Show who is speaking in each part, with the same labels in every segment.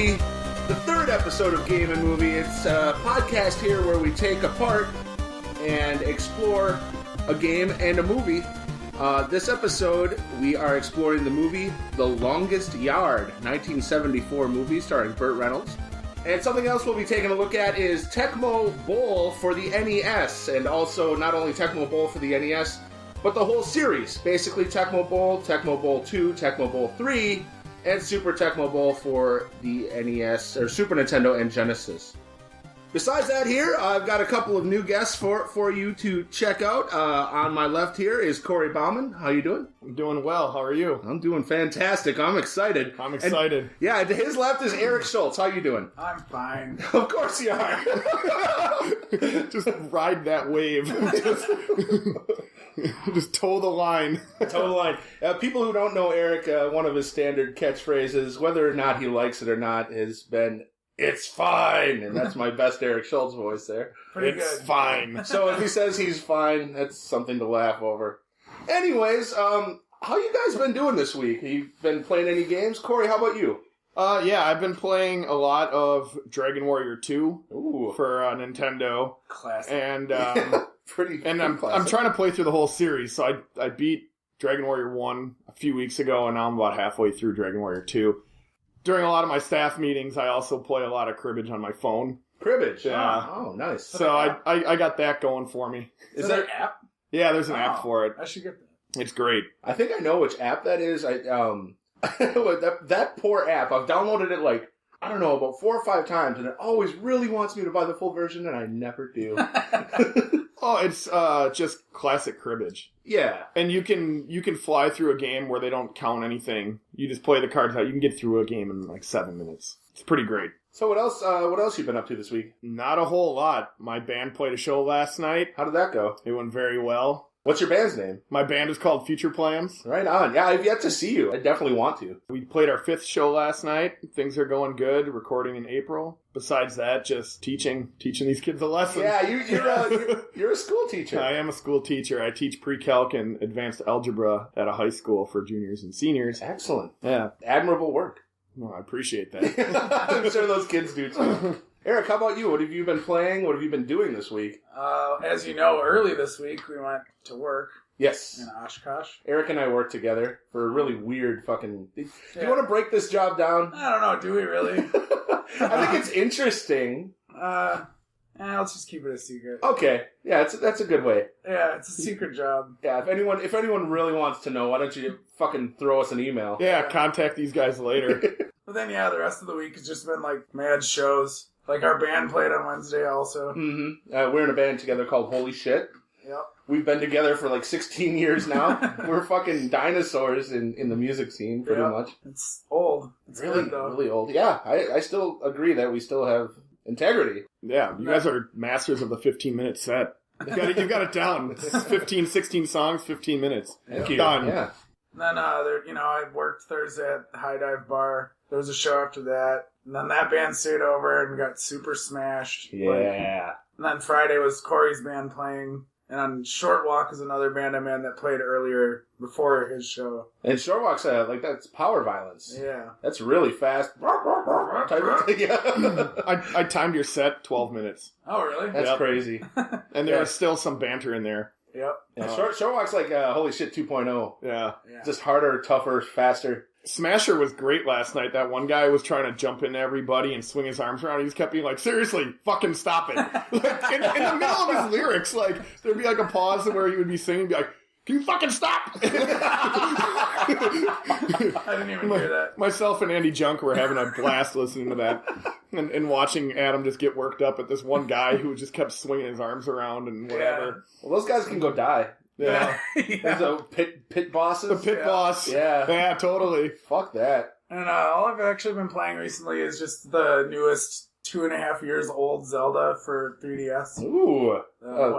Speaker 1: Movie, the third episode of Game and Movie. It's a podcast here where we take apart and explore a game and a movie. This episode, we are exploring the movie The Longest Yard, 1974 movie starring Burt Reynolds. And something else we'll be taking a look at is TECMO Bowl for the NES, and also not only TECMO Bowl for the NES, but the whole series. Basically, TECMO Bowl 2, TECMO Bowl 3, and Super TECMO Bowl for the NES, or Super Nintendo and Genesis. Besides that here, I've got a couple of new guests for you to check out. On my left here is Corey Bauman. How you doing?
Speaker 2: I'm doing well. How are you?
Speaker 1: I'm doing fantastic. I'm excited.
Speaker 2: And,
Speaker 1: yeah, to his left is Eric Schultz. How you doing?
Speaker 3: I'm fine.
Speaker 1: Of course you are.
Speaker 2: Just ride that wave. Just toe the line.
Speaker 1: Toe the line. People who don't know Eric, one of his standard catchphrases, whether or not he likes it or not, has been, "It's fine," and that's my best Eric Schultz voice there.
Speaker 2: It's fine.
Speaker 1: So if he says he's fine, that's something to laugh over. Anyways, how you guys been doing this week? You been playing any games? Corey, how about you?
Speaker 2: Yeah, I've been playing a lot of Dragon Warrior 2
Speaker 1: Ooh.
Speaker 2: for Nintendo.
Speaker 3: Classic.
Speaker 2: And
Speaker 1: I'm
Speaker 2: trying to play through the whole series, so I beat Dragon Warrior 1 a few weeks ago, and now I'm about halfway through Dragon Warrior 2. During a lot of my staff meetings, I also play a lot of cribbage on my phone.
Speaker 1: Cribbage?
Speaker 2: Yeah.
Speaker 1: Oh, nice.
Speaker 2: So I got that going for me.
Speaker 3: Is there an app?
Speaker 2: Yeah, there's an app for it.
Speaker 3: I should get that.
Speaker 2: It's great.
Speaker 1: I think I know which app that is. That poor app, I've downloaded it about 4 or 5 times, and it always really wants me to buy the full version, and I never do.
Speaker 2: Oh, it's just classic cribbage.
Speaker 1: Yeah.
Speaker 2: And you can fly through a game where they don't count anything. You just play the cards out. You can get through a game in like 7 minutes. It's pretty great.
Speaker 1: So what else you been up to this week?
Speaker 2: Not a whole lot. My band played a show last night.
Speaker 1: How did that go?
Speaker 2: It went very well.
Speaker 1: What's your band's name?
Speaker 2: My band is called Future Plans.
Speaker 1: Right on. Yeah, I've yet to see you. I definitely want to.
Speaker 2: We played our 5th show last night. Things are going good. Recording in April. Besides that, just teaching these kids a lesson.
Speaker 1: Yeah, you're a school teacher.
Speaker 2: I am a school teacher. I teach pre-calc and advanced algebra at a high school for juniors and seniors.
Speaker 1: Excellent.
Speaker 2: Yeah.
Speaker 1: Admirable work.
Speaker 2: Well, I appreciate that.
Speaker 1: I'm sure those kids do too. Eric, how about you? What have you been playing? What have you been doing this week?
Speaker 3: As you know, early this week we went to work
Speaker 1: Yes.
Speaker 3: in Oshkosh.
Speaker 1: Eric and I work together for a really weird fucking... Do you want to break this job down?
Speaker 3: I don't know, do we really?
Speaker 1: I think it's interesting.
Speaker 3: Let's just keep it a secret.
Speaker 1: Okay. Yeah, that's a good way.
Speaker 3: Yeah, it's a secret job.
Speaker 1: Yeah, if anyone really wants to know, why don't you fucking throw us an email?
Speaker 2: Yeah, contact these guys later.
Speaker 3: But then, the rest of the week has just been, mad shows. Like, our band played on Wednesday also.
Speaker 1: Mm-hmm. We're in a band together called Holy Shit.
Speaker 3: Yep.
Speaker 1: We've been together for 16 years now. We're fucking dinosaurs in the music scene, pretty much.
Speaker 3: It's old. It's
Speaker 1: really,
Speaker 3: good, though.
Speaker 1: really old. Yeah, I still agree that we still have integrity.
Speaker 2: Yeah, you guys are masters of the 15-minute set. You've got it down. It's 15, 16 songs, 15 minutes.
Speaker 1: Thank you.
Speaker 2: Done.
Speaker 1: Yeah.
Speaker 3: And then, I worked Thursday at the High Dive Bar. There was a show after that. And then that band stayed over and got super smashed.
Speaker 1: Yeah.
Speaker 3: And then Friday was Corey's band playing. And on Short Walk is another band I'm in that played earlier before his show.
Speaker 1: And Short Walk's that's power violence.
Speaker 3: Yeah.
Speaker 1: That's really fast. Type of thing. Yeah.
Speaker 2: I timed your set 12 minutes.
Speaker 3: Oh, really?
Speaker 1: That's crazy.
Speaker 2: And there was still some banter in there.
Speaker 3: Yep.
Speaker 1: Yeah, Short Walk's like Holy Shit 2.0.
Speaker 2: Yeah.
Speaker 1: Just harder, tougher, faster.
Speaker 2: Smasher was great last night. That one guy was trying to jump into everybody and swing his arms around. He just kept being like, seriously, fucking stop it. In the middle of his lyrics, there'd be a pause where he would be singing and be like, can you fucking stop?
Speaker 3: I didn't even hear that.
Speaker 2: Myself and Andy Junk were having a blast listening to that and watching Adam just get worked up at this one guy who just kept swinging his arms around and whatever.
Speaker 1: Yeah. Well, those guys can go die.
Speaker 2: Yeah.
Speaker 1: The pit bosses.
Speaker 2: The pit boss.
Speaker 1: Yeah.
Speaker 2: Yeah, totally.
Speaker 1: Fuck that.
Speaker 3: And all I've actually been playing recently is just the newest 2.5 years old Zelda for 3DS.
Speaker 1: Ooh.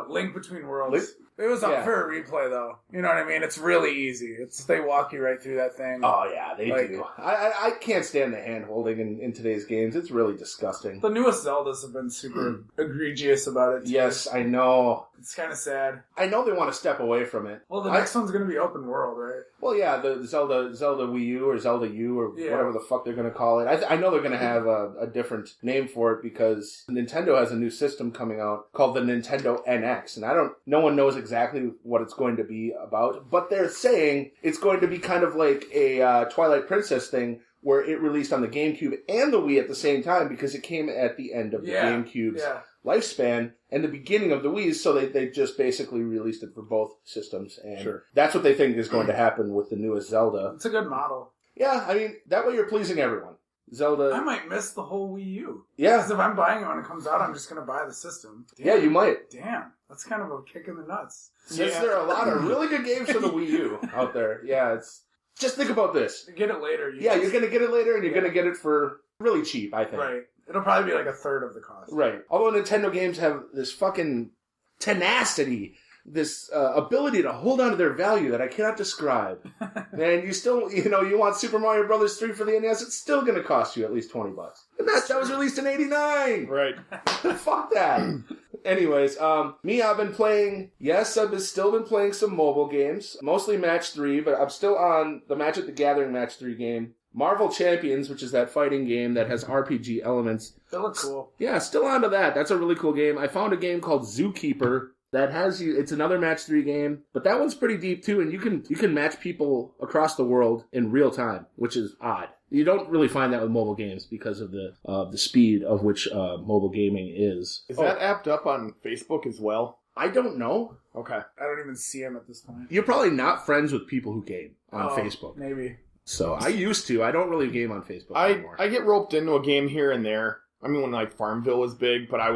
Speaker 3: Link Between Worlds. It was up for a replay, though. You know what I mean? It's really easy. They walk you right through that thing.
Speaker 1: Oh, yeah, they do. I can't stand the hand-holding in today's games. It's really disgusting.
Speaker 3: The newest Zeldas have been super egregious about it, too.
Speaker 1: Yes, I know.
Speaker 3: It's kind of sad.
Speaker 1: I know they want to step away from it.
Speaker 3: Well, the next one's going to be open world, right?
Speaker 1: Well, yeah, the Zelda Wii U or Zelda U or whatever the fuck they're going to call it. I know they're going to have a different name for it because Nintendo has a new system coming out called the Nintendo NX, and no one knows exactly what it's going to be about, but they're saying it's going to be kind of like a Twilight Princess thing where it released on the GameCube and the Wii at the same time because it came at the end of the GameCube's lifespan and the beginning of the Wii, so they just basically released it for both systems, and that's what they think is going to happen with the newest Zelda.
Speaker 3: It's a good model.
Speaker 1: Yeah, I mean, that way you're pleasing everyone. Zelda...
Speaker 3: I might miss the whole Wii U.
Speaker 1: Yeah.
Speaker 3: Because if I'm buying it when it comes out, I'm just going to buy the system. Damn.
Speaker 1: Yeah, you might.
Speaker 3: Damn. That's kind of a kick in the nuts.
Speaker 1: Since there are a lot of really good games for the Wii U out there. Yeah, it's... Just think about this.
Speaker 3: You get it later.
Speaker 1: You're going to get it later, and you're going to get it for really cheap, I think.
Speaker 3: Right. It'll probably be like a third of the cost.
Speaker 1: Right. Although Nintendo games have this fucking tenacity, this ability to hold on to their value that I cannot describe. And you still, you want Super Mario Bros. 3 for the NES, it's still going to cost you at least $20. And that was released in '89!
Speaker 2: Right.
Speaker 1: Fuck that! Anyways, I've been playing, I've still been playing some mobile games, mostly Match 3, but I'm still on the Magic the Gathering Match 3 game. Marvel Champions, which is that fighting game that has RPG elements.
Speaker 3: They look cool.
Speaker 1: Yeah, still onto that. That's a really cool game. I found a game called Zookeeper that has you. It's another Match 3 game, but that one's pretty deep too, and you can match people across the world in real time, which is odd. You don't really find that with mobile games because of the speed of which mobile gaming is.
Speaker 2: Is that apped up on Facebook as well?
Speaker 1: I don't know.
Speaker 2: Okay.
Speaker 3: I don't even see him at this point.
Speaker 1: You're probably not friends with people who game on Facebook.
Speaker 3: Maybe.
Speaker 1: So I used to. I don't really game on Facebook anymore.
Speaker 2: I get roped into a game here and there. I mean, when like Farmville was big, but I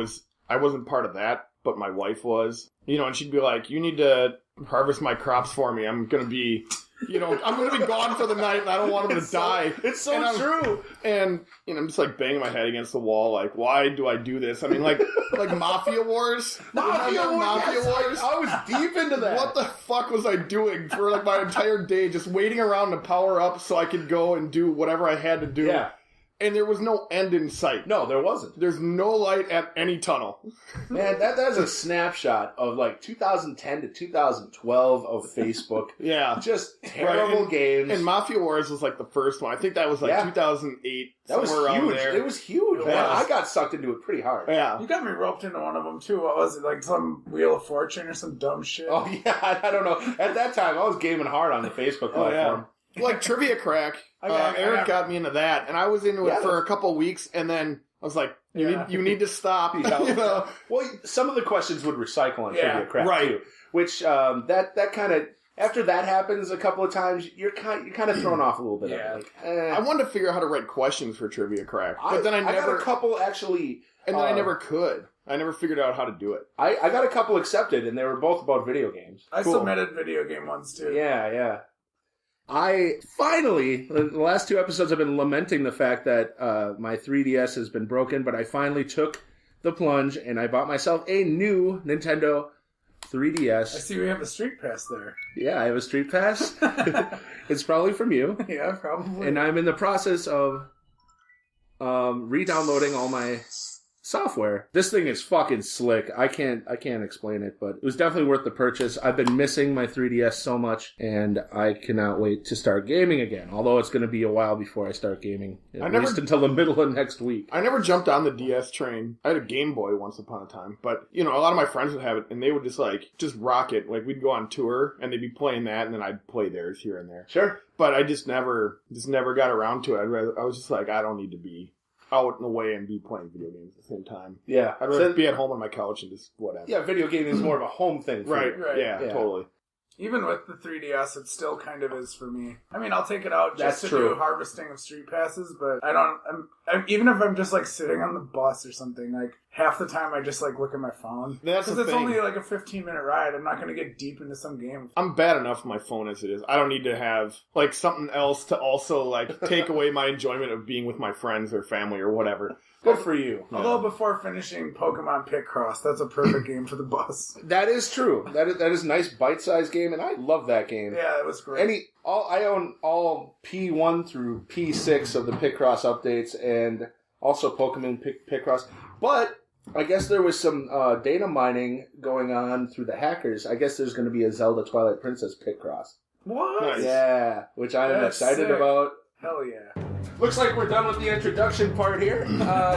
Speaker 2: wasn't part of that. But my wife was. And she'd be like, "You need to harvest my crops for me. I'm gonna be, I'm gonna be gone for the night, and I don't want them to die."
Speaker 1: It's so true.
Speaker 2: And I'm just like banging my head against the wall, like, why do I do this? I mean, like Mafia Wars.
Speaker 1: Mafia Wars. I was deep into that.
Speaker 2: What the fuck was I doing for like my entire day, just waiting around to power up so I could go and do whatever I had to do?
Speaker 1: Yeah.
Speaker 2: And there was no end in sight.
Speaker 1: No, there wasn't.
Speaker 2: There's no light at any tunnel.
Speaker 1: Man, that's a snapshot of like 2010 to 2012 of Facebook.
Speaker 2: Yeah.
Speaker 1: Just terrible games.
Speaker 2: And Mafia Wars was like the first one. I think that was like 2008.
Speaker 1: That was huge. It was huge, man. I got sucked into it pretty hard.
Speaker 2: Yeah.
Speaker 3: You got me roped into one of them too. What was it? Like some Wheel of Fortune or some dumb shit?
Speaker 1: Oh, yeah. I don't know. At that time, I was gaming hard on the Facebook platform.
Speaker 2: Yeah. Like Trivia Crack. Eric got me into that, and I was into it for a couple weeks, and then I was like, you need to stop.
Speaker 1: Well, some of the questions would recycle on Trivia Crack, too. Which, that kind of... After that happens a couple of times, you're kind of thrown off a little bit.
Speaker 3: Yeah.
Speaker 2: I wanted to figure out how to write questions for Trivia Crack, but then I never...
Speaker 1: got a couple, actually...
Speaker 2: And then I never could. I never figured out how to do it.
Speaker 1: I got a couple accepted, and they were both about video games.
Speaker 3: I submitted video game ones, too.
Speaker 1: Yeah. I finally, the last 2 episodes I've been lamenting the fact that my 3DS has been broken, but I finally took the plunge and I bought myself a new Nintendo 3DS.
Speaker 3: I see we have a Street Pass there.
Speaker 1: Yeah, I have a Street Pass. It's probably from you.
Speaker 3: Yeah, probably.
Speaker 1: And I'm in the process of re-downloading all my software. This thing is fucking slick. I can't explain it, but it was definitely worth the purchase. I've been missing my 3DS so much, and I cannot wait to start gaming again. Although it's going to be a while before I start gaming, at least until the middle of next week.
Speaker 2: I never jumped on the DS train. I had a Game Boy once upon a time, but a lot of my friends would have it, and they would just rock it. Like we'd go on tour, and they'd be playing that, and then I'd play theirs here and there.
Speaker 1: Sure,
Speaker 2: but I just never got around to it. I was just like, I don't need to be out in the way and be playing video games at the same time.
Speaker 1: Yeah.
Speaker 2: I'd rather be at home on my couch and just whatever.
Speaker 1: Yeah, video gaming is more of a home thing for
Speaker 2: right.
Speaker 1: you.
Speaker 3: Right.
Speaker 2: Yeah, totally.
Speaker 3: Even with the 3DS, it still kind of is for me. I mean, I'll take it out just to do harvesting of Street Passes, but I don't... even if I'm just like sitting on the bus or something, like half the time I just like look at my phone.
Speaker 2: That's the
Speaker 3: Because it's
Speaker 2: thing.
Speaker 3: only like a 15-minute ride. I'm not going to get deep into some game.
Speaker 2: I'm bad enough on my phone as it is. I don't need to have, like, something else to also, like, take away my enjoyment of being with my friends or family or whatever.
Speaker 1: Good for you.
Speaker 3: Although before finishing Pokemon Picross, that's a perfect game for the bus.
Speaker 1: That is true. That is a nice bite-sized game, and I love that game.
Speaker 3: Yeah, it was great.
Speaker 1: I own all P1 through P6 of the Picross updates, and also Pokemon Picross. But I guess there was some data mining going on through the hackers. I guess there's going to be a Zelda Twilight Princess Picross.
Speaker 3: What?
Speaker 2: Nice.
Speaker 1: Yeah, which I am
Speaker 3: That's
Speaker 1: excited
Speaker 3: sick.
Speaker 1: about.
Speaker 3: Hell yeah.
Speaker 1: Looks like we're done with the introduction part here.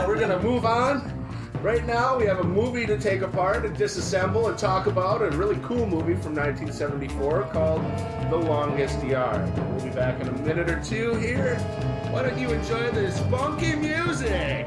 Speaker 1: We're going to move on. Right now, we have a movie to take apart and disassemble and talk about. A really cool movie from 1974 called The Longest Yard. We'll be back in a minute or two here. Why don't you enjoy this funky music?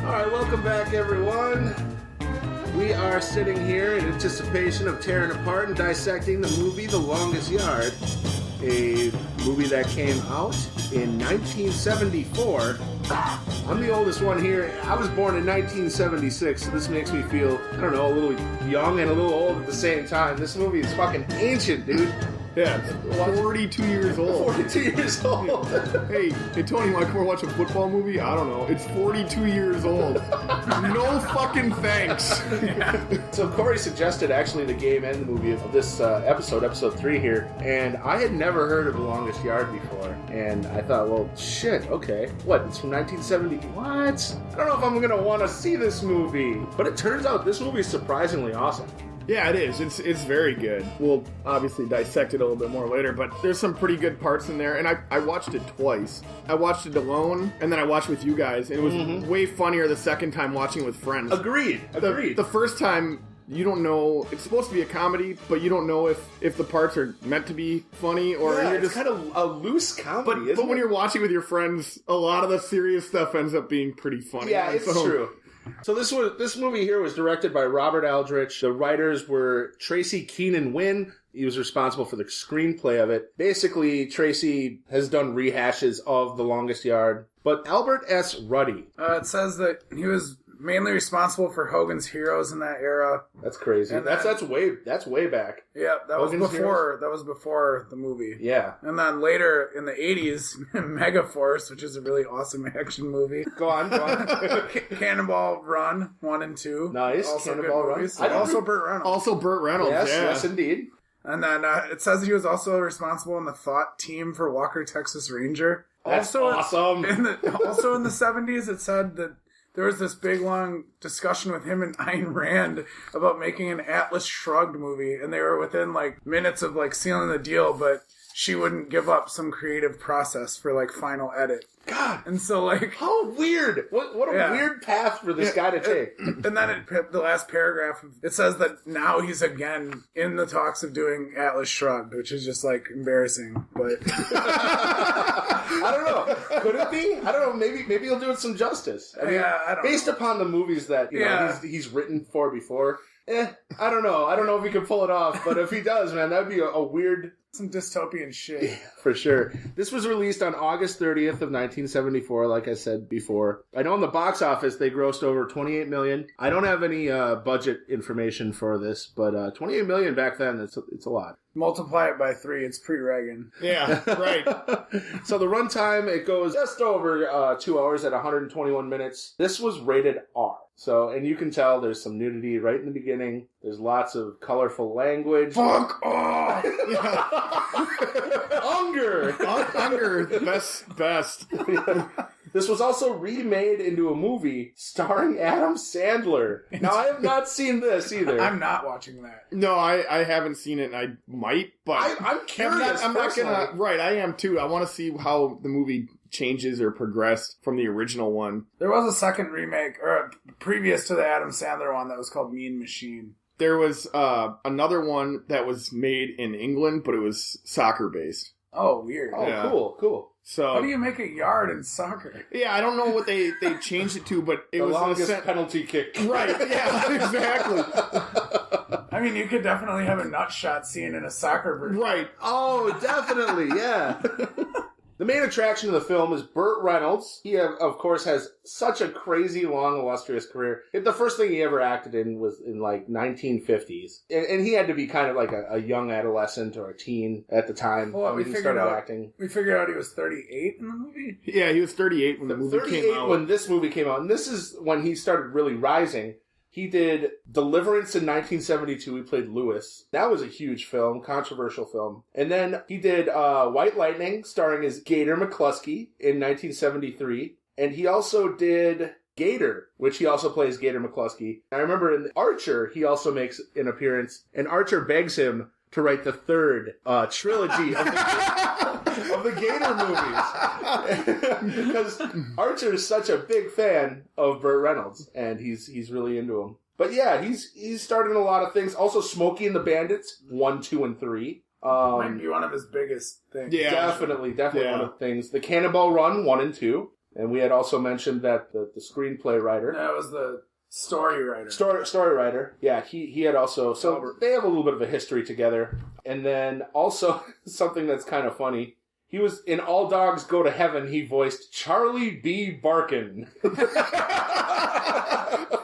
Speaker 1: Alright, welcome back everyone. We are sitting here in anticipation of tearing apart and dissecting the movie The Longest Yard, a movie that came out in 1974. I'm the oldest one here. I was born in 1976, so this makes me feel, I don't know, a little young and a little old at the same time. This movie is fucking ancient, dude.
Speaker 2: Yeah, it's 42 years old.
Speaker 1: 42 years old.
Speaker 2: Hey, Tony, you want to come watch a football movie? I don't know. It's 42 years old. No fucking thanks.
Speaker 1: So Corey suggested actually the game and the movie of this episode 3 here, and I had never heard of The Longest Yard before, and I thought, well, shit, okay. What, it's from 1970? What? I don't know if I'm going to want to see this movie. But it turns out this movie is surprisingly awesome.
Speaker 2: Yeah, it is. It's very good. We'll obviously dissect it a little bit more later, but there's some pretty good parts in there, and I watched it twice. I watched it alone, and then I watched it with you guys, and it was way funnier the second time watching it with friends.
Speaker 1: Agreed.
Speaker 2: The first time, you don't know, it's supposed to be a comedy, but you don't know if the parts are meant to be funny, or
Speaker 1: Yeah,
Speaker 2: you're
Speaker 1: it's
Speaker 2: just...
Speaker 1: kind of a loose comedy,
Speaker 2: But when you're watching with your friends, a lot of the serious stuff ends up being pretty funny.
Speaker 1: Yeah,
Speaker 2: And
Speaker 1: it's true. So this movie here was directed by Robert Aldrich. The writers were Tracy Keenan Wynn. He was responsible for the screenplay of it. Basically, Tracy has done rehashes of The Longest Yard. But Albert S. Ruddy.
Speaker 3: It says that he was mainly responsible for Hogan's Heroes in that era.
Speaker 1: That's crazy.
Speaker 3: And
Speaker 1: That's way back.
Speaker 3: Yeah, that was
Speaker 1: Hogan's
Speaker 3: before. That was before the movie.
Speaker 1: Yeah.
Speaker 3: And then later in the 80s, Megaforce, which is a really awesome action movie.
Speaker 1: Go on.
Speaker 3: Cannonball Run 1 and 2.
Speaker 1: Nice.
Speaker 3: Also
Speaker 1: Cannonball
Speaker 3: good
Speaker 1: Run.
Speaker 3: movies.
Speaker 1: I don't
Speaker 3: Also
Speaker 1: think-
Speaker 3: Burt Reynolds.
Speaker 2: Also Burt Reynolds,
Speaker 1: Yes,
Speaker 2: yeah.
Speaker 1: yes, indeed.
Speaker 3: And then it says he was also responsible in the thought team for Walker, Texas Ranger.
Speaker 1: That's
Speaker 3: also,
Speaker 1: awesome.
Speaker 3: Also in the 70s, it said that there was this big, long discussion with him and Ayn Rand about making an Atlas Shrugged movie, and they were within, like, minutes of, like, sealing the deal, but she wouldn't give up some creative process for, like, final edit.
Speaker 1: God.
Speaker 3: And so, like...
Speaker 1: How weird. What a
Speaker 3: Yeah.
Speaker 1: weird path for this guy to take.
Speaker 3: And then the last paragraph, it says that now he's again in the talks of doing Atlas Shrugged, which is just, like, embarrassing, but...
Speaker 1: I don't know. Could it be? I don't know. Maybe he'll do it some justice. I mean,
Speaker 3: I don't
Speaker 1: based
Speaker 3: know.
Speaker 1: upon the movies that he's written for before. I don't know. I don't know if he can pull it off, but if he does, man, that'd be a weird...
Speaker 3: Some dystopian shit.
Speaker 1: For sure. This was released on August 30th of 1974, like I said before. I know in the box office they grossed over $28 million. I don't have any budget information for this, but $28 million back then, it's a lot.
Speaker 3: Multiply it by 3, it's pre-Reagan.
Speaker 2: Yeah, right.
Speaker 1: So the runtime, it goes just over 2 hours at 121 minutes. This was rated R. So, and you can tell there's some nudity right in the beginning. There's lots of colorful language.
Speaker 3: Fuck off!
Speaker 1: Unger!
Speaker 2: Unger, best.
Speaker 1: This was also remade into a movie starring Adam Sandler. Now, I have not seen this either.
Speaker 3: I'm not watching that.
Speaker 2: No, I haven't seen it, and I might, but...
Speaker 1: I'm curious.
Speaker 2: I'm not
Speaker 1: personally.
Speaker 2: gonna... Right, I am too. I want to see how the movie changes or progressed from the original one.
Speaker 3: There was a second remake, or previous to the Adam Sandler one, that was called Mean Machine.
Speaker 2: There was another one that was made in England, but it was soccer-based.
Speaker 3: Oh, weird.
Speaker 1: Oh,
Speaker 2: Yeah.
Speaker 1: cool.
Speaker 2: So
Speaker 3: How do you make a yard in soccer?
Speaker 2: yeah, I don't know what they changed it to, but it
Speaker 1: The
Speaker 2: was
Speaker 1: longest penalty kick.
Speaker 2: Right, yeah, exactly.
Speaker 3: I mean, you could definitely have a nut shot scene in a soccer version.
Speaker 2: Right.
Speaker 1: Oh, definitely, yeah. The main attraction of the film is Burt Reynolds. He, of course, has such a crazy, long, illustrious career. The first thing he ever acted in was in, like, 1950s. And he had to be kind of like a young adolescent or a teen at the time
Speaker 3: Well,
Speaker 1: when he started acting.
Speaker 3: We figured out he was 38 in the movie?
Speaker 2: Yeah, he was 38 when the movie came out.
Speaker 1: when this movie came out. And this is when he started really rising. He did Deliverance in 1972. He played Lewis. That was a huge film, controversial film. And then he did White Lightning, starring as Gator McCluskey in 1973. And he also did Gator, which he also plays Gator McCluskey. I remember in Archer, he also makes an appearance, and Archer begs him to write the third trilogy of the Gator movies. Because Archer is such a big fan of Burt Reynolds, and he's really into him. But yeah, he's started in a lot of things. Also, Smokey and the Bandits, 1, 2, and 3.
Speaker 3: Might be one of his biggest things.
Speaker 2: Yeah.
Speaker 1: Definitely one of the things. The Cannonball Run, 1 and 2. And we had also mentioned that the screenplay writer.
Speaker 3: That was the story writer.
Speaker 1: Story writer. Yeah, he had also... So they have a little bit of a history together. And then also, something that's kind of funny, he was in All Dogs Go to Heaven, he voiced Charlie B. Barkin.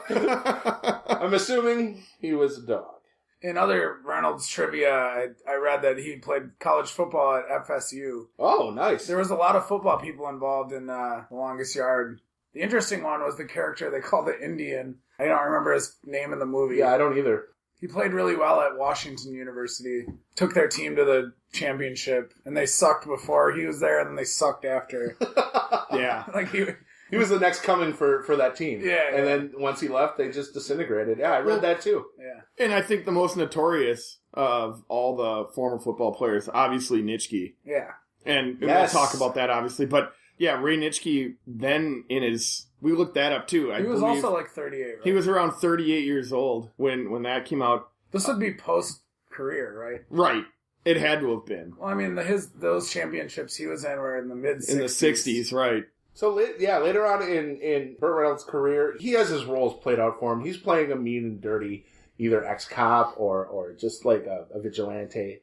Speaker 1: I'm assuming he was a dog.
Speaker 3: In other Reynolds trivia, I read that he played college football at FSU.
Speaker 1: Oh, nice.
Speaker 3: There was a lot of football people involved in The Longest Yard. The interesting one was the character they called the Indian. I don't remember his name in the movie.
Speaker 1: Yeah, I don't either.
Speaker 3: He played really well at Washington University. Took their team to the championship, and they sucked before he was there, and then they sucked after.
Speaker 2: Yeah.
Speaker 3: Like
Speaker 1: he was the next coming for that team.
Speaker 3: Yeah.
Speaker 1: And then once he left, they just disintegrated. Yeah, I read that too.
Speaker 3: Yeah.
Speaker 2: And I think the most notorious of all the former football players, obviously Nitschke.
Speaker 3: Yeah.
Speaker 2: And
Speaker 1: Yes.
Speaker 2: we'll talk about that, obviously. But yeah, Ray Nitschke, then in his... We looked that up, too.
Speaker 3: He was also like 38, right?
Speaker 2: He was around 38 years old when that came out.
Speaker 3: This would be post-career, right?
Speaker 2: Right. It had to have been.
Speaker 3: Well, I mean, those championships he was in were in the mid-60s.
Speaker 2: In the 60s, right.
Speaker 1: So, later on in Burt Reynolds' career, he has his roles played out for him. He's playing a mean and dirty, either ex-cop or just like a vigilante.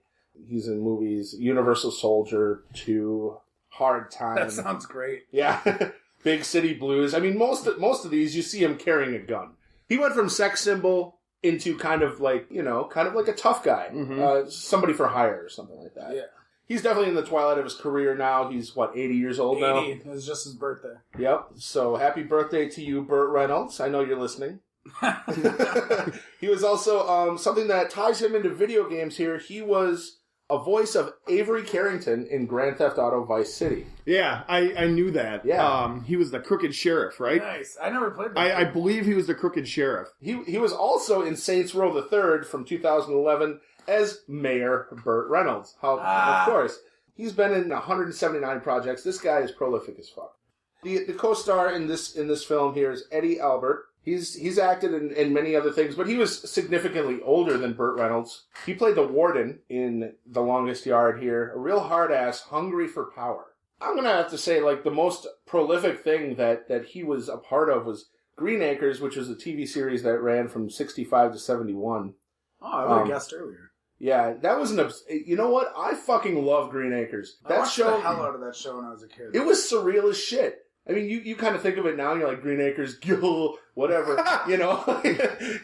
Speaker 1: He's in movies Universal Soldier 2, Hard Time.
Speaker 3: That sounds great.
Speaker 1: Yeah. Big City Blues. I mean, most of these, you see him carrying a gun. He went from sex symbol into kind of like a tough guy.
Speaker 2: Mm-hmm.
Speaker 1: Somebody for hire or something like that.
Speaker 3: Yeah.
Speaker 1: He's definitely in the twilight of his career now. He's, 80 years old now?
Speaker 3: 80. It was just his birthday.
Speaker 1: Yep. So happy birthday to you, Burt Reynolds. I know you're listening. He was also something that ties him into video games here. He was a voice of Avery Carrington in Grand Theft Auto Vice City.
Speaker 2: Yeah, I knew that.
Speaker 1: Yeah.
Speaker 2: He was the crooked sheriff, right?
Speaker 3: Nice. I never played that.
Speaker 2: I believe he was the crooked sheriff.
Speaker 1: He was also in Saints Row the Third from 2011 as Mayor Burt Reynolds. Of course. He's been in 179 projects. This guy is prolific as fuck. The co-star in this film here is Eddie Albert. He's acted in many other things, but he was significantly older than Burt Reynolds. He played the warden in The Longest Yard here. A real hard-ass, hungry for power. I'm going to have to say, like, the most prolific thing that he was a part of was Green Acres, which was a TV series that ran from 65 to 71.
Speaker 3: Oh, I would have guessed earlier.
Speaker 1: Yeah, that was you know what? I fucking love Green Acres.
Speaker 3: I watched the hell out of that show when I was a kid.
Speaker 1: It was surreal as shit. I mean, you kind of think of it now, and you're like, Green Acres, whatever,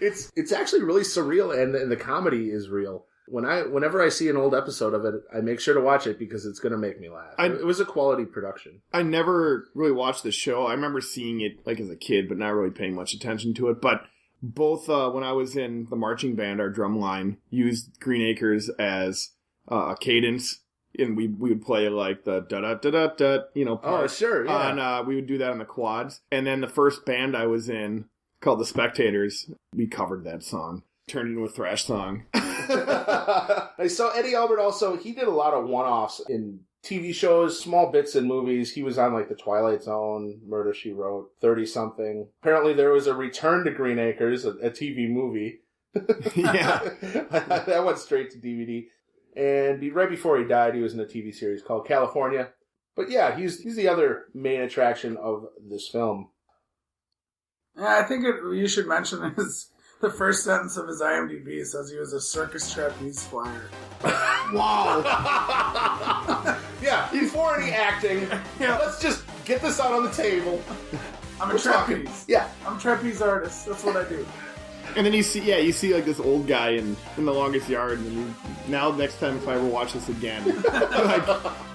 Speaker 1: It's actually really surreal, and the comedy is real. Whenever I see an old episode of it, I make sure to watch it because it's going to make me laugh. It was a quality production.
Speaker 2: I never really watched the show. I remember seeing it like as a kid, but not really paying much attention to it. But both when I was in the marching band, our drum line used Green Acres as a cadence. And we would play like the da-da-da-da-da, part.
Speaker 1: Oh, sure, yeah.
Speaker 2: We would do that on the quads. And then the first band I was in, called The Spectators, we covered that song. Turned into a thrash song.
Speaker 1: So Eddie Albert also, he did a lot of one-offs in TV shows, small bits in movies. He was on like The Twilight Zone, Murder, She Wrote, 30-something. Apparently there was a Return to Green Acres, a TV movie.
Speaker 2: Yeah.
Speaker 1: That went straight to DVD. And right before he died, he was in a TV series called California. But yeah, he's the other main attraction of this film.
Speaker 3: Yeah, I think you should mention the first sentence of his IMDb says he was a circus trapeze flyer.
Speaker 2: Wow.
Speaker 1: Yeah, before any acting, let's just get this out on the table.
Speaker 3: I'm a trapeze.
Speaker 1: Yeah.
Speaker 3: I'm a trapeze artist. That's what I do.
Speaker 2: And then you see like this old guy in The Longest Yard, and now next time if I ever watch this again, like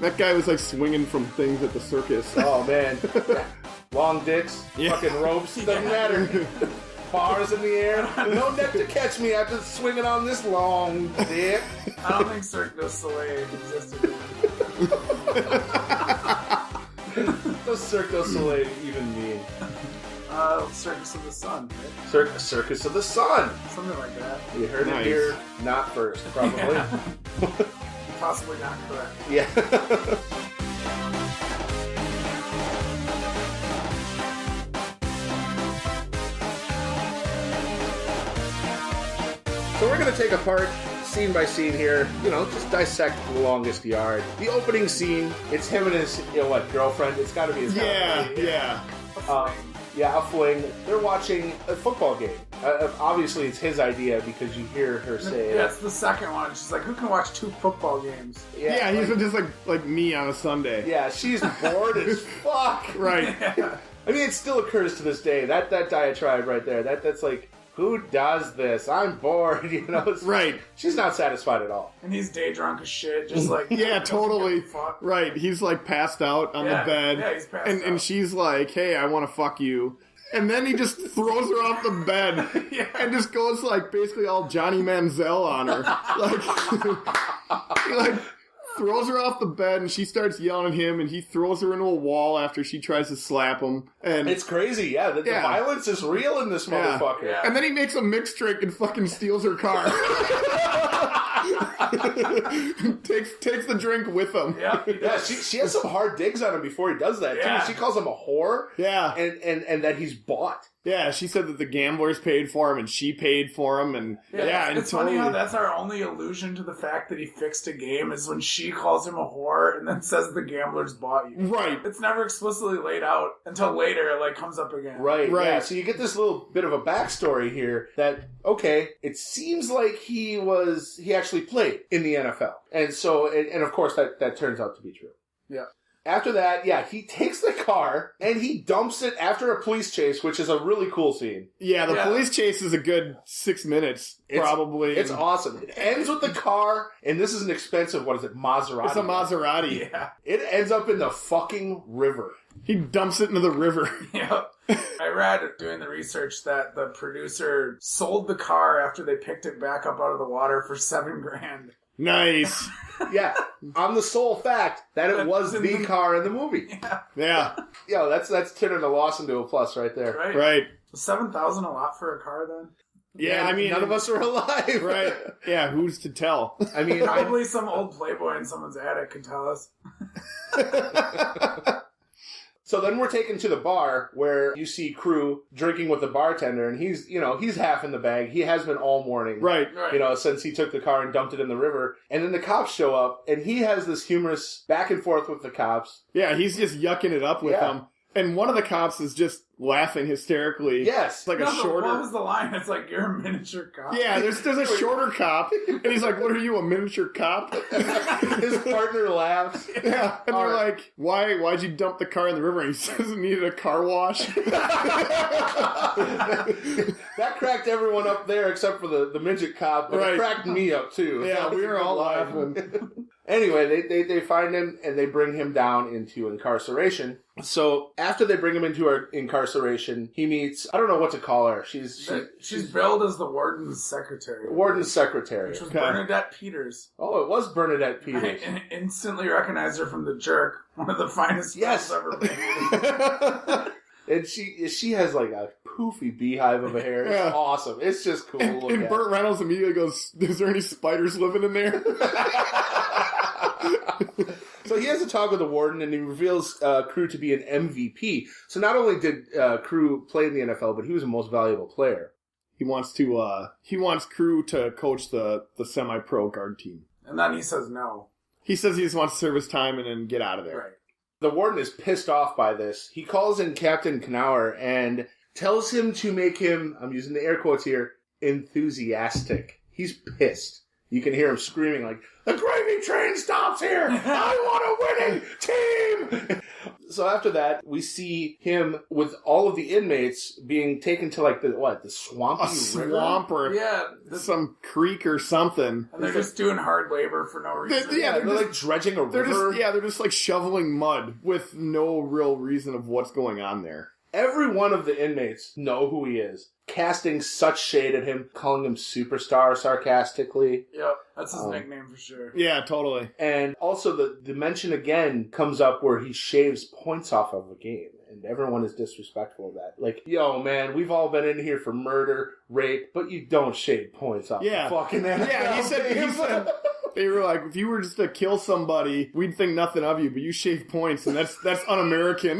Speaker 2: that guy was like swinging from things at the circus.
Speaker 1: Oh man, long dicks, fucking ropes, doesn't matter. Bars in the air, no net to catch me after swinging on this long dick.
Speaker 3: I don't think Cirque du Soleil existed.
Speaker 1: What does Cirque du Soleil even mean?
Speaker 3: Circus of the Sun, right?
Speaker 1: Circus of the Sun.
Speaker 3: Something like that.
Speaker 1: You heard
Speaker 2: Nice.
Speaker 1: it here, not first, probably.
Speaker 3: Yeah. Possibly not correct.
Speaker 1: Yeah. So we're going to take apart scene by scene here, just dissect The Longest Yard. The opening scene, it's him and his, girlfriend. It's got to be his girlfriend.
Speaker 2: Yeah.
Speaker 1: Yeah, a fling. They're watching a football game. Obviously, it's his idea because you hear her say it.
Speaker 3: That's the second one. She's like, who can watch 2 football games?
Speaker 2: Yeah, he's just like me on a Sunday.
Speaker 1: Yeah, she's bored as fuck.
Speaker 2: Right.
Speaker 3: Yeah.
Speaker 1: I mean, it still occurs to this day. That diatribe right there. That's like, who does this? I'm bored.
Speaker 2: Right.
Speaker 1: She's not satisfied at all.
Speaker 3: And he's day drunk as shit, just like...
Speaker 2: Yeah, totally.
Speaker 3: Fuck.
Speaker 2: Right. He's like passed out on the bed.
Speaker 3: Yeah, he's passed out.
Speaker 2: And she's like, hey, I want to fuck you. And then he just throws her off the bed and just goes like basically all Johnny Manziel on her. He throws her off the bed and she starts yelling at him and he throws her into a wall after she tries to slap him. And
Speaker 1: It's crazy, yeah. The violence is real in this motherfucker.
Speaker 3: Yeah.
Speaker 2: And then he makes a mixed drink and fucking steals her car. takes the drink with him.
Speaker 3: Yeah,
Speaker 1: Yeah, she has some hard digs on him before he does that,
Speaker 3: Yeah.
Speaker 1: too. She calls him a whore.
Speaker 2: Yeah.
Speaker 1: And that he's bought.
Speaker 2: Yeah, she said that the gamblers paid for him and she paid for him and and
Speaker 3: it's funny how that's our only allusion to the fact that he fixed a game is when she calls him a whore and then says the gamblers bought you.
Speaker 2: Right.
Speaker 3: It's never explicitly laid out until later it comes up again.
Speaker 1: Right.
Speaker 2: Right.
Speaker 1: Yeah, so you get this little bit of a backstory here that, okay, it seems like he actually played in the NFL. And so, and of course that turns out to be true.
Speaker 3: Yeah.
Speaker 1: After that, he takes the car and he dumps it after a police chase, which is a really cool scene.
Speaker 2: Yeah, the police chase is a good 6 minutes, probably.
Speaker 1: It's awesome. It ends with the car, and this is an expensive, what is it, Maserati?
Speaker 2: It's a Maserati.
Speaker 3: Yeah.
Speaker 1: It ends up in the fucking river.
Speaker 2: He dumps it into the river.
Speaker 3: Yeah. I read doing the research that the producer sold the car after they picked it back up out of the water for $7,000.
Speaker 2: Nice.
Speaker 1: Yeah, on the sole fact that it was the car in the movie.
Speaker 2: Yeah.
Speaker 1: Yeah, that's turning a loss into a plus right there.
Speaker 2: Right.
Speaker 3: Was $7,000 a lot for a car then?
Speaker 2: Yeah, I mean...
Speaker 1: none of us are alive.
Speaker 2: Right. Yeah, who's to tell?
Speaker 1: I mean...
Speaker 3: Probably some old Playboy in someone's attic can tell us.
Speaker 1: So then we're taken to the bar where you see Crew drinking with the bartender, and he's half in the bag. He has been all morning.
Speaker 2: Right.
Speaker 1: Since he took the car and dumped it in the river. And then the cops show up, and he has this humorous back and forth with the cops.
Speaker 2: Yeah, he's just yucking it up with them. And one of the cops is just laughing hysterically.
Speaker 1: Yes.
Speaker 2: Like a shorter...
Speaker 3: What was the line? It's like, you're a miniature cop.
Speaker 2: Yeah, there's a shorter cop, and he's like, what are you, a miniature cop?
Speaker 1: His partner laughs.
Speaker 2: Yeah, and they're like, why'd you dump the car in the river? And he says it needed a car wash.
Speaker 1: That cracked everyone up there except for the midget cop, but it cracked me up too.
Speaker 2: Yeah, we were all laughing.
Speaker 1: Anyway, they find him and they bring him down into incarceration. So after they bring him into our incarceration, he meets, I don't know what to call her. She's
Speaker 3: billed as the warden's secretary.
Speaker 1: Warden's secretary.
Speaker 3: Which was Bernadette Peters.
Speaker 1: Oh, it was Bernadette Peters.
Speaker 3: I instantly recognized her from The Jerk, one of the finest films ever made.
Speaker 1: And she has like a poofy beehive of a hair. It's awesome. It's just cool.
Speaker 2: And Burt Reynolds immediately goes, is there any spiders living in there?
Speaker 1: So he has talk with the warden, and he reveals Crew to be an MVP. So not only did Crew play in the NFL, but he was a most valuable player.
Speaker 2: He wants Crew to coach the semi-pro guard team.
Speaker 3: And then he says no.
Speaker 2: He says he just wants to serve his time and then get out of there.
Speaker 3: Right.
Speaker 1: The warden is pissed off by this. He calls in Captain Knauer and tells him to make him, I'm using the air quotes here, enthusiastic. He's pissed. You can hear him screaming like, the gravy train stops here! I want a winning team! So after that, we see him with all of the inmates being taken to like the swampy
Speaker 2: A swamp or some creek or something.
Speaker 3: And they're just doing hard labor for no reason.
Speaker 1: They're like dredging a river.
Speaker 2: They're just like shoveling mud with no real reason of what's going on there.
Speaker 1: Every one of the inmates know who he is, casting such shade at him, calling him superstar sarcastically.
Speaker 3: Yep, that's his nickname for sure.
Speaker 2: Yeah, totally.
Speaker 1: And also the mention again comes up where he shaves points off of a game. And everyone is disrespectful of that. Like, yo, man, we've all been in here for murder, rape, but you don't shave points off the fucking NFL.
Speaker 2: Yeah, he said they were like, if you were just to kill somebody, we'd think nothing of you, but you shave points, and that's un-American.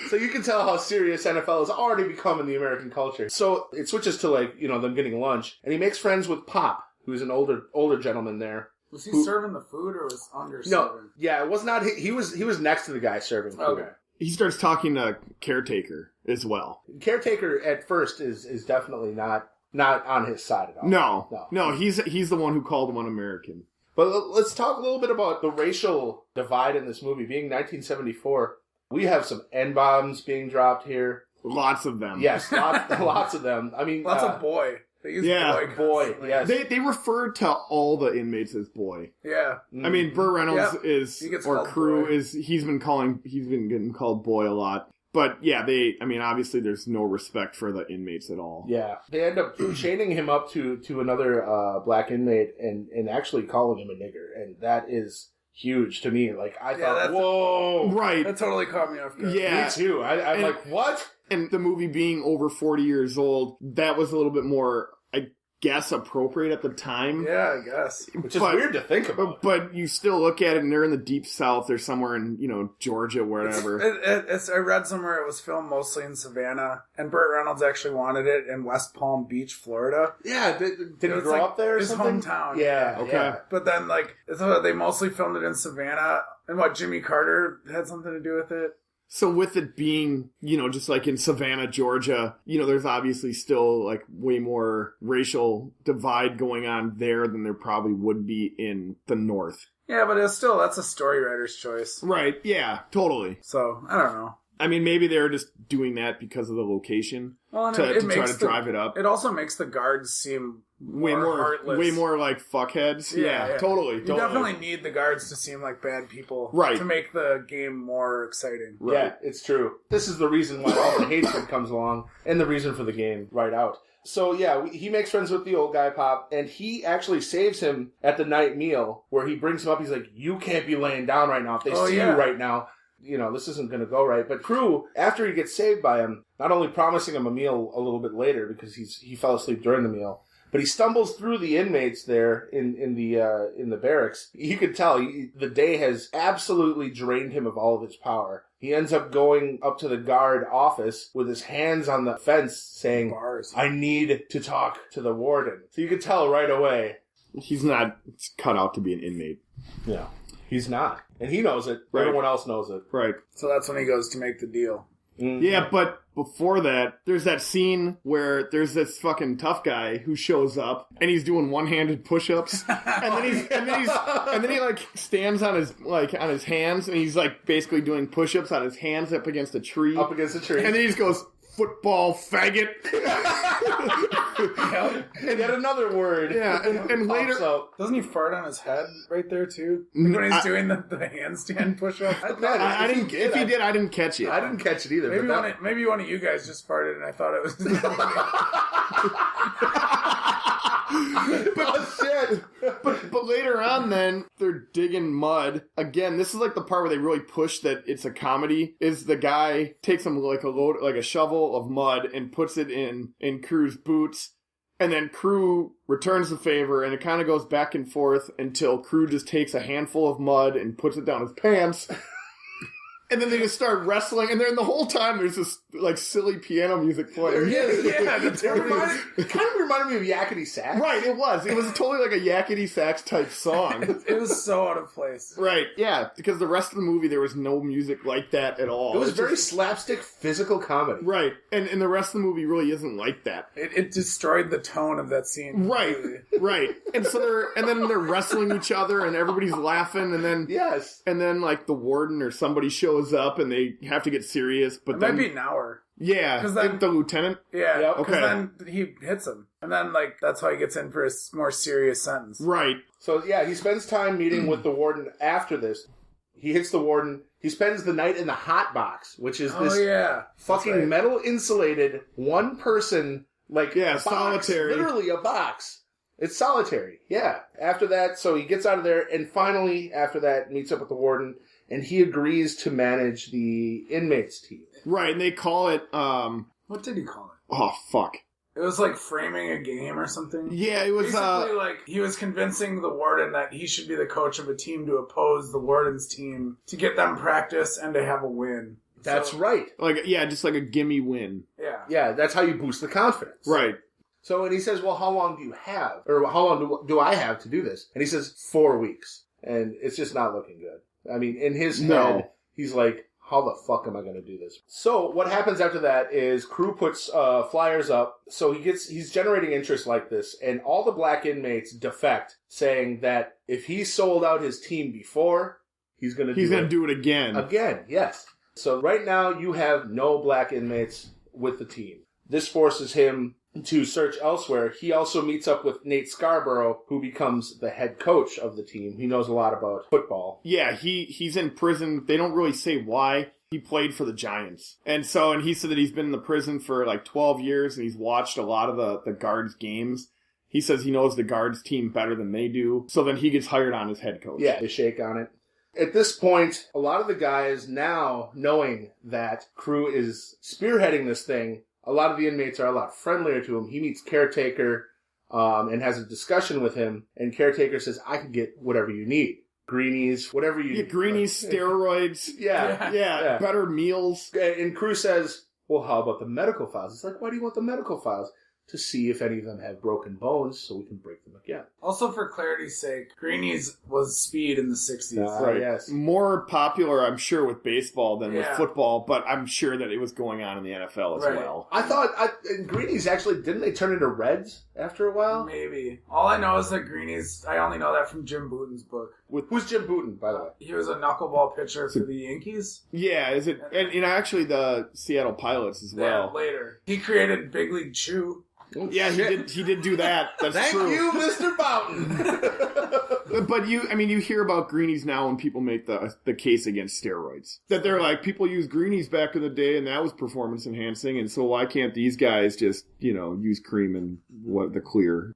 Speaker 1: So you can tell how serious NFL has already become in the American culture. So it switches to like, them getting lunch, and he makes friends with Pop, who's an older gentleman there.
Speaker 3: Was he serving the food or was under serving?
Speaker 1: No, yeah, it was not. He was next to the guy serving food.
Speaker 3: Okay.
Speaker 2: He starts talking to Caretaker as well.
Speaker 1: Caretaker at first is definitely not on his side at all.
Speaker 2: No, he's the one who called him un-American.
Speaker 1: But let's talk a little bit about the racial divide in this movie. Being 1974, we have some N-bombs being dropped here.
Speaker 2: Lots of them.
Speaker 1: Yes, lots of them. I mean,
Speaker 3: lots of boy. They use
Speaker 1: boy. Yes,
Speaker 2: they refer to all the inmates as boy.
Speaker 3: Yeah,
Speaker 2: I mean, Burt Reynolds Crew
Speaker 3: boy.
Speaker 2: he's been getting called boy a lot. But yeah, obviously there's no respect for the inmates at all.
Speaker 1: Yeah, they end up chaining him up to another black inmate and actually calling him a nigger, and that is huge to me. Like I thought, whoa,
Speaker 2: right?
Speaker 3: That totally caught me off guard.
Speaker 2: Yeah,
Speaker 1: me too. I'm like, what?
Speaker 2: And the movie being over 40 years old, that was a little bit more, I guess, appropriate at the time.
Speaker 3: Yeah, I guess.
Speaker 1: Which is weird to think about.
Speaker 2: But you still look at it, and they're in the deep south. They're somewhere in, Georgia, wherever.
Speaker 3: I read somewhere it was filmed mostly in Savannah, and Burt Reynolds actually wanted it in West Palm Beach, Florida.
Speaker 1: Yeah, did he grow up there or
Speaker 3: his
Speaker 1: something?
Speaker 3: hometown.
Speaker 1: Yeah,
Speaker 2: okay.
Speaker 1: Yeah.
Speaker 3: But then, so they mostly filmed it in Savannah, and Jimmy Carter had something to do with it.
Speaker 2: So with it being, just like in Savannah, Georgia, there's obviously still like way more racial divide going on there than there probably would be in the North.
Speaker 3: Yeah, but that's a story writer's choice.
Speaker 2: Right, yeah, totally.
Speaker 3: So, I don't know.
Speaker 2: I mean, maybe they're just doing that because of the location
Speaker 3: to
Speaker 2: try to drive it up.
Speaker 3: It also makes the guards seem way more heartless.
Speaker 2: Way more like fuckheads. Yeah, totally.
Speaker 3: You definitely need the guards to seem like bad people,
Speaker 2: right,
Speaker 3: to make the game more exciting.
Speaker 1: Right. Yeah, it's true. This is the reason why all the hatred comes along, and the reason for the game right out. So yeah, he makes friends with the old guy Pop, and he actually saves him at the night meal, where he brings him up. He's like, "You can't be laying down right now. If they see you right now, this isn't going to go right." But Crew, after he gets saved by him, not only promising him a meal a little bit later because he fell asleep during the meal, but he stumbles through the inmates there in the barracks. You could tell the day has absolutely drained him of all of its power. He ends up going up to the guard office with his hands on the fence saying,
Speaker 3: Bars.
Speaker 1: "I need to talk to the warden." So you could tell right away.
Speaker 2: He's not cut out to be an inmate.
Speaker 1: Yeah, he's not. And he knows it.
Speaker 2: Right.
Speaker 1: Everyone else knows it.
Speaker 2: Right.
Speaker 3: So that's when he goes to make the deal.
Speaker 1: Mm-hmm.
Speaker 2: Yeah, but before that, there's that scene where there's this fucking tough guy who shows up and he's doing one-handed push-ups, and then he like stands on his hands and he's like basically doing push-ups on his hands up against a tree,
Speaker 1: and
Speaker 2: then he just goes, "Football faggot."
Speaker 1: And yet another word.
Speaker 2: Yeah, and later,
Speaker 3: doesn't he fart on his head right there too? When he's doing the handstand push-up.
Speaker 2: I didn't. If he did, I didn't catch it.
Speaker 1: I didn't catch it either.
Speaker 3: Maybe one of you guys just farted, and I thought it was.
Speaker 2: But later on, then they're digging mud again. This is like the part where they really push that it's a comedy. Is the guy takes him like a shovel of mud and puts it in Crew's boots, And then Crew returns the favor, and it kind of goes back and forth until Crew just takes a handful of mud and puts it down his pants. And then they just start wrestling, and then the whole time there's this like silly piano music playing.
Speaker 1: It kind of reminded me of Yakety Sax.
Speaker 2: Right, it was. It was totally like a Yakety Sax type song.
Speaker 3: It was so out of place.
Speaker 2: Right, yeah, because the rest of the movie there was no music like that at all.
Speaker 1: It was very slapstick physical comedy.
Speaker 2: Right, and the rest of the movie really isn't like that.
Speaker 3: It destroyed the tone of that scene.
Speaker 2: Right, right. And so then they're wrestling each other, and everybody's laughing, and then and then like the warden or somebody shows up, and they have to get serious. But
Speaker 3: it
Speaker 2: then
Speaker 3: might be Nauer.
Speaker 2: Yeah, because then the lieutenant.
Speaker 3: Yeah, because then he hits him, and then like that's how he gets in for a more serious sentence.
Speaker 2: Right.
Speaker 1: So yeah, he spends time meeting with the warden after this. He hits the warden. He spends the night in the hot box, which is this fucking metal insulated one person box,
Speaker 2: solitary,
Speaker 1: literally a box. It's solitary. Yeah. After that, so he gets out of there, and finally after that meets up with the warden. And he agrees to manage the inmates team.
Speaker 2: Right, and they call it,
Speaker 3: What did he call it?
Speaker 2: Oh, fuck.
Speaker 3: It was like framing a game or something.
Speaker 2: Yeah, it was,
Speaker 3: basically like he was convincing the warden that he should be the coach of a team to oppose the warden's team to get them practice and to have a win.
Speaker 1: That's right.
Speaker 2: Just like a gimme win.
Speaker 3: Yeah.
Speaker 1: Yeah, that's how you boost the confidence.
Speaker 2: Right.
Speaker 1: So, and he says, well, how long do you have? Or how long do I have to do this? And he says, 4 weeks. And it's just not looking good. I mean, in his head, he's like, how the fuck am I going to do this? So what happens after that is Crew puts flyers up. So he's generating interest like this. And all the black inmates defect, saying that if he sold out his team before, he's going to
Speaker 2: do it again.
Speaker 1: Again, yes. So right now you have no black inmates with the team. This forces him to search elsewhere. He also meets up with Nate Scarborough, who becomes the head coach of the team. He knows a lot about football.
Speaker 2: Yeah, he's in prison. They don't really say why. He played for the Giants. And he said that he's been in the prison for like 12 years, and he's watched a lot of the Guards games. He says he knows the Guards team better than they do. So then he gets hired on as head coach.
Speaker 1: Yeah, they shake on it. At this point, a lot of the guys now, knowing that Crew is spearheading this thing, a lot of the inmates are a lot friendlier to him. He meets Caretaker and has a discussion with him. And Caretaker says, I can get whatever you need. Greenies, whatever you need.
Speaker 2: Greenies, steroids. Yeah, better meals.
Speaker 1: And Crew says, well, how about the medical files? It's like, why do you want the medical files? To see if any of them have broken bones so we can break them again.
Speaker 3: Also, for clarity's sake, Greenies was speed in the 60s.
Speaker 2: Right.
Speaker 1: Yes.
Speaker 2: More popular, I'm sure, with baseball than with football, but I'm sure that it was going on in the NFL as well.
Speaker 1: I thought Greenies actually, didn't they turn into Reds after a while?
Speaker 3: Maybe. All I know is that Greenies, I only know that from Jim Booten's book.
Speaker 1: Who's Jim Booten, by the way?
Speaker 3: He was a knuckleball pitcher for the Yankees.
Speaker 2: Yeah, is it? And actually the Seattle Pilots as well.
Speaker 3: Yeah, later. He created Big League Chew.
Speaker 1: Oh,
Speaker 2: yeah, he did do that. That's true.
Speaker 1: Thank you, Mr. Boughton.
Speaker 2: But you hear about greenies now when people make the case against steroids. That they're like, people used greenies back in the day and that was performance enhancing, and so why can't these guys just, use cream and the clear?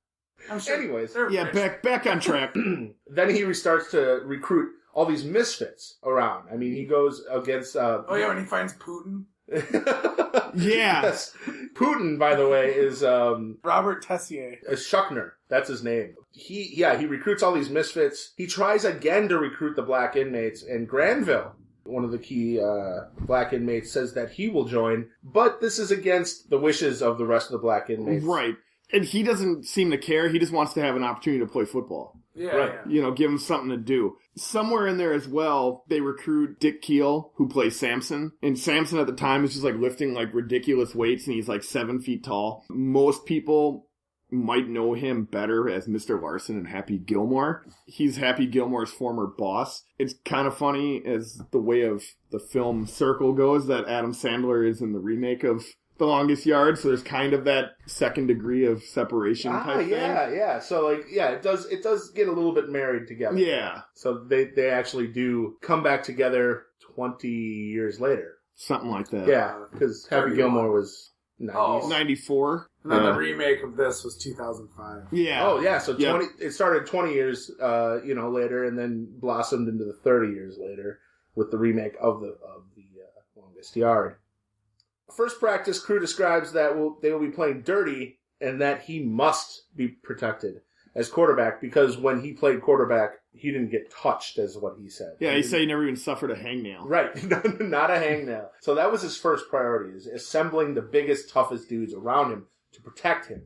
Speaker 3: I'm sure.
Speaker 1: Anyways.
Speaker 2: Back on track.
Speaker 1: Then he starts to recruit all these misfits around. I mean, he goes against...
Speaker 3: when he finds Putin.
Speaker 2: Yeah.
Speaker 1: Yes. Putin, by the way, is
Speaker 3: Robert Tessier.
Speaker 1: Schuckner. That's his name. He recruits all these misfits. He tries again to recruit the black inmates, and Granville, one of the key black inmates, says that he will join, but this is against the wishes of the rest of the black inmates.
Speaker 2: Right. And he doesn't seem to care. He just wants to have an opportunity to play football.
Speaker 3: Yeah,
Speaker 1: right.
Speaker 3: Yeah.
Speaker 2: Give him something to do. Somewhere in there as well, they recruit Dick Keel, who plays Samson. And Samson at the time is just lifting ridiculous weights, and he's 7 feet tall. Most people might know him better as Mr. Larson and Happy Gilmore. He's Happy Gilmore's former boss. It's kind of funny as the way of the film Circle goes that Adam Sandler is in the remake of The Longest Yard, so there's kind of that second degree of separation type thing.
Speaker 1: Yeah. So it does get a little bit married together.
Speaker 2: Yeah.
Speaker 1: So they actually do come back together 20 years later.
Speaker 2: Something like that.
Speaker 1: Yeah, because Happy Gilmore was 90s.
Speaker 2: 94.
Speaker 3: And then the remake of this was 2005.
Speaker 2: Yeah.
Speaker 1: Oh, yeah. So it started 20 years later, and then blossomed into the 30 years later with the remake of the Longest Yard. First practice, Crew describes that they will be playing dirty and that he must be protected as quarterback because when he played quarterback, he didn't get touched, is what he said.
Speaker 2: Yeah, he said he never even suffered a hangnail.
Speaker 1: Right, not a hangnail. So that was his first priority, is assembling the biggest, toughest dudes around him to protect him.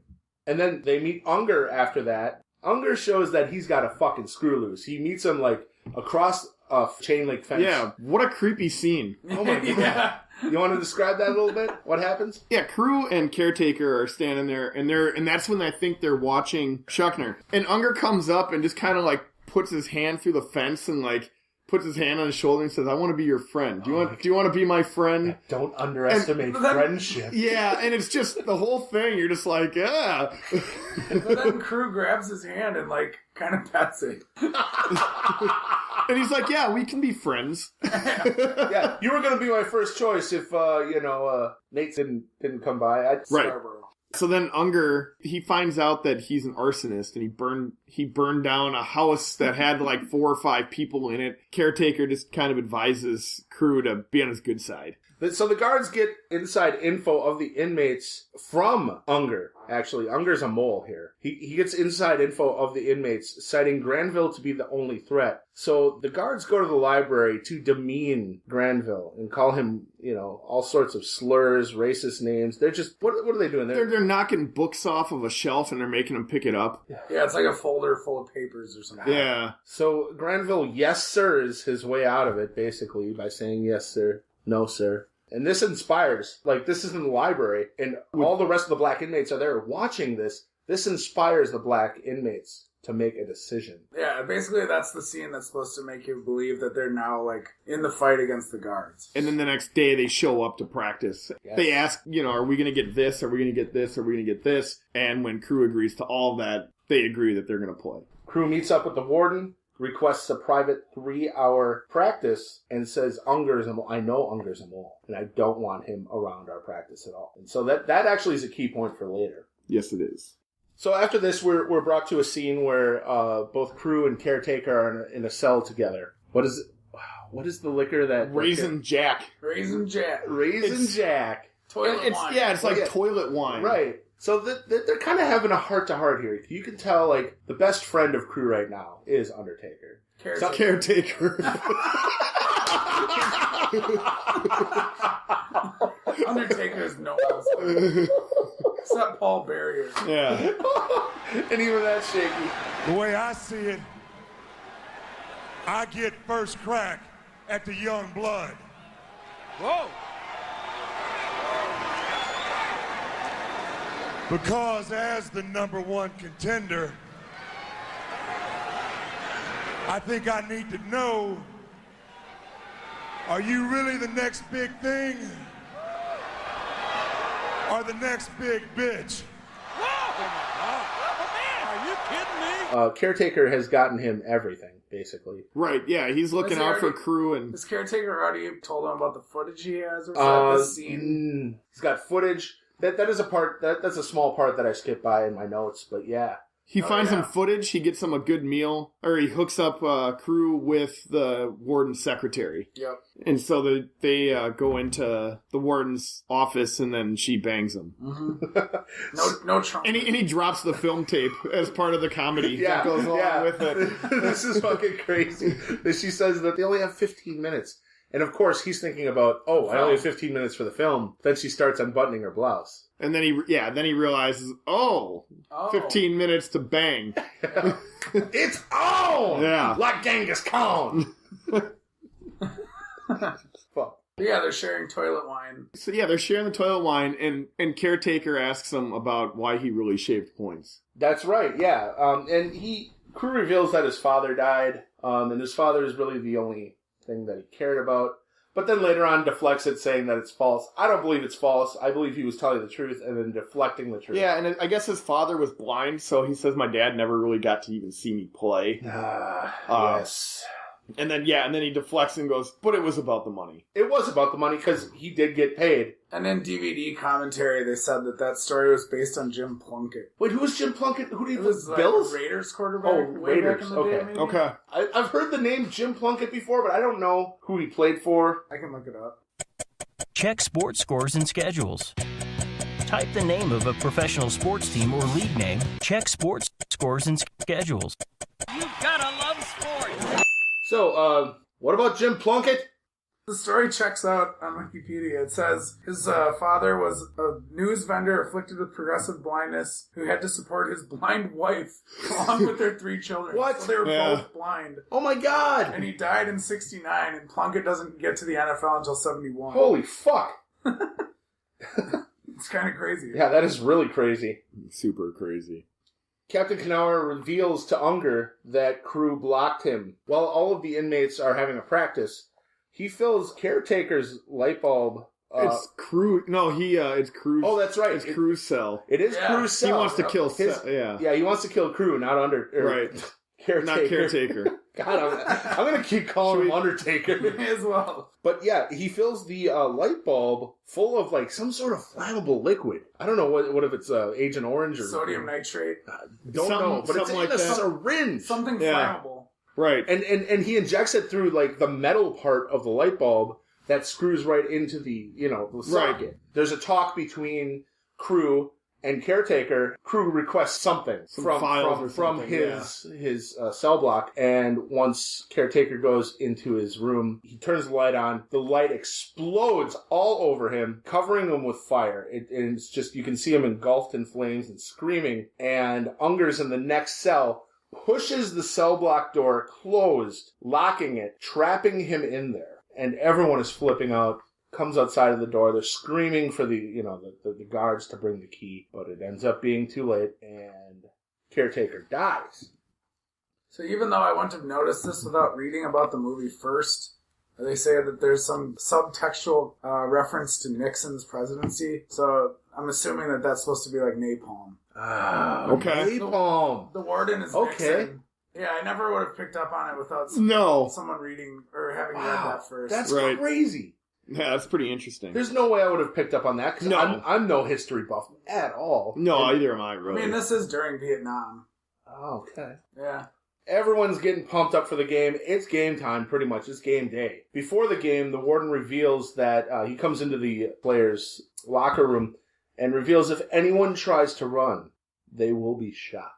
Speaker 1: And then they meet Unger after that. Unger shows that he's got a fucking screw loose. He meets him, like, across a chain link fence.
Speaker 2: Yeah, what a creepy scene.
Speaker 1: Oh my God.
Speaker 3: Yeah.
Speaker 1: You want to describe that a little bit? What happens?
Speaker 2: Yeah, Crew and Caretaker are standing there, and that's when I think they're watching Schuckner. And Unger comes up and just kind of, like, puts his hand through the fence and, like, puts his hand on his shoulder and says, "I want to be your friend. Do you want to be my friend?"
Speaker 1: Don't underestimate friendship.
Speaker 2: Yeah, and it's just the whole thing. You're just like, yeah.
Speaker 3: But then Crew grabs his hand and, like, kind of pets it.
Speaker 2: And he's like, "Yeah, we can be friends."
Speaker 1: Yeah, you were going to be my first choice if, Nate didn't come by.
Speaker 2: Right.
Speaker 3: Scarborough.
Speaker 2: So then Unger, he finds out that he's an arsonist, and he burned down a house that had like 4 or 5 people in it. Caretaker just kind of advises Crew to be on his good side.
Speaker 1: So the guards get inside info of the inmates from Unger. Actually, Unger's a mole here. He gets inside info of the inmates, citing Granville to be the only threat. So the guards go to the library to demean Granville and call him, all sorts of slurs, racist names. They're just, what are they doing?
Speaker 2: They're knocking books off of a shelf and they're making them pick it up.
Speaker 3: Yeah, it's like a folder full of papers or something.
Speaker 2: Yeah.
Speaker 1: So Granville yes sirs his way out of it, basically, by saying yes sir, no sir. And this inspires, this is in the library, and all the rest of the black inmates are there watching this. This inspires the black inmates to make a decision.
Speaker 3: Yeah, basically that's the scene that's supposed to make you believe that they're now, in the fight against the guards.
Speaker 2: And then the next day they show up to practice. Yes. They ask, are we going to get this? Are we going to get this? Are we going to get this? And when Crew agrees to all that, they agree that they're going to play.
Speaker 1: Crew meets up with the warden, requests a private 3-hour practice, and says, I know Unger's a mole, and I don't want him around our practice at all. And so that actually is a key point for later.
Speaker 2: Yes, it is.
Speaker 1: So after this, we're brought to a scene where both Crew and Caretaker are in a cell together. What is the liquor that...
Speaker 2: Raisin Jack.
Speaker 3: Raisin Jack.
Speaker 1: Toilet
Speaker 3: wine.
Speaker 2: Yeah, it's like toilet wine.
Speaker 1: Right. So they're kind of having a heart-to-heart here. You can tell, the best friend of Crew right now is Undertaker.
Speaker 2: Caretaker.
Speaker 3: Undertaker is no one else. Except Paul Bearer.
Speaker 2: Yeah.
Speaker 1: And even that's shaky.
Speaker 4: The way I see it, I get first crack at the young blood.
Speaker 3: Whoa!
Speaker 4: Because as the #1 contender, I think I need to know, are you really the next big thing? Or the next big bitch?
Speaker 3: Are you kidding me?
Speaker 1: Caretaker has gotten him everything, basically.
Speaker 2: Right, yeah, he's looking out for Crew and...
Speaker 3: Has Caretaker already told him about the footage he has? Or this scene?
Speaker 1: He's got footage. That is a part, that's a small part that I skipped by in my notes, but yeah.
Speaker 2: He finds some footage, he gets him a good meal, or he hooks up Crew with the warden's secretary.
Speaker 3: Yep.
Speaker 2: And so they go into the warden's office, and then she bangs him.
Speaker 3: Mm-hmm. No Trump.
Speaker 2: And he drops the film tape as part of the comedy that goes along with it.
Speaker 1: This is fucking crazy. She says that they only have 15 minutes. And of course, he's thinking about, I only have 15 minutes for the film. Then she starts unbuttoning her blouse.
Speaker 2: And then he realizes, 15 minutes to bang.
Speaker 1: It's on!
Speaker 2: Yeah.
Speaker 1: Like Genghis Khan! Fuck.
Speaker 3: Yeah, they're sharing toilet wine.
Speaker 2: So yeah, they're sharing the toilet wine, and Caretaker asks him about why he really shaved points.
Speaker 1: That's right, yeah. And Crew reveals that his father died, and his father is really the only thing that he cared about. But then later on deflects it, saying that it's false. I don't believe it's false. I believe he was telling the truth and then deflecting the truth.
Speaker 2: Yeah, and I guess his father was blind, so he says my dad never really got to even see me play.
Speaker 1: Yes.
Speaker 2: And then he deflects and goes, but it was about the money.
Speaker 1: It was about the money because he did get paid.
Speaker 3: And in DVD commentary, they said that story was based on Jim Plunkett.
Speaker 1: Wait, who was Jim Plunkett? Who did he
Speaker 3: was
Speaker 1: Bills?
Speaker 3: Raiders quarterback.
Speaker 1: Oh,
Speaker 3: way back
Speaker 1: Raiders.
Speaker 3: in the day, maybe?
Speaker 2: Okay.
Speaker 1: I've heard the name Jim Plunkett before, but I don't know who he played for.
Speaker 3: I can look it up.
Speaker 5: Check sports scores and schedules. Type the name of a professional sports team or league name. Check sports scores and schedules.
Speaker 6: You've gotta love sports.
Speaker 1: So, what about Jim Plunkett?
Speaker 3: The story checks out on Wikipedia. It says his father was a news vendor afflicted with progressive blindness who had to support his blind wife along with their 3 children.
Speaker 1: What?
Speaker 3: So they were both blind.
Speaker 1: Oh my God!
Speaker 3: And he died in 1969, and Plunkett doesn't get to the NFL until 1971.
Speaker 1: Holy fuck!
Speaker 3: It's kind of crazy.
Speaker 1: Yeah, that is really crazy.
Speaker 2: Super crazy.
Speaker 1: Captain Knauer reveals to Unger that Crew blocked him. While all of the inmates are having a practice, he fills Caretaker's light bulb.
Speaker 2: It's Crew. No, it's Crew's.
Speaker 1: Oh, that's right.
Speaker 2: It's Crew's cell.
Speaker 1: It is Crew's cell.
Speaker 2: He wants to kill
Speaker 1: Yeah, he wants to kill Crew, not
Speaker 2: Right.
Speaker 1: Caretaker.
Speaker 2: Not Caretaker.
Speaker 1: God, I'm going to keep calling him Undertaker.
Speaker 3: Me as well.
Speaker 1: But yeah, he fills the light bulb full of like some sort of flammable liquid. I don't know what if it's Agent Orange or
Speaker 3: Sodium nitrate.
Speaker 1: Don't know, but it's in
Speaker 2: like
Speaker 1: a
Speaker 2: that.
Speaker 1: syringe.
Speaker 3: Something flammable.
Speaker 2: Right.
Speaker 1: And he injects it through like the metal part of the light bulb that screws right into the the socket. Right. There's a talk between Crew and Caretaker. Crew requests something from his cell block, and once Caretaker goes into his room, he turns the light on. The light explodes all over him, covering him with fire. And it's just, you can see him engulfed in flames and screaming. And Unger's in the next cell, pushes the cell block door closed, locking it, trapping him in there. And everyone is flipping out. Comes outside of the door. They're screaming for the guards to bring the key, but it ends up being too late, and Caretaker dies.
Speaker 3: So even though I wouldn't have noticed this without reading about the movie first, they say that there's some subtextual reference to Nixon's presidency. So I'm assuming that that's supposed to be like napalm.
Speaker 1: Okay. Napalm.
Speaker 3: The warden is Nixon. Yeah, I never would have picked up on it without someone reading or having read that first.
Speaker 1: That's crazy.
Speaker 2: Yeah, that's pretty interesting.
Speaker 1: There's no way I would have picked up on that, because I'm no history buff at all.
Speaker 2: No, either am I, really.
Speaker 3: I mean, this is during Vietnam.
Speaker 1: Oh, okay.
Speaker 3: Yeah.
Speaker 1: Everyone's getting pumped up for the game. It's game time, pretty much. It's game day. Before the game, the warden reveals that he comes into the players' locker room and reveals if anyone tries to run, they will be shot.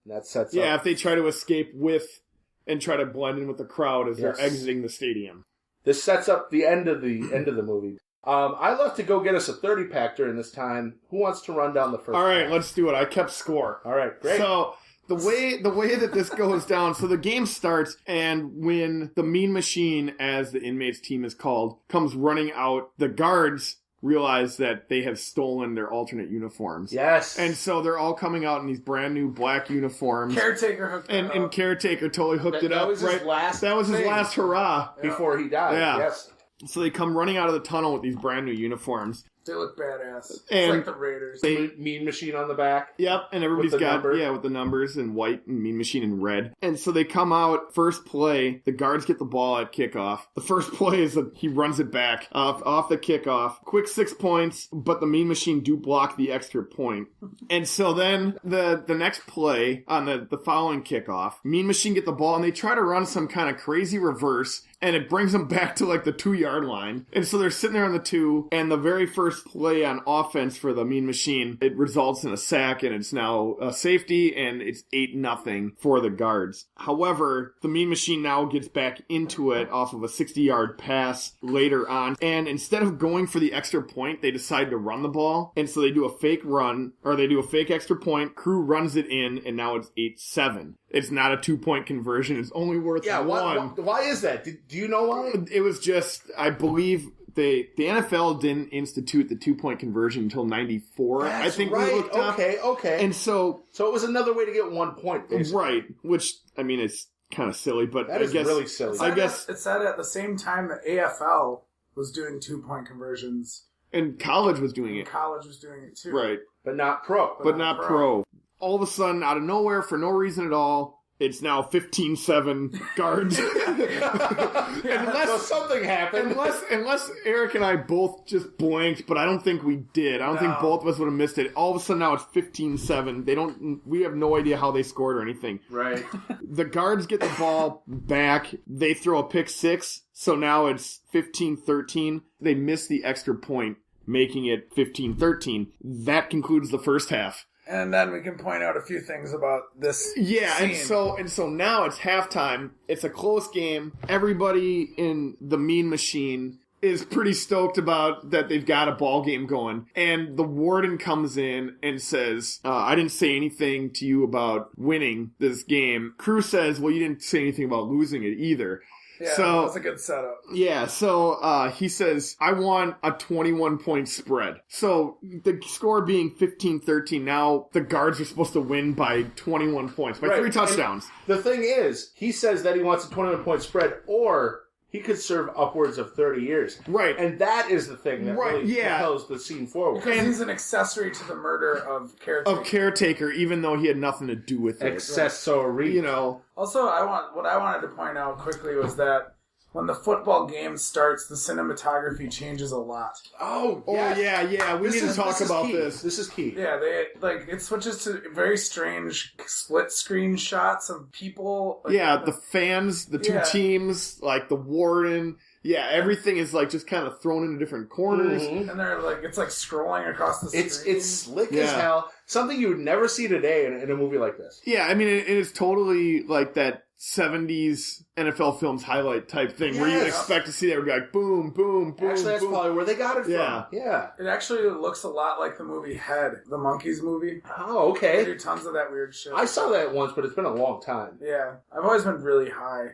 Speaker 1: And that sets up...
Speaker 2: Yeah, if they try to escape with and try to blend in with the crowd as they're exiting the stadium.
Speaker 1: This sets up the end of the movie. I left to go get us a 30-pack during this time. Who wants to run down the first?
Speaker 2: All right,
Speaker 1: pack?
Speaker 2: let's do it. I kept score.
Speaker 1: All right, great.
Speaker 2: So the way that this goes down, so the game starts, and when the Mean Machine, as the inmates team is called, comes running out, the guards realize that they have stolen their alternate uniforms.
Speaker 1: Yes.
Speaker 2: And so they're all coming out in these brand new black uniforms.
Speaker 3: Caretaker hooked it up.
Speaker 2: And Caretaker totally hooked it up.
Speaker 1: That was his last
Speaker 2: That was his last hurrah.
Speaker 1: Before he died.
Speaker 2: Yeah.
Speaker 1: Yes.
Speaker 2: So they come running out of the tunnel with these brand new uniforms.
Speaker 3: They look badass. It's
Speaker 2: And
Speaker 3: like the Raiders.
Speaker 1: Mean Machine on the back.
Speaker 2: Yep, and everybody's got with the numbers in white and Mean Machine in red. And so they come out, first play, the guards get the ball at kickoff. The first play is that he runs it back off the kickoff. Quick 6 points, but the Mean Machine do block the extra point. And so then the next play on the following kickoff, Mean Machine get the ball and they try to run some kind of crazy reverse, and it brings them back to like the 2-yard line. And so they're sitting there on the 2, and the very first play on offense for the Mean Machine, it results in a sack, and it's now a safety, and it's 8-0 for the guards. However, the Mean Machine now gets back into it off of a 60-yard pass later on, and instead of going for the extra point, they decide to run the ball, and so they do a fake run, or they do a fake extra point, Crew runs it in, and now it's 8-7. It's not a 2-point conversion. It's only worth one.
Speaker 1: Why is that? Do you know why?
Speaker 2: It was just, I believe, the NFL didn't institute the 2-point conversion until 94.
Speaker 1: That's
Speaker 2: I think
Speaker 1: right.
Speaker 2: We looked up.
Speaker 1: Okay.
Speaker 2: And so
Speaker 1: it was another way to get 1 point, basically.
Speaker 2: Right, which, I mean, it's kind of silly, but
Speaker 1: that is really silly.
Speaker 3: It said at the same time the AFL was doing 2-point conversions.
Speaker 2: And college was doing it.
Speaker 3: College was doing it too.
Speaker 2: Right.
Speaker 1: But not pro.
Speaker 2: But not pro. All of a sudden, out of nowhere, for no reason at all, it's now 15-7 guards.
Speaker 1: So something happened.
Speaker 2: Unless Eric and I both just blanked, but I don't think we did. I don't think both of us would have missed it. All of a sudden now it's 15-7. We have no idea how they scored or anything.
Speaker 1: Right.
Speaker 2: The guards get the ball back. They throw a pick 6. So now it's 15-13. They miss the extra point. making it 15-13. That concludes the first half.
Speaker 3: And then we can point out a few things about this
Speaker 2: Yeah,
Speaker 3: scene.
Speaker 2: and so now it's halftime. It's a close game. Everybody in the Mean Machine is pretty stoked about that they've got a ball game going. And the warden comes in and says, I didn't say anything to you about winning this game. Crew says, well, you didn't say anything about losing it either.
Speaker 3: Yeah,
Speaker 2: so,
Speaker 3: that's a good setup.
Speaker 2: Yeah, so he says, I want a 21-point spread. So the score being 15-13, now the Guards are supposed to win by 21 points, by 3 touchdowns.
Speaker 1: And the thing is, he says that he wants a 21-point spread, or he could serve upwards of 30 years.
Speaker 2: Right.
Speaker 1: And that is the thing that really propels the scene forward.
Speaker 3: Because he's an accessory to the murder of Caretaker.
Speaker 2: Of Caretaker, even though he had nothing to do with it.
Speaker 1: Accessory.
Speaker 2: You know.
Speaker 3: Also, what I wanted to point out quickly was that when the football game starts, the cinematography changes a lot.
Speaker 1: Oh yeah.
Speaker 2: We need to talk about this.
Speaker 1: This is key.
Speaker 3: Yeah, it switches to very strange split screen shots of people.
Speaker 2: Like, the fans, the two teams, like the warden. Yeah, everything is like just kind of thrown into different corners.
Speaker 3: Mm-hmm. And they're like, it's like scrolling across the screen.
Speaker 1: It's slick as hell. Something you would never see today in a movie like this.
Speaker 2: Yeah, I mean, it is totally like that 70s NFL films highlight type thing where you expect to see that would be like boom, boom, boom.
Speaker 1: Actually, that's probably where they got it from. Yeah.
Speaker 3: It actually looks a lot like the movie Head, the Monkeys movie.
Speaker 1: Oh, okay.
Speaker 3: They do tons of that weird shit.
Speaker 1: I saw that once, but it's been a long time.
Speaker 3: Yeah. I've always been really high.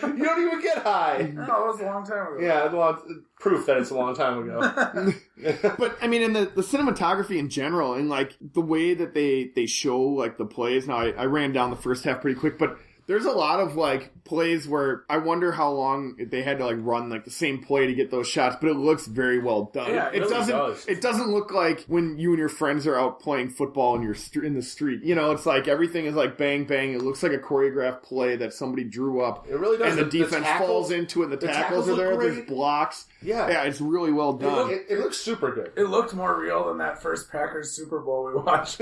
Speaker 1: You don't even get high.
Speaker 3: No, it was a long time ago.
Speaker 1: Yeah, proof that it's a long time ago.
Speaker 2: But, I mean, in the cinematography in general, and, like, the way that they show, like, the plays. Now, I ran down the first half pretty quick, but there's a lot of, like, plays where I wonder how long they had to, like, run, like, the same play to get those shots, but it looks very well done.
Speaker 3: Yeah, it really does.
Speaker 2: It doesn't look like when you and your friends are out playing football in the street. You know, it's like everything is, like, bang, bang. It looks like a choreographed play that somebody drew up.
Speaker 1: It really does.
Speaker 2: And the defense falls into it, and the tackles are there. There's blocks. Yeah, it's really well done.
Speaker 1: It looks super good.
Speaker 3: It looked more real than that first Packers Super Bowl we watched.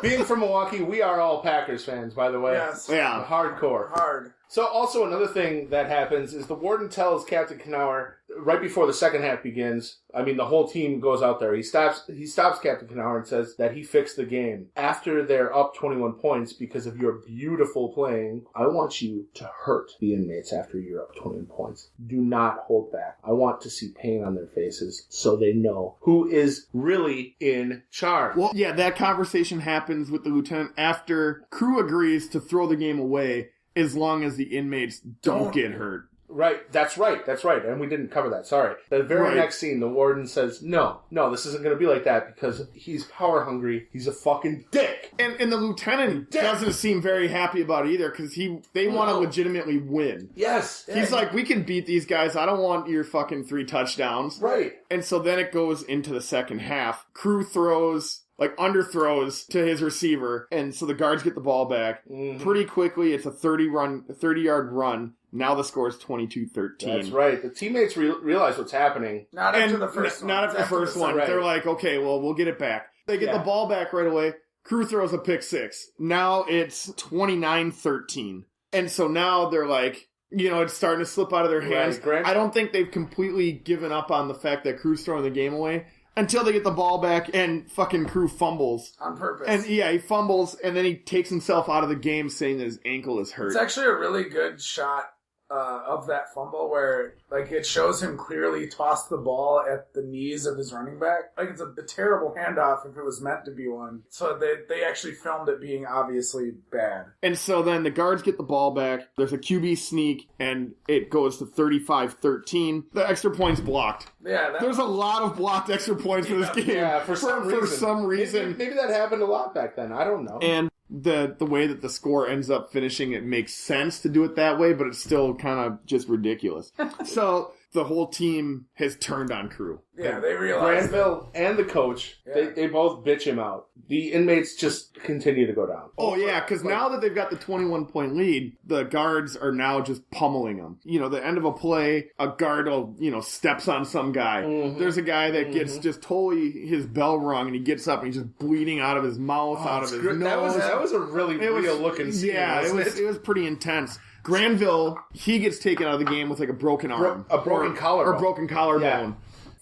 Speaker 1: Being from Milwaukee, we are all Packers fans, by the way.
Speaker 3: Yes.
Speaker 2: Yeah.
Speaker 1: Hardcore.
Speaker 3: Hard.
Speaker 1: So also another thing that happens is the warden tells Captain Knauer right before the second half begins, I mean the whole team goes out there, he stops Captain Knauer and says that he fixed the game. After they're up 21 points because of your beautiful playing, I want you to hurt the inmates after you're up 21 points. Do not hold back. I want to see pain on their faces so they know who is really in charge.
Speaker 2: Well, yeah, that conversation happens with the lieutenant after Crew agrees to throw the game away as long as the inmates don't get hurt.
Speaker 1: Right, that's right. And we didn't cover that, sorry. The very next scene, the warden says, no, this isn't going to be like that because he's power hungry. He's a fucking dick.
Speaker 2: And the lieutenant doesn't seem very happy about it either because they want to legitimately win.
Speaker 1: Yes.
Speaker 2: He's like, we can beat these guys. I don't want your fucking 3 touchdowns.
Speaker 1: Right.
Speaker 2: And so then it goes into the second half. Crew throws... underthrows to his receiver, and so the Guards get the ball back pretty quickly. It's a 30-yard run. Now the score is 22-13.
Speaker 1: That's right. The teammates realize what's happening.
Speaker 3: Not after the first one.
Speaker 2: Not after the first one.
Speaker 1: Right.
Speaker 2: They're like, okay, well, we'll get it back. They get the ball back right away. Crew throws a pick 6. Now it's 29-13. And so now they're like, it's starting to slip out of their hands.
Speaker 1: Right.
Speaker 2: I don't think they've completely given up on the fact that Crew's throwing the game away. Until they get the ball back and fucking Crew fumbles.
Speaker 3: On purpose.
Speaker 2: And he fumbles and then he takes himself out of the game saying that his ankle is hurt.
Speaker 3: It's actually a really good shot of that fumble where it shows him clearly toss the ball at the knees of his running back. It's a terrible handoff if it was meant to be one. So they actually filmed it being obviously bad.
Speaker 2: And so then the Guards get the ball back. There's a QB sneak and it goes to 35-13. The extra point's blocked.
Speaker 3: Yeah,
Speaker 2: there's a lot of blocked extra points for this game.
Speaker 1: Yeah, for some reason. Maybe that happened a lot back then. I don't know.
Speaker 2: And the way that the score ends up finishing, it makes sense to do it that way, but it's still kind of just ridiculous. So the whole team has turned on Crew.
Speaker 3: Yeah, they realize
Speaker 1: Granville and the coach, they both bitch him out. The inmates just continue to go down.
Speaker 2: Oh, yeah, because now that they've got the 21-point lead, the Guards are now just pummeling them. The end of a play, a guard will, steps on some guy. Mm-hmm. There's a guy that gets just totally his bell rung, and he gets up, and he's just bleeding out of his mouth, out of his nose.
Speaker 1: That was a really real-looking scene,
Speaker 2: yeah,
Speaker 1: wasn't it?
Speaker 2: It was pretty intense. Granville, he gets taken out of the game with like a broken arm.
Speaker 1: A broken collarbone.
Speaker 2: Or a broken collarbone.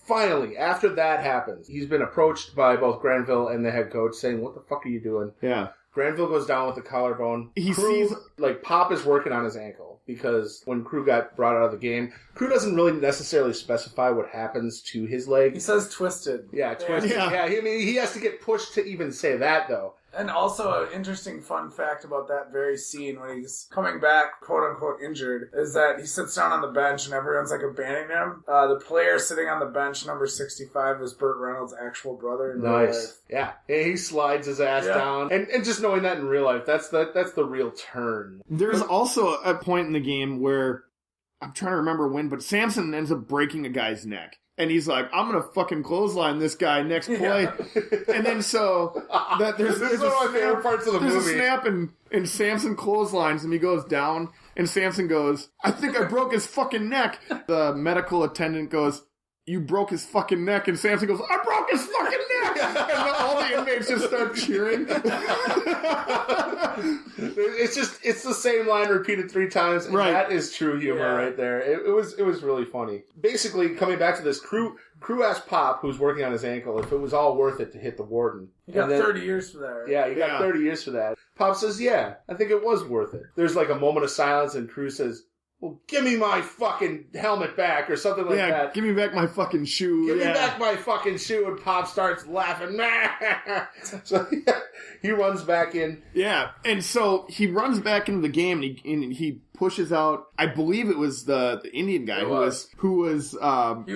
Speaker 1: Finally, after that happens, he's been approached by both Granville and the head coach saying, what the fuck are you doing?
Speaker 2: Yeah.
Speaker 1: Granville goes down with the collarbone.
Speaker 2: He
Speaker 1: Crew,
Speaker 2: sees...
Speaker 1: like, Pop is working on his ankle because when Crew got brought out of the game, Crew doesn't really necessarily specify what happens to his leg.
Speaker 3: He says twisted.
Speaker 1: Yeah, twisted. Yeah, he has to get pushed to even say that, though.
Speaker 3: And also, an interesting fun fact about that very scene when he's coming back, quote-unquote, injured, is that he sits down on the bench and everyone's, like, abandoning him. The player sitting on the bench, number 65, is Burt Reynolds' actual brother in real life.
Speaker 1: Yeah. And he slides his ass down. And just knowing that in real life, that's the real turn.
Speaker 2: There's also a point in the game where, I'm trying to remember when, but Samson ends up breaking a guy's neck. And he's like, I'm going to fucking clothesline this guy next play.
Speaker 1: Yeah.
Speaker 2: And then so there's
Speaker 1: one of my favorite parts of the movie.
Speaker 2: There's a snap and Samson clotheslines and he goes down and Samson goes, I think I broke his fucking neck. The medical attendant goes, you broke his fucking neck. And Samson goes, I broke his fucking neck. And then all the inmates just start cheering.
Speaker 1: It's the same line repeated 3 times. And
Speaker 2: right.
Speaker 1: That is true humor right there. It was really funny. Basically, coming back to this, Crew asked Pop, who's working on his ankle, if it was all worth it to hit the warden.
Speaker 3: You got 30 years for that, right?
Speaker 1: Yeah, you got 30 years for that. Pop says, yeah, I think it was worth it. There's like a moment of silence and Crew says, well, give me my fucking helmet back or something like that.
Speaker 2: Yeah, give me back my fucking shoe.
Speaker 1: Give me back my fucking shoe. And Pop starts laughing. So he runs back in.
Speaker 2: Yeah, and so he runs back into the game and he pushes out, I believe it was the Indian guy who was
Speaker 3: he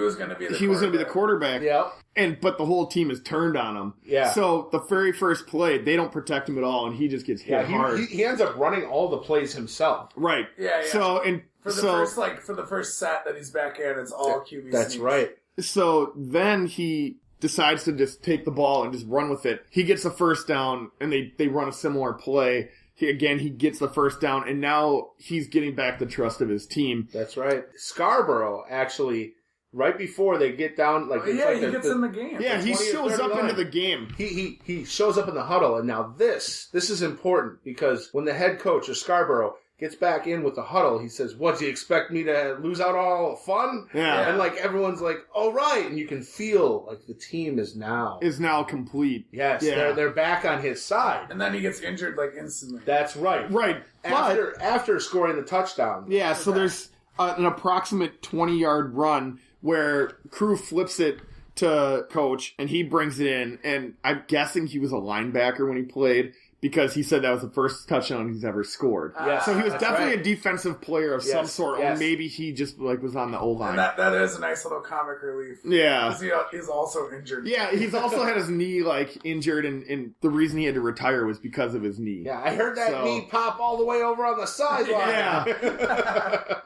Speaker 3: was going to be the
Speaker 2: quarterback.
Speaker 1: Yep.
Speaker 2: But the whole team is turned on him. Yeah. So the very first play, they don't protect him at all, and he just gets hit hard.
Speaker 1: He ends up running all the plays himself.
Speaker 2: Right.
Speaker 3: Yeah.
Speaker 2: So
Speaker 3: for the first set that he's back in, it's all QB.
Speaker 1: That's
Speaker 3: sneaks.
Speaker 1: right.
Speaker 2: So then he decides to just take the ball and just run with it. He gets the first down, and they run a similar play. He gets the first down, and now he's getting back the trust of his team.
Speaker 1: That's right. Scarborough, actually, right before they get down...
Speaker 3: he gets in the game.
Speaker 2: Yeah, he shows up into the game.
Speaker 1: He shows up in the huddle, and now this is important, because when the head coach of Scarborough gets back in with the huddle, he says, what, do you expect me to lose out all fun?
Speaker 2: Yeah.
Speaker 1: And everyone's like, oh, right. And you can feel the team is now
Speaker 2: complete.
Speaker 1: Yes, they're back on his side.
Speaker 3: And then he gets injured instantly.
Speaker 1: That's right.
Speaker 2: Right.
Speaker 1: After scoring the touchdown.
Speaker 2: Yeah, so there's an approximate 20-yard run where Crew flips it to Coach, and he brings it in, and I'm guessing he was a linebacker when he played, because he said that was the first touchdown he's ever scored. So he was definitely a defensive player of some sort, or maybe he just was on the O-line.
Speaker 3: And that is a nice little comic relief.
Speaker 2: Yeah.
Speaker 3: Because he's also injured.
Speaker 2: Yeah, he's also had his knee injured, and the reason he had to retire was because of his knee.
Speaker 1: Yeah, I heard that knee pop all the way over on the sideline.
Speaker 2: Yeah.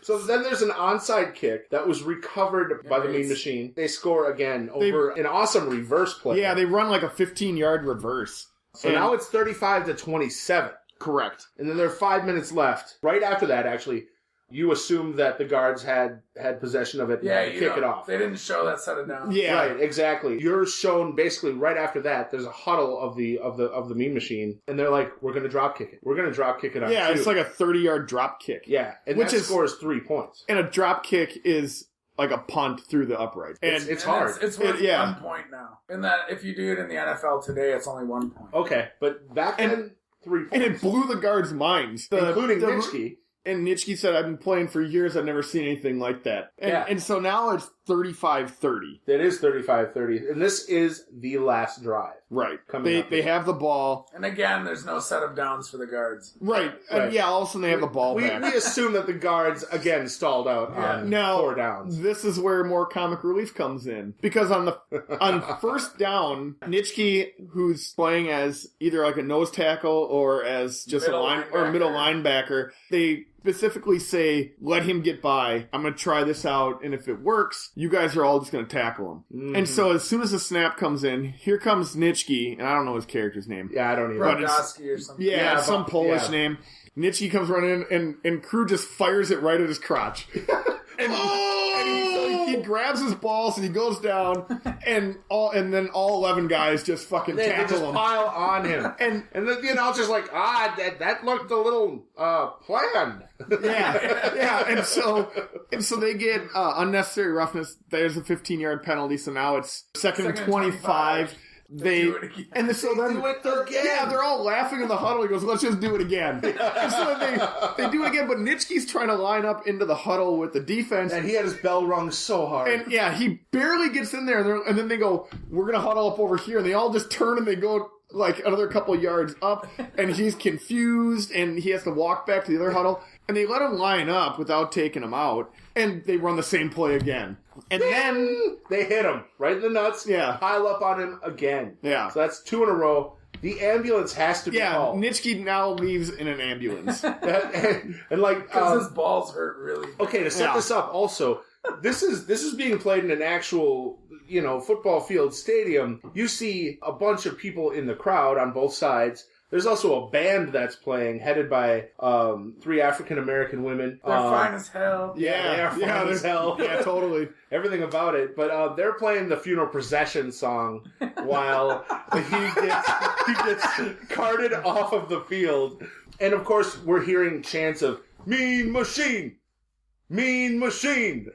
Speaker 1: So then there's an onside kick that was recovered by the Mean Machine. They score again over an awesome reverse play.
Speaker 2: Yeah, they run a 15-yard reverse.
Speaker 1: So now it's 35-27.
Speaker 2: Correct.
Speaker 1: And then there are 5 minutes left. Right after that, actually, you assume that the guards had possession of it and kick it off.
Speaker 3: They didn't show that set it down.
Speaker 2: Yeah.
Speaker 1: Right, exactly. You're shown basically right after that, there's a huddle of the Mean Machine, and they're like, we're going to drop kick it. We're going to drop kick it on
Speaker 2: it's like a 30-yard drop kick.
Speaker 1: Yeah, and that scores 3 points.
Speaker 2: And a drop kick is like a punt through the upright.
Speaker 1: And it's hard.
Speaker 3: It's worth 1 point now. And that if you do it in the NFL today, it's only 1 point.
Speaker 1: Okay, but back then, 3 points.
Speaker 2: And it blew the guards' minds.
Speaker 1: Including Nitschke.
Speaker 2: And Nitschke said, I've been playing for years, I've never seen anything like that. And so now it's 35-30.
Speaker 1: It is 35-30. And this is the last drive.
Speaker 2: Right. They have the ball.
Speaker 3: And again, there's no set of downs for the guards.
Speaker 2: Right. And all of a sudden they have the ball back.
Speaker 1: We assume that the guards, again, stalled out on 4 downs.
Speaker 2: This is where more comic relief comes in. Because on first down, Nitschke, who's playing as either a nose tackle or as just middle linebacker, they specifically say, let him get by. I'm going to try this out, and if it works, you guys are all just going to tackle him. Mm-hmm. And so as soon as the snap comes in, here comes Nitschke, and I don't know his character's name.
Speaker 1: Yeah, I don't even
Speaker 3: know. or something.
Speaker 2: Yeah, some Polish name. Nitschke comes running in, and Crew just fires it right at his crotch. And he grabs his balls and he goes down, and then all 11 guys just fucking
Speaker 1: They
Speaker 2: tackle
Speaker 1: just
Speaker 2: him.
Speaker 1: pile on him. and the announcer's like, that looked a little planned.
Speaker 2: Yeah. And so they get unnecessary roughness. There's a 15-yard penalty, so now it's second and 25. They do it again. And so then
Speaker 1: do it again.
Speaker 2: Yeah, they're all laughing in the huddle. He goes, "Let's just do it again." And so they do it again, but Nitschke's trying to line up into the huddle with the defense,
Speaker 1: and he had his bell rung so hard.
Speaker 2: And yeah, he barely gets in there, and then they go, "We're gonna huddle up over here," and they all just turn and they go like another couple yards up, and he's confused, and he has to walk back to the other huddle, and they let him line up without taking him out, and they run the same play again. And then
Speaker 1: they hit him right in the nuts.
Speaker 2: Yeah.
Speaker 1: Pile up on him again.
Speaker 2: Yeah.
Speaker 1: So that's 2 in a row. The ambulance has to be called.
Speaker 2: Nitschke now leaves in an ambulance.
Speaker 1: and like
Speaker 3: because his balls hurt really.
Speaker 1: Okay, to set this up, also, this is being played in an actual football field stadium. You see a bunch of people in the crowd on both sides. There's also a band that's playing, headed by 3 African-American women.
Speaker 3: They're fine as hell.
Speaker 1: Yeah, they are fine as hell.
Speaker 2: Yeah, totally.
Speaker 1: Everything about it. But they're playing the funeral procession song while he gets carted off of the field. And, of course, we're hearing chants of, "Mean Machine! Mean Machine!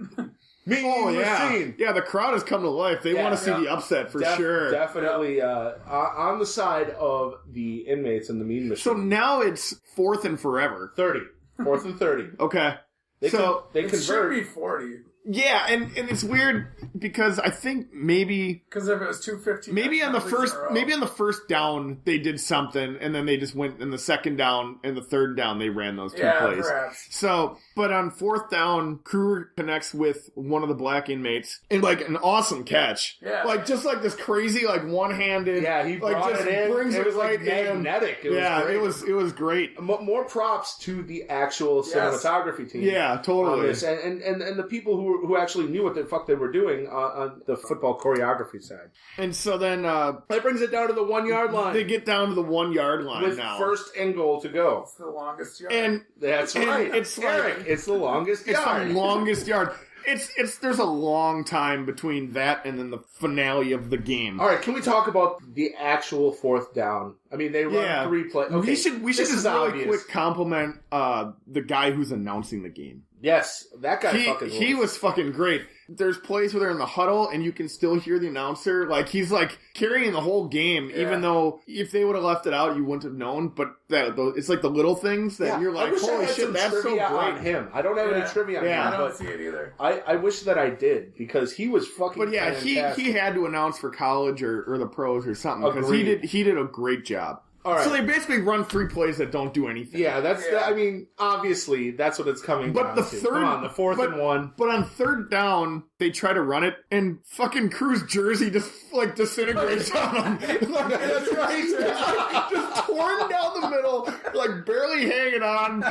Speaker 1: Mean Machine!"
Speaker 2: Yeah, the crowd has come to life. They want to see the upset for sure.
Speaker 1: Definitely on the side of the inmates and the Mean Machine.
Speaker 2: So now it's 4th and forever.
Speaker 1: 30. 4th and 30.
Speaker 2: Okay.
Speaker 1: They
Speaker 3: it
Speaker 1: convert.
Speaker 3: should be 40.
Speaker 2: Yeah, and it's weird because I think maybe
Speaker 3: because if it was 215,
Speaker 2: maybe on the first down they did something, and then they just went in the second down and the third down they ran those 2 plays.
Speaker 3: Perhaps.
Speaker 2: So, but on 4th down, Crew connects with one of the black inmates and like an awesome catch.
Speaker 3: Yeah,
Speaker 2: like just like this crazy like one-handed.
Speaker 1: Yeah, he brought
Speaker 2: just
Speaker 1: it in.
Speaker 2: brings
Speaker 1: it was
Speaker 2: right
Speaker 1: like magnetic.
Speaker 2: in. It was great.
Speaker 1: More props to the actual cinematography team.
Speaker 2: Yeah, totally.
Speaker 1: This. And the people who actually knew what the fuck they were doing on the football choreography side.
Speaker 2: And so then
Speaker 1: that brings it down to the 1 yard line.
Speaker 2: They get down to the 1 yard line
Speaker 1: with
Speaker 2: now.
Speaker 1: 1st and goal to go.
Speaker 3: It's the longest yard.
Speaker 2: And
Speaker 1: that's right.
Speaker 2: It's
Speaker 1: Eric,
Speaker 2: like
Speaker 1: it's the longest yard.
Speaker 2: It's the longest yard. It's there's a long time between that and then the finale of the game.
Speaker 1: All right, can we talk about the actual 4th down? I mean, they run 3 plays. Okay,
Speaker 2: we should just really quick compliment the guy who's announcing the game.
Speaker 1: Yes, that guy fucking rules.
Speaker 2: He was fucking great. There's plays where they're in the huddle and you can still hear the announcer. Like, he's like carrying the whole game, even though if they would have left it out, you wouldn't have known. But it's like the little things that you're like, holy shit, that's so great.
Speaker 1: On him. I don't have any trivia on him.
Speaker 3: I don't see it either.
Speaker 1: I wish that I did, because he was fucking fantastic.
Speaker 2: he had to announce for college or the pros or something, because he did a great job.
Speaker 1: All right.
Speaker 2: So they basically run 3 plays that don't do anything.
Speaker 1: Yeah, I mean, obviously, that's what it's coming down to. But the 4th and 1.
Speaker 2: But on 3rd down, they try to run it, and fucking Crew's jersey just, like, disintegrates on him.
Speaker 1: That's right.
Speaker 2: Just torn down the middle, like, barely hanging on.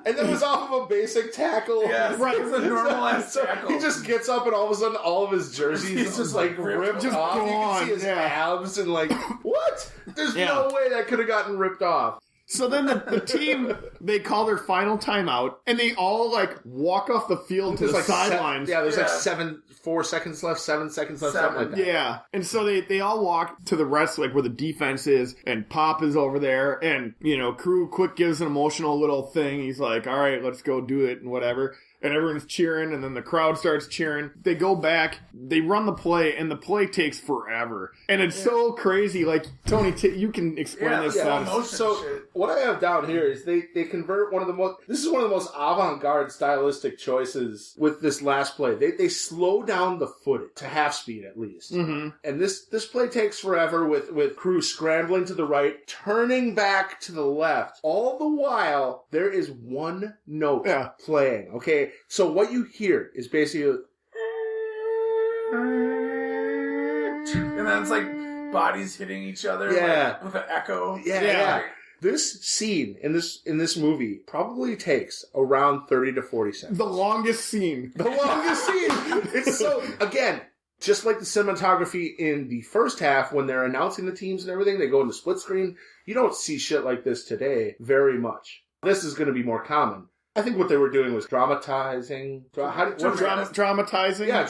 Speaker 1: And then it was off of a basic tackle.
Speaker 3: Yes, right. It's a normal-ass tackle.
Speaker 1: He just gets up, and all of a sudden, all of his jerseys is just, like, ripped off.
Speaker 2: Gone.
Speaker 1: You can see his abs, and, like, what? There's no way that could have gotten ripped off.
Speaker 2: So then the team, they call their final timeout, and they all, like, walk off the field to the sidelines.
Speaker 1: There's like 4 seconds left, 7 seconds left, something like that.
Speaker 2: Yeah. And so they all walk to the rest, like, where the defense is, and Pop is over there, and, Crew quick gives an emotional little thing. He's like, all right, let's go do it, and whatever. And everyone's cheering, and then the crowd starts cheering. They go back, they run the play, and the play takes forever. And it's so crazy. Like, Tony, you can explain this.
Speaker 1: So, what I have down here is they convert this is one of the most avant-garde stylistic choices with this last play. They slow down the footage to half speed, at least.
Speaker 2: Mm-hmm.
Speaker 1: And this play takes forever with Crew scrambling to the right, turning back to the left. All the while, there is one note playing, okay? So what you hear is basically...
Speaker 3: And then it's like bodies hitting each other with an echo.
Speaker 1: Yeah. This scene in this movie probably takes around 30 to 40 seconds.
Speaker 2: The longest scene.
Speaker 1: It's so... Again, just like the cinematography in the first half, when they're announcing the teams and everything, they go into split screen. You don't see shit like this today very much. This is going to be more common. I think what they were doing was dramatizing.
Speaker 2: Dramatizing?
Speaker 1: Yeah,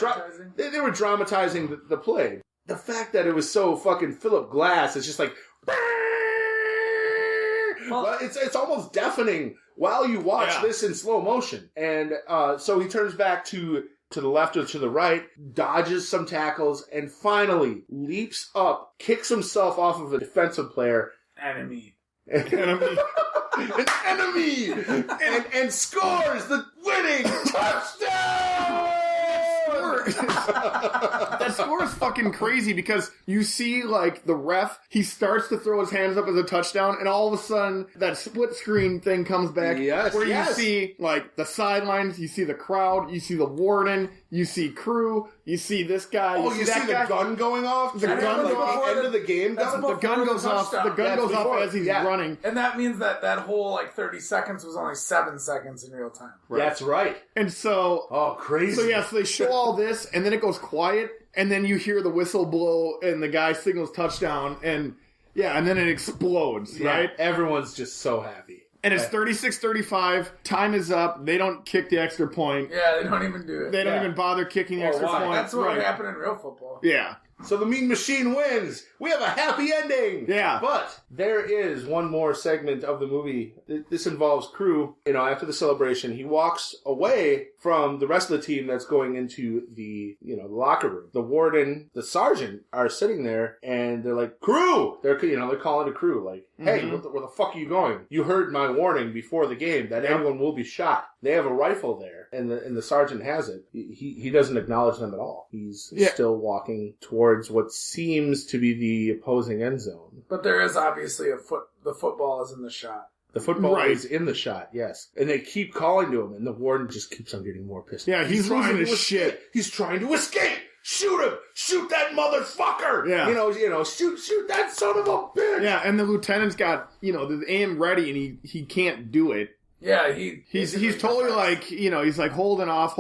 Speaker 1: they were dramatizing the play. The fact that it was so fucking Philip Glass, it's just like... Well, it's almost deafening while you watch this in slow motion. And so he turns back to the left or to the right, dodges some tackles, and finally leaps up, kicks himself off of a defensive player.
Speaker 3: Enemy.
Speaker 1: An enemy! And scores the winning touchdown!
Speaker 2: That score is fucking crazy because you see, like, the ref, he starts to throw his hands up as a touchdown, and all of a sudden, that split screen thing comes back where you see, like, the sidelines, you see the crowd, you see the warden, you see crew, you see this guy,
Speaker 1: you see the gun going off?
Speaker 2: The gun goes off.
Speaker 1: End of the game gun?
Speaker 2: The gun goes off. The gun goes off as he's running.
Speaker 3: And that means that whole, like, 30 seconds was only 7 seconds in real time.
Speaker 1: Right. That's right.
Speaker 2: And so...
Speaker 1: Oh, crazy.
Speaker 2: So they show all this, and then it goes quiet, and then you hear the whistle blow, and the guy signals touchdown, and then it explodes, right?
Speaker 1: Everyone's just so happy.
Speaker 2: And it's 36-35, time is up, they don't kick the extra point.
Speaker 3: Yeah, they don't even do it.
Speaker 2: They don't even bother kicking the extra point.
Speaker 3: That's what would happen in real football.
Speaker 2: Yeah.
Speaker 1: So the Mean Machine wins. We have a happy ending.
Speaker 2: Yeah.
Speaker 1: But there is one more segment of the movie. This involves Crew. After the celebration, he walks away from the rest of the team that's going into the locker room. The warden, the sergeant are sitting there, and they're like, Crew! They're calling to Crew, like, hey, where the fuck are you going? You heard my warning before the game that anyone will be shot. They have a rifle there, and the sergeant has it. He doesn't acknowledge them at all. He's still walking towards what seems to be the opposing end zone.
Speaker 3: But there is obviously the football is in the shot.
Speaker 1: The football is in the shot, yes. And they keep calling to him, and the warden just keeps on getting more pissed.
Speaker 2: Yeah, he's losing his shit.
Speaker 1: He's trying to escape! Shoot him! Shoot that motherfucker!
Speaker 2: Yeah.
Speaker 1: Shoot that son of a bitch!
Speaker 2: Yeah, and the lieutenant's got, the aim ready, and he can't do it.
Speaker 3: Yeah,
Speaker 2: he's totally like, he's like holding off.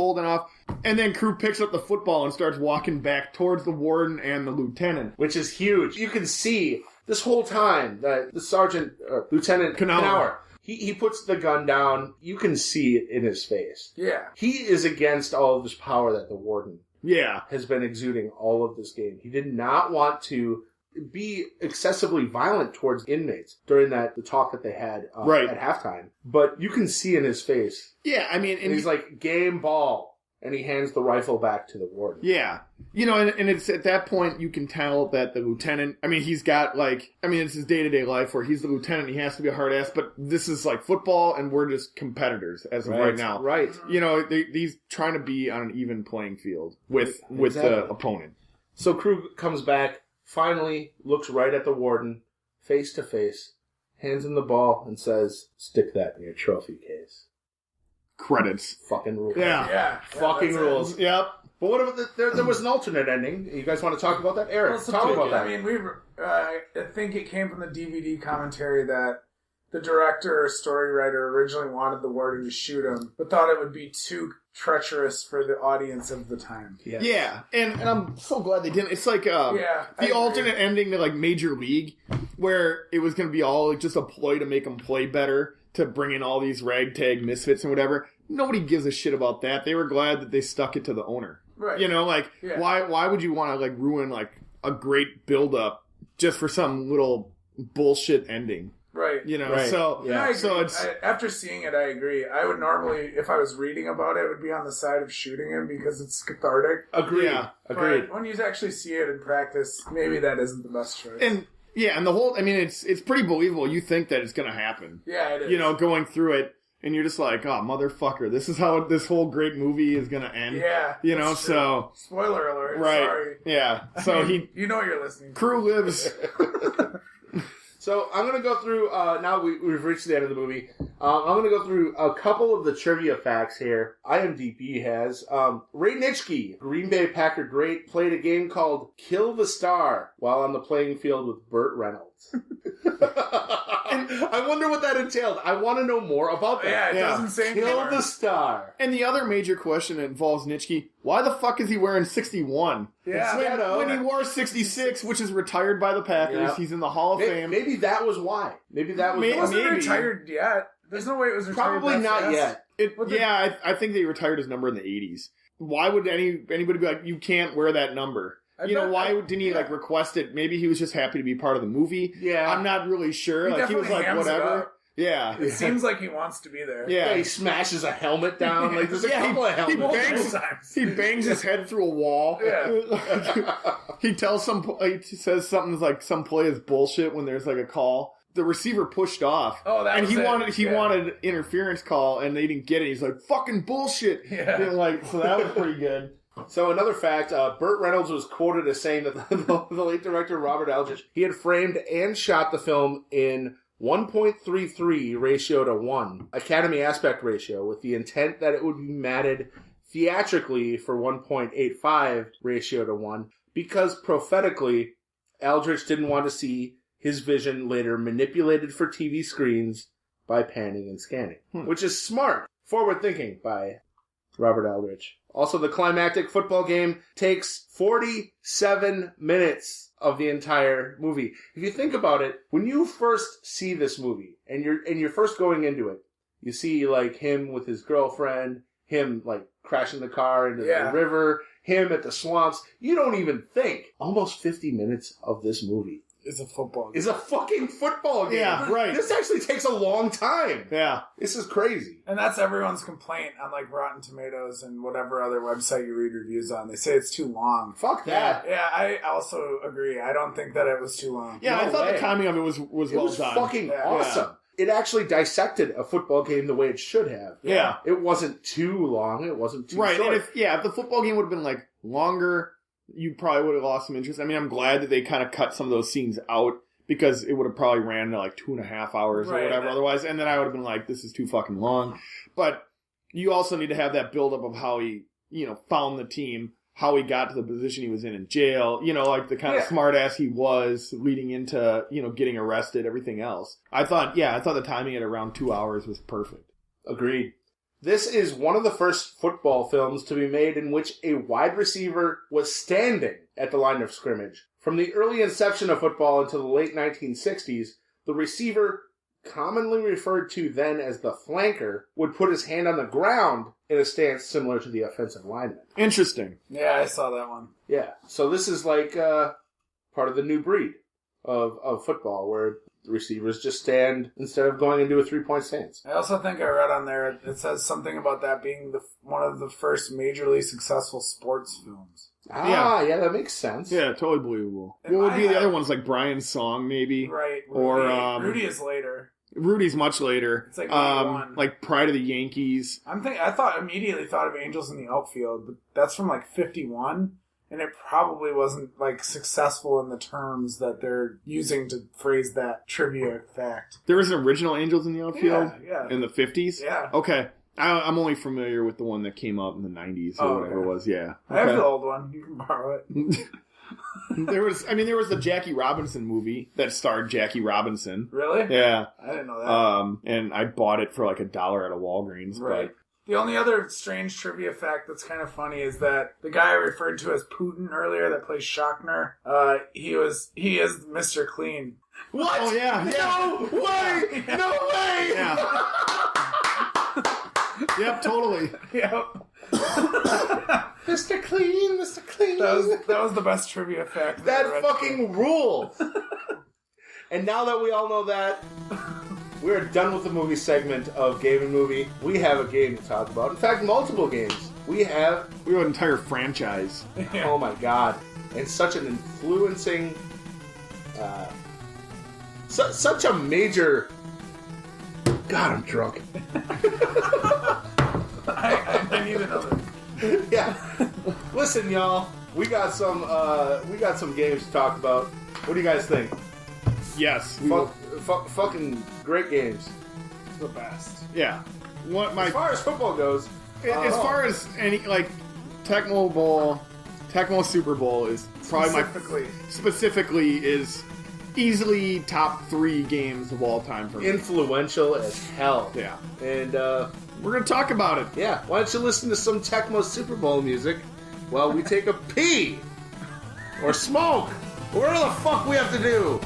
Speaker 2: And then Crew picks up the football and starts walking back towards the warden and the lieutenant.
Speaker 1: Which is huge. You can see this whole time that the sergeant, Lieutenant Knauer, he puts the gun down. You can see it in his face.
Speaker 3: Yeah.
Speaker 1: He is against all of this power that the warden has been exuding all of this game. He did not want to be excessively violent towards inmates during the talk that they had at halftime. But you can see in his face.
Speaker 2: Yeah, I mean...
Speaker 1: And he's like, game ball. And he hands the rifle back to the warden.
Speaker 2: Yeah. And it's at that point you can tell that the lieutenant... I mean, he's got it's his day-to-day life where he's the lieutenant, he has to be a hard ass, but this is like football and we're just competitors as of right now.
Speaker 1: Right.
Speaker 2: He's trying to be on an even playing field with the opponent.
Speaker 1: So Crew comes back, finally looks right at the warden, face to face, hands him the ball, and says, stick that in your trophy case.
Speaker 2: Credits.
Speaker 1: Fucking rules.
Speaker 2: Yeah.
Speaker 1: Fucking rules.
Speaker 2: Yep.
Speaker 1: But what about there was an alternate ending. You guys want to talk about that? Eric, talk about that.
Speaker 3: I mean, I think it came from the DVD commentary that the director or story writer originally wanted the warden to shoot him, but thought it would be too treacherous for the audience of the time.
Speaker 2: Yeah. And I'm so glad they didn't. It's like the alternate ending to like Major League, where it was going to be all like just a ploy to make them play better, to bring in all these ragtag misfits and whatever. Nobody gives a shit about that. They were glad that they stuck it to the owner.
Speaker 3: Right.
Speaker 2: Why would you want to like ruin like a great build up just for some little bullshit ending?
Speaker 3: Right.
Speaker 1: Right.
Speaker 2: So it's
Speaker 3: after seeing it, I agree. I would normally, if I was reading about it, would be on the side of shooting him because it's cathartic.
Speaker 1: Agreed.
Speaker 2: Yeah.
Speaker 1: Agreed.
Speaker 3: But when you actually see it in practice, maybe that isn't the best choice.
Speaker 2: And the whole, I mean, it's pretty believable. You think that it's going to happen.
Speaker 3: Yeah, it is.
Speaker 2: Going through it, and you're just like, oh, motherfucker, this is how this whole great movie is going to end.
Speaker 3: Yeah.
Speaker 2: So.
Speaker 3: Spoiler alert.
Speaker 2: Right.
Speaker 3: Sorry.
Speaker 2: Yeah. So
Speaker 3: You know you're listening.
Speaker 2: Crew lives.
Speaker 1: So I'm going to go through, now we've reached the end of the movie. I'm going to go through a couple of the trivia facts here. IMDb has, Ray Nitschke, Green Bay Packer great, played a game called Kill the Star while on the playing field with Burt Reynolds. I wonder what that entailed. I want to know more about that.
Speaker 3: Yeah, it doesn't say
Speaker 1: Kill
Speaker 3: anymore.
Speaker 1: the Star.
Speaker 2: And the other major question that involves Nitschke, why the fuck is he wearing 61?
Speaker 3: Yeah.
Speaker 2: When he wore 66, which is retired by the Packers, he's in the Hall of Fame.
Speaker 1: Maybe that was why. Maybe that was
Speaker 3: He
Speaker 1: why.
Speaker 3: wasn't retired yet. There's no way it was retired.
Speaker 1: Probably
Speaker 3: that
Speaker 1: not
Speaker 3: fast.
Speaker 1: yet.
Speaker 2: I think they retired his number in the 80s. Why would anybody be like, you can't wear that number? Why didn't he request it? Maybe he was just happy to be part of the movie.
Speaker 1: Yeah.
Speaker 2: I'm not really sure.
Speaker 3: He
Speaker 2: He was
Speaker 3: definitely
Speaker 2: like,
Speaker 3: hams it
Speaker 2: whatever.
Speaker 3: up.
Speaker 2: Yeah.
Speaker 3: It seems like he wants to be there.
Speaker 1: Yeah, he smashes a helmet down. Like there's a couple of helmets.
Speaker 2: He bangs his head through a wall.
Speaker 3: Yeah.
Speaker 2: He says something like some play is bullshit when there's like a call. The receiver pushed off.
Speaker 3: Oh, that
Speaker 2: and
Speaker 3: was
Speaker 2: he wanted interference call, and they didn't get it. He's like, fucking bullshit.
Speaker 3: Yeah.
Speaker 2: So that was pretty good.
Speaker 1: So another fact, Burt Reynolds was quoted as saying that the late director Robert Aldrich, he had framed and shot the film in 1.33 ratio to 1 Academy aspect ratio with the intent that it would be matted theatrically for 1.85 ratio to 1 because prophetically Aldrich didn't want to see his vision later manipulated for TV screens by panning and scanning, which is smart, forward thinking by Robert Aldrich. Also, the climactic football game takes 47 minutes of the entire movie. If you think about it, when you first see this movie and you're first going into it, you see like him with his girlfriend, him like crashing the car into the river, him at the swamps. You don't even think almost 50 minutes of this movie
Speaker 3: Is a football game.
Speaker 1: is a fucking football game.
Speaker 2: Yeah, right.
Speaker 1: This actually takes a long time.
Speaker 2: Yeah.
Speaker 1: This is crazy.
Speaker 3: And that's everyone's complaint on like Rotten Tomatoes and whatever other website you read reviews on. They say it's too long.
Speaker 1: Fuck that.
Speaker 3: Yeah, I also agree. I don't think that it was too long.
Speaker 2: Yeah,
Speaker 1: No
Speaker 2: I thought
Speaker 1: way.
Speaker 2: the timing of it was
Speaker 1: It
Speaker 2: well
Speaker 1: was
Speaker 2: done.
Speaker 1: fucking
Speaker 3: Yeah.
Speaker 1: awesome. It actually dissected a football game the way it should have.
Speaker 2: Yeah.
Speaker 1: It wasn't too long. It wasn't too
Speaker 2: Right,
Speaker 1: short.
Speaker 2: and if the football game would have been like longer, you probably would have lost some interest. I mean, I'm glad that they kind of cut some of those scenes out because it would have probably ran to like 2.5 hours or
Speaker 3: Right,
Speaker 2: whatever otherwise, and then I would have been like, this is too fucking long. But you also need to have that buildup of how he, found the team, how he got to the position he was in jail, like the kind of smart ass he was leading into, getting arrested, everything else. I thought the timing at around 2 hours was perfect.
Speaker 1: Agreed. This is one of the first football films to be made in which a wide receiver was standing at the line of scrimmage. From the early inception of football until the late 1960s, the receiver, commonly referred to then as the flanker, would put his hand on the ground in a stance similar to the offensive lineman.
Speaker 2: Interesting.
Speaker 3: Yeah, I saw that one.
Speaker 1: Yeah, so this is like part of the new breed of football, where the receivers just stand instead of going into a three-point stance.
Speaker 3: I also think I read on there, it says something about that being one of the first majorly successful sports films.
Speaker 1: Yeah, that makes sense.
Speaker 2: Yeah, totally believable.
Speaker 3: And
Speaker 2: What would be the
Speaker 3: I-
Speaker 2: other ones, like Brian's Song, maybe?
Speaker 3: Right.
Speaker 2: Or,
Speaker 3: Rudy is later.
Speaker 2: Rudy's much later.
Speaker 3: It's like 81.
Speaker 2: like Pride of the Yankees.
Speaker 3: I immediately thought of Angels in the Outfield, but that's from like 51, and it probably wasn't like successful in the terms that they're using to phrase that trivia fact.
Speaker 2: There was an original Angels in the Outfield
Speaker 3: Yeah.
Speaker 2: in the 50s?
Speaker 3: Yeah.
Speaker 2: Okay. I'm only familiar with the one that came out in the 90s or whatever it was, yeah.
Speaker 3: I have the old one. You can borrow it.
Speaker 2: There was the Jackie Robinson movie that starred Jackie Robinson.
Speaker 3: Really?
Speaker 2: Yeah.
Speaker 3: I didn't know that.
Speaker 2: And I bought it for like $1 at a Walgreens.
Speaker 3: Right.
Speaker 2: But
Speaker 3: The only other strange trivia fact that's kind of funny is that the guy I referred to as Putin earlier that plays Shockner, he is Mr. Clean.
Speaker 1: What?
Speaker 2: Oh, yeah.
Speaker 1: No way! No way!
Speaker 2: Yeah. Yep, totally.
Speaker 3: Yep.
Speaker 1: Mr. Clean, Mr. Clean.
Speaker 3: That was the best trivia fact.
Speaker 1: That fucking rules. And now that we all know that, we're done with the movie segment of Game and Movie. We have a game to talk about. In fact, multiple games. We have
Speaker 2: We have an entire franchise.
Speaker 1: Oh my god. And such an influencing, such a major... God, I'm drunk.
Speaker 3: I need another.
Speaker 1: Yeah. Listen, y'all. We got some games to talk about. What do you guys think?
Speaker 2: Yes.
Speaker 1: Fucking great games.
Speaker 3: The best.
Speaker 2: Yeah.
Speaker 1: As far as football goes,
Speaker 2: As far as any, like, TECMO Super Bowl is probably specifically is easily top 3 games of all time for me.
Speaker 1: influential as hell.
Speaker 2: Yeah.
Speaker 1: And,
Speaker 2: We're going to talk about it.
Speaker 1: yeah, why don't you listen to some TECMO Super Bowl music while we take a pee or smoke or whatever the fuck we have to do.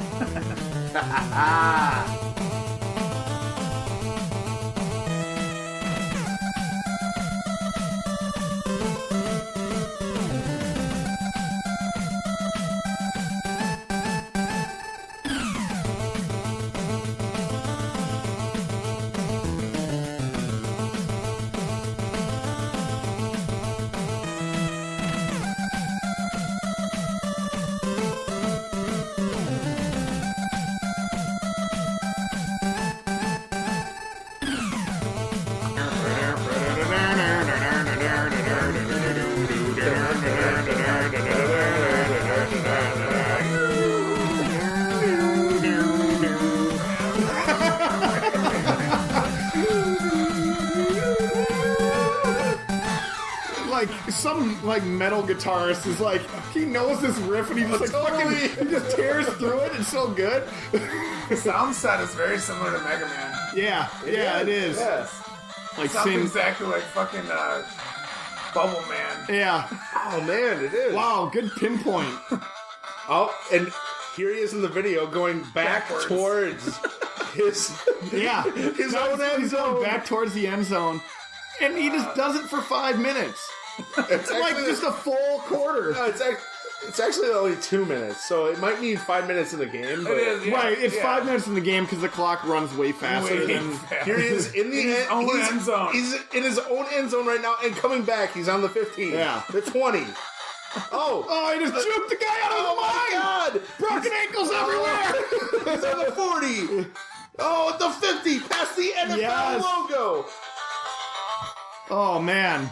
Speaker 2: some like metal guitarist is like he knows this riff and he just he just tears through it. It's so good.
Speaker 3: The sound set is very similar to Mega Man.
Speaker 2: Yeah, it is.
Speaker 3: Yes.
Speaker 2: Like
Speaker 3: Sounds
Speaker 2: same.
Speaker 3: exactly like fucking Bubble Man.
Speaker 2: Yeah.
Speaker 1: Oh man, it is.
Speaker 2: Wow, good pinpoint.
Speaker 1: Oh, and here he is in the video going
Speaker 3: Backwards.
Speaker 1: towards his
Speaker 2: his own end zone, back towards the end zone, and he just does it for 5 minutes.
Speaker 1: It's
Speaker 2: Like just a full quarter.
Speaker 1: No, it's actually only 2 minutes, so it might need 5 minutes in the game. But
Speaker 3: It is, yeah.
Speaker 2: Right, it's 5 minutes in the game because the clock runs way faster than.
Speaker 1: Here he is in the
Speaker 3: end zone.
Speaker 1: He's in his own end zone right now, and coming back, he's on the 15.
Speaker 2: Yeah.
Speaker 1: The 20. Oh,
Speaker 2: he just juked the guy out of
Speaker 1: oh
Speaker 2: the
Speaker 1: my
Speaker 2: line!
Speaker 1: God!
Speaker 2: Broken ankles everywhere!
Speaker 1: He's on the 40. Oh, at the 50, past the NFL
Speaker 2: Yes.
Speaker 1: logo.
Speaker 2: Oh man.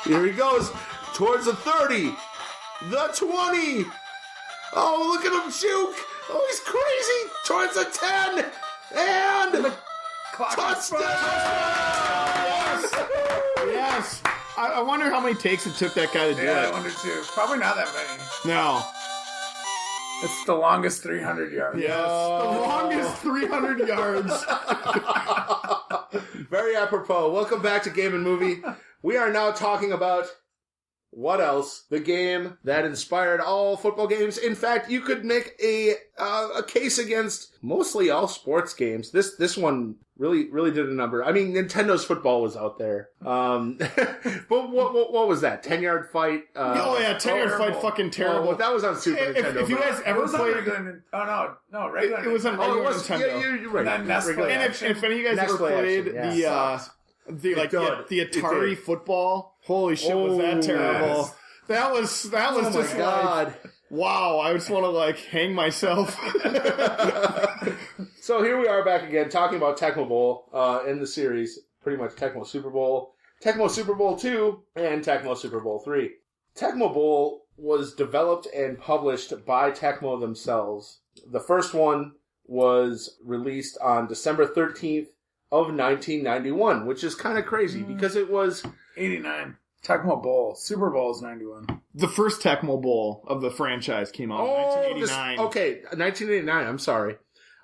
Speaker 1: Here he goes towards the 30, the 20. Oh, look at him juke. Oh, he's crazy. Towards the 10, and touchdown!
Speaker 2: Yes. I wonder how many takes it took that guy to do
Speaker 3: Yeah, I
Speaker 2: it.
Speaker 3: wonder too. Probably not that many.
Speaker 2: No.
Speaker 3: It's the longest 300 yards.
Speaker 2: Yes. The longest 300 yards.
Speaker 1: Very apropos. Welcome back to Game and Movie. We are now talking about what else? The game that inspired all football games. In fact, you could make a case against mostly all sports games. This one really did a number. I mean, Nintendo's football was out there. But what was that? 10-yard fight?
Speaker 2: 10-yard fight, fucking terrible.
Speaker 1: Well, that was on Super Nintendo.
Speaker 2: If you guys ever played,
Speaker 3: regular, no, regular.
Speaker 2: it was on regular Nintendo.
Speaker 1: Yeah, you're right.
Speaker 3: And then NES
Speaker 1: Regular.
Speaker 3: play.
Speaker 2: And if any of you guys
Speaker 1: Next
Speaker 2: ever
Speaker 1: play
Speaker 2: played
Speaker 1: action, yeah.
Speaker 2: the
Speaker 1: It
Speaker 2: Atari
Speaker 1: did.
Speaker 2: football, holy shit, was that terrible!
Speaker 3: yes.
Speaker 2: That was
Speaker 1: Oh
Speaker 2: just
Speaker 1: my God.
Speaker 2: like, wow! I just want to like hang myself.
Speaker 1: So here we are back again talking about TECMO Bowl in the series, pretty much TECMO Super Bowl, TECMO Super Bowl 2, and TECMO Super Bowl 3. TECMO Bowl was developed and published by TECMO themselves. The first one was released on December 13th of 1991, which is kind of crazy because it was
Speaker 3: 89. Tecmo Bowl. Super Bowl is 91.
Speaker 2: The first Tecmo Bowl of the franchise came out in 1989.
Speaker 1: 1989. I'm sorry.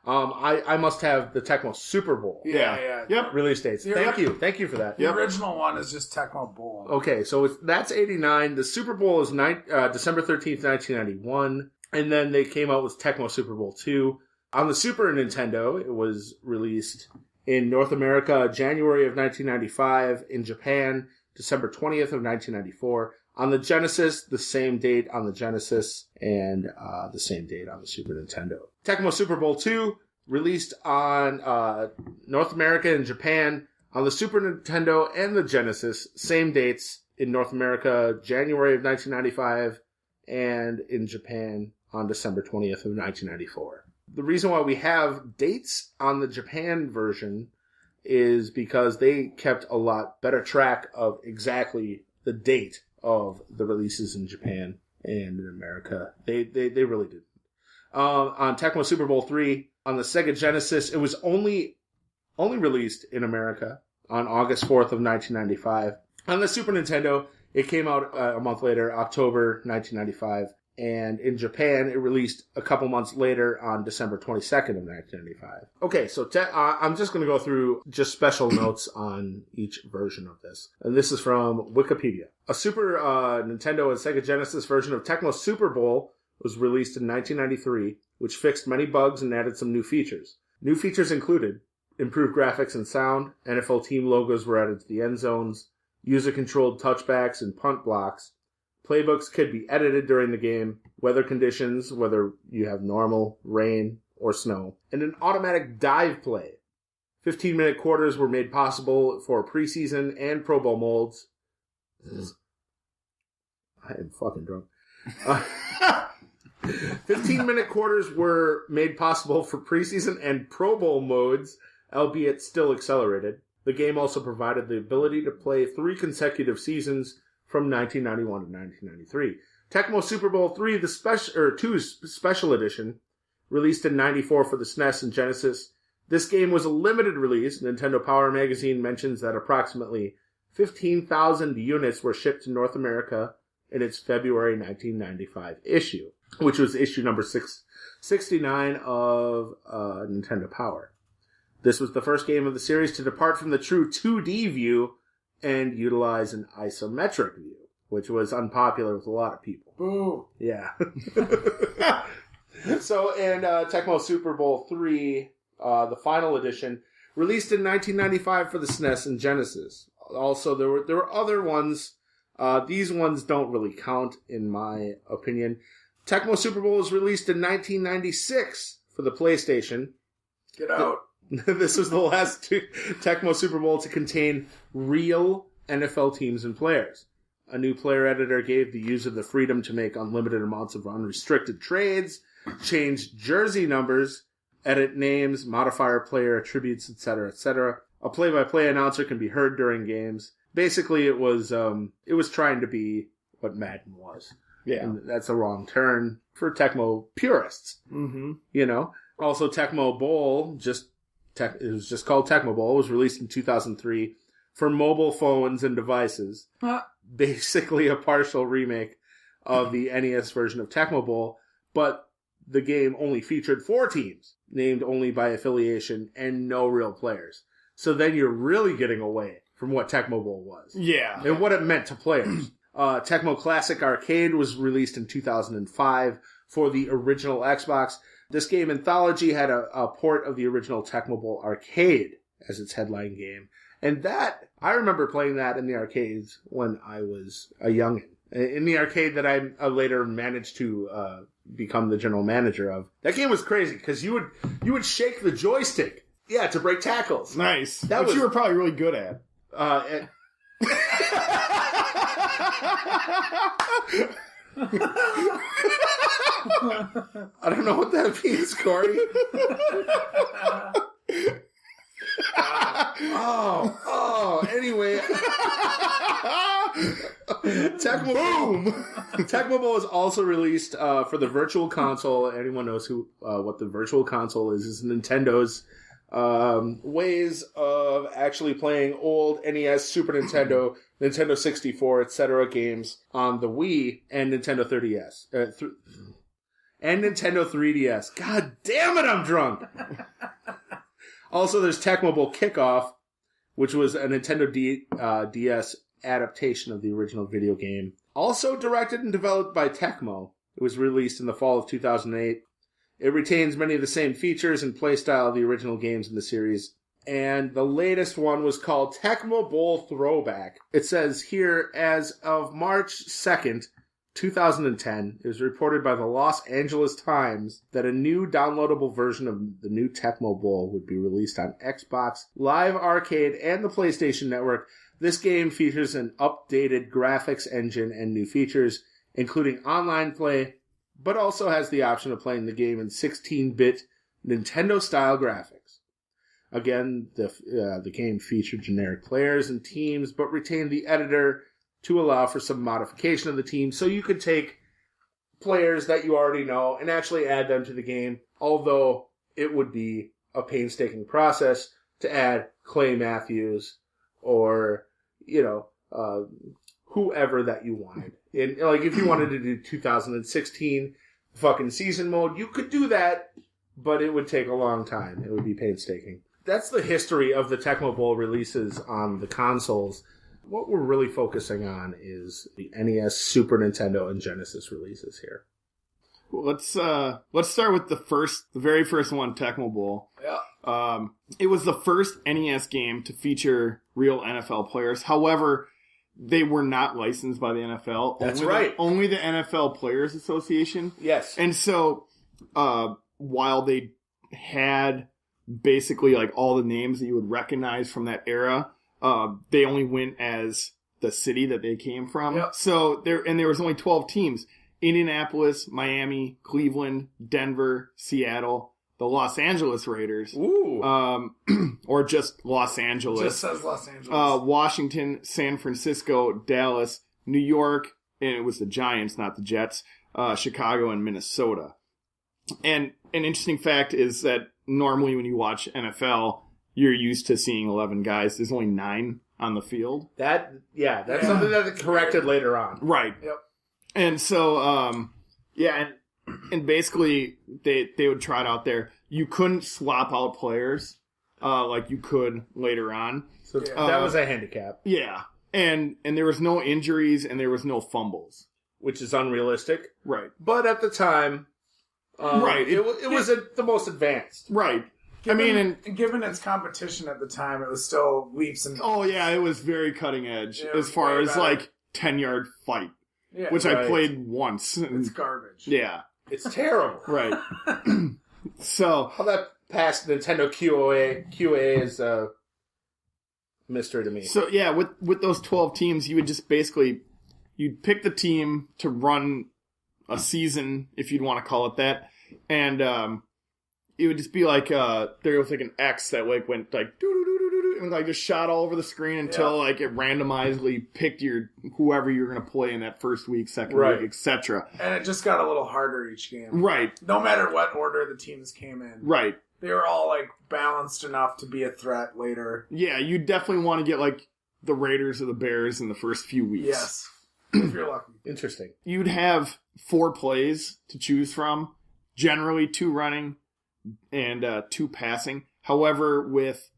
Speaker 1: I must have the TECMO Super Bowl
Speaker 3: Yeah.
Speaker 2: Yep.
Speaker 1: release dates. Thank you for that.
Speaker 3: The original one is just Tecmo Bowl.
Speaker 1: Okay, so that's 89. The Super Bowl is December 13th, 1991. And then they came out with TECMO Super Bowl 2. On the Super Nintendo, it was released in North America January of 1995. In Japan, December 20th of 1994. On the Genesis, the same date on the Genesis and the same date on the Super Nintendo. TECMO Super Bowl 2, released on North America and Japan on the Super Nintendo and the Genesis, same dates in North America, January of 1995, and in Japan on December 20th of 1994. The reason why we have dates on the Japan version is because they kept a lot better track of exactly the date of the releases in Japan and in America. They really did. On TECMO Super Bowl 3, on the Sega Genesis, it was only released in America on August 4th of 1995. On the Super Nintendo, it came out a month later, October 1995. And in Japan, it released a couple months later on December 22nd of 1995. Okay, so I'm just going to go through just special notes on each version of this. And this is from Wikipedia. A Super Nintendo and Sega Genesis version of TECMO Super Bowl was released in 1993, which fixed many bugs and added some new features. New features included improved graphics and sound, NFL team logos were added to the end zones, user-controlled touchbacks and punt blocks. Playbooks could be edited during the game, weather conditions, whether you have normal, rain, or snow, and an automatic dive play. 15-minute quarters were made possible for preseason and Pro Bowl molds. I am fucking drunk. 15-minute quarters were made possible for preseason and Pro Bowl modes, albeit still accelerated. The game also provided the ability to play 3 consecutive seasons from 1991 to 1993. TECMO Super Bowl 3, the 2 Special Edition, released in 94 for the SNES and Genesis. This game was a limited release. Nintendo Power Magazine mentions that approximately 15,000 units were shipped to North America in its February 1995 issue, which was issue number 669 of Nintendo Power. This was the first game of the series to depart from the true 2D view and utilize an isometric view, which was unpopular with a lot of people.
Speaker 3: Boo.
Speaker 1: Yeah. So, and TECMO Super Bowl 3, the final edition, released in 1995 for the SNES and Genesis. Also, there were other ones. These ones don't really count, in my opinion. TECMO Super Bowl was released in 1996 for the PlayStation.
Speaker 3: Get out.
Speaker 1: This was the last TECMO Super Bowl to contain real NFL teams and players. A new player editor gave the user the freedom to make unlimited amounts of unrestricted trades, change jersey numbers, edit names, modify player attributes, etc., etc. A play-by-play announcer can be heard during games. Basically, it was trying to be what Madden was.
Speaker 2: Yeah.
Speaker 1: And that's a wrong turn for Tecmo purists.
Speaker 2: Mm-hmm.
Speaker 1: You know? Also, Tecmo Bowl, it was just called Tecmo Bowl, was released in 2003 for mobile phones and devices. Basically a partial remake of the NES version of Tecmo Bowl, but the game only featured 4 teams, named only by affiliation, and no real players. So then you're really getting away from what Tecmo Bowl was.
Speaker 2: Yeah.
Speaker 1: And what it meant to players. Tecmo Classic Arcade was released in 2005 for the original Xbox. This game, Anthology, had a port of the original Tecmo Bowl Arcade as its headline game. And that, I remember playing that in the arcades when I was a youngin'. In the arcade that I later managed to become the general manager of. That game was crazy, because you would shake the joystick, to break tackles.
Speaker 2: Nice.
Speaker 1: Which
Speaker 2: you were probably really good at.
Speaker 1: I don't know what that means, Corey. Anyway. Tecmo Bowl is also released for the Virtual Console. Anyone knows what the Virtual Console is? It's Nintendo's ways of actually playing old NES, Super Nintendo, Nintendo 64, etc. games on the Wii and Nintendo 3DS. And Nintendo 3DS. God damn it, I'm drunk! Also, there's Tecmo Bowl Kickoff, which was a Nintendo DS adaptation of the original video game. Also directed and developed by Tecmo. It was released in the fall of 2008. It retains many of the same features and playstyle of the original games in the series. And the latest one was called Tecmo Bowl Throwback. It says here, as of March 2nd, 2010, it was reported by the Los Angeles Times that a new downloadable version of the new Tecmo Bowl would be released on Xbox, Live Arcade, and the PlayStation Network. This game features an updated graphics engine and new features, including online play, but also has the option of playing the game in 16-bit Nintendo-style graphics. Again, the game featured generic players and teams, but retained the editor to allow for some modification of the team, so you could take players that you already know and actually add them to the game, although it would be a painstaking process to add Clay Matthews or, whoever that you wanted. And, if you wanted to do 2016 fucking season mode, you could do that, but it would take a long time. It would be painstaking. That's the history of the Tecmo Bowl releases on the consoles. What we're really focusing on is the NES, Super Nintendo, and Genesis releases here.
Speaker 2: Well, let's start with the very first one, Tecmo Bowl.
Speaker 3: Yeah.
Speaker 2: It was the first NES game to feature real NFL players. However, they were not licensed by the NFL.
Speaker 1: That's right.
Speaker 2: Only the NFL Players Association.
Speaker 1: Yes.
Speaker 2: And so, while they had basically all the names that you would recognize from that era, they only went as the city that they came from.
Speaker 3: Yep.
Speaker 2: So there was only 12 teams: Indianapolis, Miami, Cleveland, Denver, Seattle, the Los Angeles Raiders.
Speaker 1: Ooh.
Speaker 2: Or just Los Angeles.
Speaker 3: Just says Los Angeles.
Speaker 2: Washington, San Francisco, Dallas, New York, and it was the Giants, not the Jets, Chicago, and Minnesota. And an interesting fact is that normally when you watch NFL, you're used to seeing 11 guys. There's only 9 on the field.
Speaker 1: That's something that corrected later on.
Speaker 2: Right.
Speaker 3: Yep.
Speaker 2: And so, and basically they would try it out there. You couldn't swap out players like you could later on.
Speaker 1: So that was a handicap.
Speaker 2: Yeah. And there was no injuries and there was no fumbles.
Speaker 1: Which is unrealistic.
Speaker 2: Right.
Speaker 1: But at the time,
Speaker 2: right.
Speaker 1: It was the most advanced.
Speaker 2: Right.
Speaker 3: And given its competition at the time, it was still leaps and...
Speaker 2: Oh, yeah, it was very cutting edge
Speaker 3: Yeah,
Speaker 2: as far as,
Speaker 3: better.
Speaker 2: like, 10-yard fight,
Speaker 3: Yeah,
Speaker 2: which
Speaker 1: right.
Speaker 2: I played once.
Speaker 3: It's garbage.
Speaker 2: Yeah.
Speaker 1: It's terrible.
Speaker 2: Right. So...
Speaker 1: How that passed Nintendo QA is a mystery to me.
Speaker 2: So, yeah, with those 12 teams, you would just basically... You'd pick the team to run a season, if you'd want to call it that, and it would just be like there was like an X that like went like doo-doo-doo-doo-doo, and like just shot all over the screen until like it randomizely picked whoever you were going to play in that first week, second week, etc.
Speaker 3: And it just got a little harder each game.
Speaker 2: Right.
Speaker 3: No matter what order the teams came in.
Speaker 2: Right.
Speaker 3: They were all like balanced enough to be a threat later.
Speaker 2: Yeah, you definitely want to get like the Raiders or the Bears in the first few weeks.
Speaker 3: Yes. If you're lucky.
Speaker 1: Interesting.
Speaker 2: You'd have 4 plays to choose from, generally 2 running and 2 passing. However, with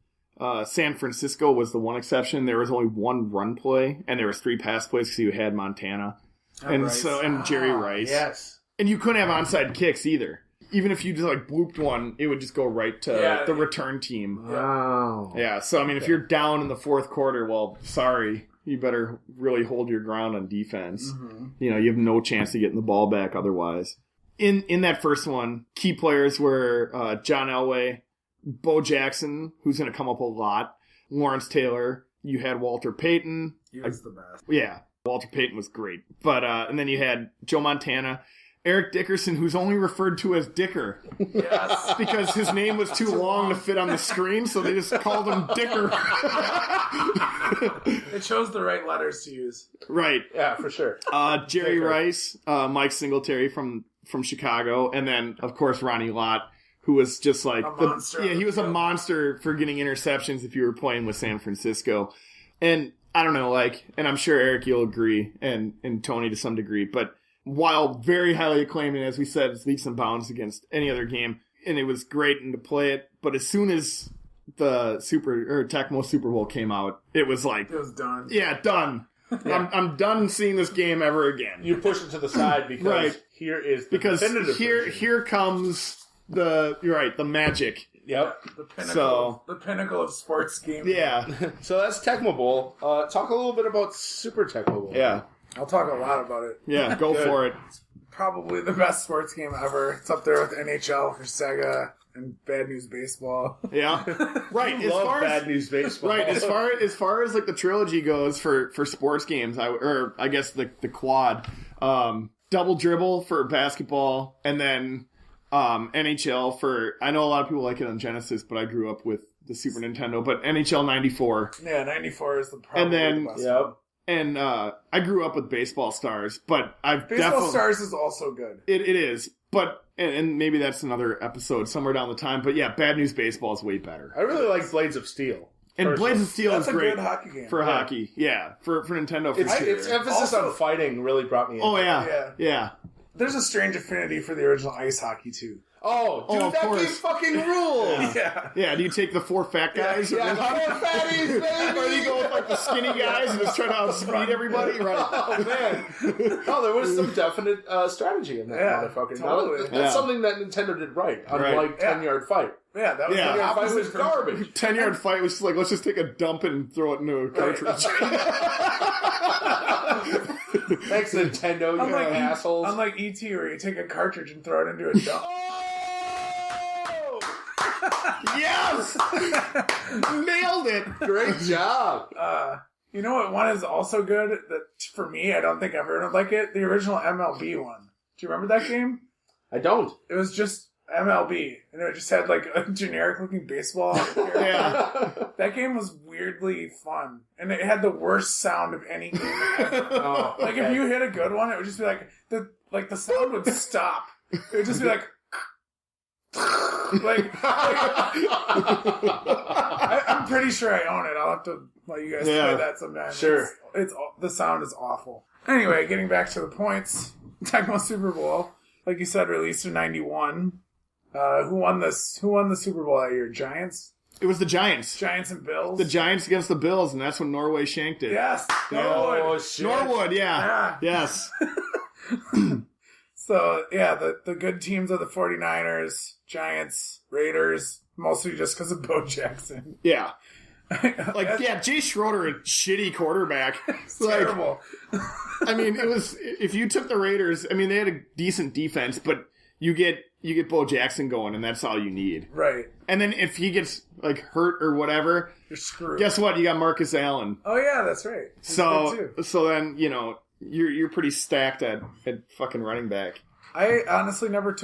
Speaker 2: San Francisco was the one exception. There was only 1 run play, and there was 3 pass plays because you had Montana and
Speaker 3: Rice.
Speaker 2: and Jerry Rice.
Speaker 1: Yes.
Speaker 2: And you couldn't have onside kicks either. Even if you just like blooped one, it would just go right to the return team.
Speaker 1: Wow.
Speaker 2: Yeah. So I mean, if you're down in the 4th quarter, well, sorry. You better really hold your ground on defense. Mm-hmm. You know, you have no chance of getting the ball back otherwise. In that first one, key players were John Elway, Bo Jackson, who's going to come up a lot, Lawrence Taylor. You had Walter Payton.
Speaker 3: He was the best.
Speaker 2: Yeah, Walter Payton was great. But and then you had Joe Montana, Eric Dickerson, who's only referred to as Dicker.
Speaker 3: Yes.
Speaker 2: Because his name was too long to fit on the screen, so they just called him Dicker.
Speaker 3: It chose the right letters to use.
Speaker 2: Right.
Speaker 1: Yeah, for sure.
Speaker 2: Jerry Rice, Mike Singletary from Chicago, and then, of course, Ronnie Lott, who was just like...
Speaker 3: A monster.
Speaker 2: Yeah, he was a monster for getting interceptions if you were playing with San Francisco. And I don't know, like, and I'm sure Eric, you'll agree, and Tony to some degree, but while very highly acclaimed, and as we said, it's leaps and bounds against any other game, and it was great and to play it, but as soon as the TECMO Super Bowl came out, it was like...
Speaker 3: It was done.
Speaker 2: Yeah, done. Yeah. I'm done seeing this game ever again.
Speaker 1: You push it to the side because here is the definitive version.
Speaker 2: Here comes the magic.
Speaker 1: Yep.
Speaker 3: The pinnacle of sports gaming.
Speaker 2: Yeah.
Speaker 1: So that's TECMO Bowl. Talk a little bit about Super TECMO Bowl.
Speaker 2: Yeah.
Speaker 3: I'll talk a lot about it.
Speaker 2: Yeah, go for it.
Speaker 3: Probably the best sports game ever. It's up there with NHL for Sega and Bad News Baseball.
Speaker 2: Yeah. Right.
Speaker 1: Bad News Baseball.
Speaker 2: Right. As far as like the trilogy goes for sports games, I guess the quad, Double Dribble for basketball, and then NHL for, I know a lot of people like it on Genesis, but I grew up with the Super Nintendo, but NHL 94.
Speaker 3: Yeah, 94 is the
Speaker 2: best
Speaker 3: one.
Speaker 2: And I grew up with Baseball Stars, but
Speaker 3: Baseball Stars is also good.
Speaker 2: It is, but and maybe that's another episode somewhere down the time. But yeah, Bad News Baseball is way better.
Speaker 1: I really like Blades of Steel.
Speaker 2: And Blades of Steel is great.
Speaker 3: That's a good hockey game.
Speaker 2: For hockey. Yeah, for Nintendo. For sure.
Speaker 1: Its emphasis on fighting really brought me in.
Speaker 2: Oh yeah.
Speaker 3: There's a strange affinity for the original ice hockey too.
Speaker 1: Oh, dude,
Speaker 2: of
Speaker 1: that
Speaker 2: course.
Speaker 1: game fucking rules!
Speaker 3: Yeah.
Speaker 2: Do you take the 4 fat guys?
Speaker 1: Yeah, 4 fatties, baby!
Speaker 2: Or do you go with like the skinny guys and just try to outspeed everybody? Right.
Speaker 1: Oh, man. No, there was some definite strategy in that motherfucker.
Speaker 3: Totally.
Speaker 1: That's something that Nintendo did right, unlike 10-yard fight.
Speaker 3: Yeah, that was
Speaker 1: 10-yard fight was garbage.
Speaker 2: 10-yard fight was just like, let's just take a dump and throw it into a cartridge.
Speaker 1: Thanks, Nintendo, you assholes.
Speaker 3: Unlike E.T., where you take a cartridge and throw it into a dump.
Speaker 2: Yes! Nailed it!
Speaker 1: Great job.
Speaker 3: You know what one is also good that, for me, I don't think everyone would like it? The original MLB one. Do you remember that game?
Speaker 1: I don't.
Speaker 3: It was just MLB, and it just had like a generic-looking baseball.
Speaker 2: Yeah.
Speaker 3: That game was weirdly fun, and it had the worst sound of any game ever. Like if you hit a good one, it would just be like the sound would stop. It would just be like, I'm pretty sure I own it. I'll have to let you guys play that sometime.
Speaker 1: Sure.
Speaker 3: It's the sound is awful. Anyway, getting back to the points, TECMO Super Bowl, like you said, released in '91. Who won this? Who won the Super Bowl that year? Giants.
Speaker 2: It was the Giants.
Speaker 3: Giants and Bills.
Speaker 2: The Giants against the Bills, and that's when Norway shanked it.
Speaker 3: Yes.
Speaker 1: Oh,
Speaker 3: Norwood.
Speaker 1: shit.
Speaker 2: Norwood, yeah. Yes.
Speaker 3: So, yeah, the good teams are the 49ers, Giants, Raiders, mostly just because of Bo Jackson.
Speaker 2: Yeah. Jay Schroeder, a shitty quarterback.
Speaker 3: It's terrible.
Speaker 2: I mean, it was, if you took the Raiders, I mean, they had a decent defense, but you get Bo Jackson going, and that's all you need.
Speaker 3: Right.
Speaker 2: And then if he gets, hurt or whatever,
Speaker 3: you're screwed.
Speaker 2: Guess what? You got Marcus Allen.
Speaker 3: Oh, yeah, that's right. He's good too.
Speaker 2: So then, you're pretty stacked at fucking running back.
Speaker 3: I honestly never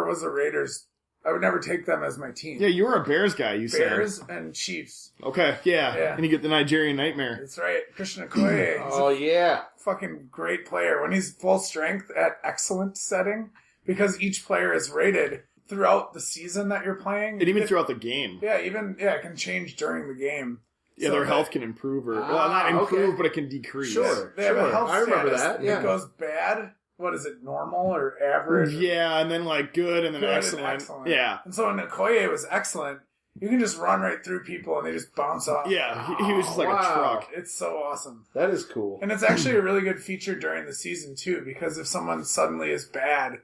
Speaker 3: was a Raiders. I would never take them as my team.
Speaker 2: Yeah, you were a Bears guy, you said.
Speaker 3: Bears and Chiefs.
Speaker 2: Okay, yeah. And you get the Nigerian Nightmare.
Speaker 3: That's right. Christian Okoye.
Speaker 1: Oh, yeah.
Speaker 3: Fucking great player. When he's full strength at excellent setting, because each player is rated throughout the season that you're playing.
Speaker 2: And even throughout the game.
Speaker 3: Yeah, it can change during the game.
Speaker 2: Yeah, their health can improve, not improve, but it can decrease.
Speaker 3: Sure. They have a health
Speaker 1: I remember
Speaker 3: status.
Speaker 1: that, yeah.
Speaker 3: It goes bad. What is it, normal or average?
Speaker 2: Yeah, and then good, and then excellent. Yeah.
Speaker 3: And so when Okoye was excellent, you can just run right through people and they just bounce off.
Speaker 2: Yeah, he was just like a truck.
Speaker 3: It's so awesome.
Speaker 1: That is cool.
Speaker 3: And it's actually a really good feature during the season, too, because if someone suddenly is bad,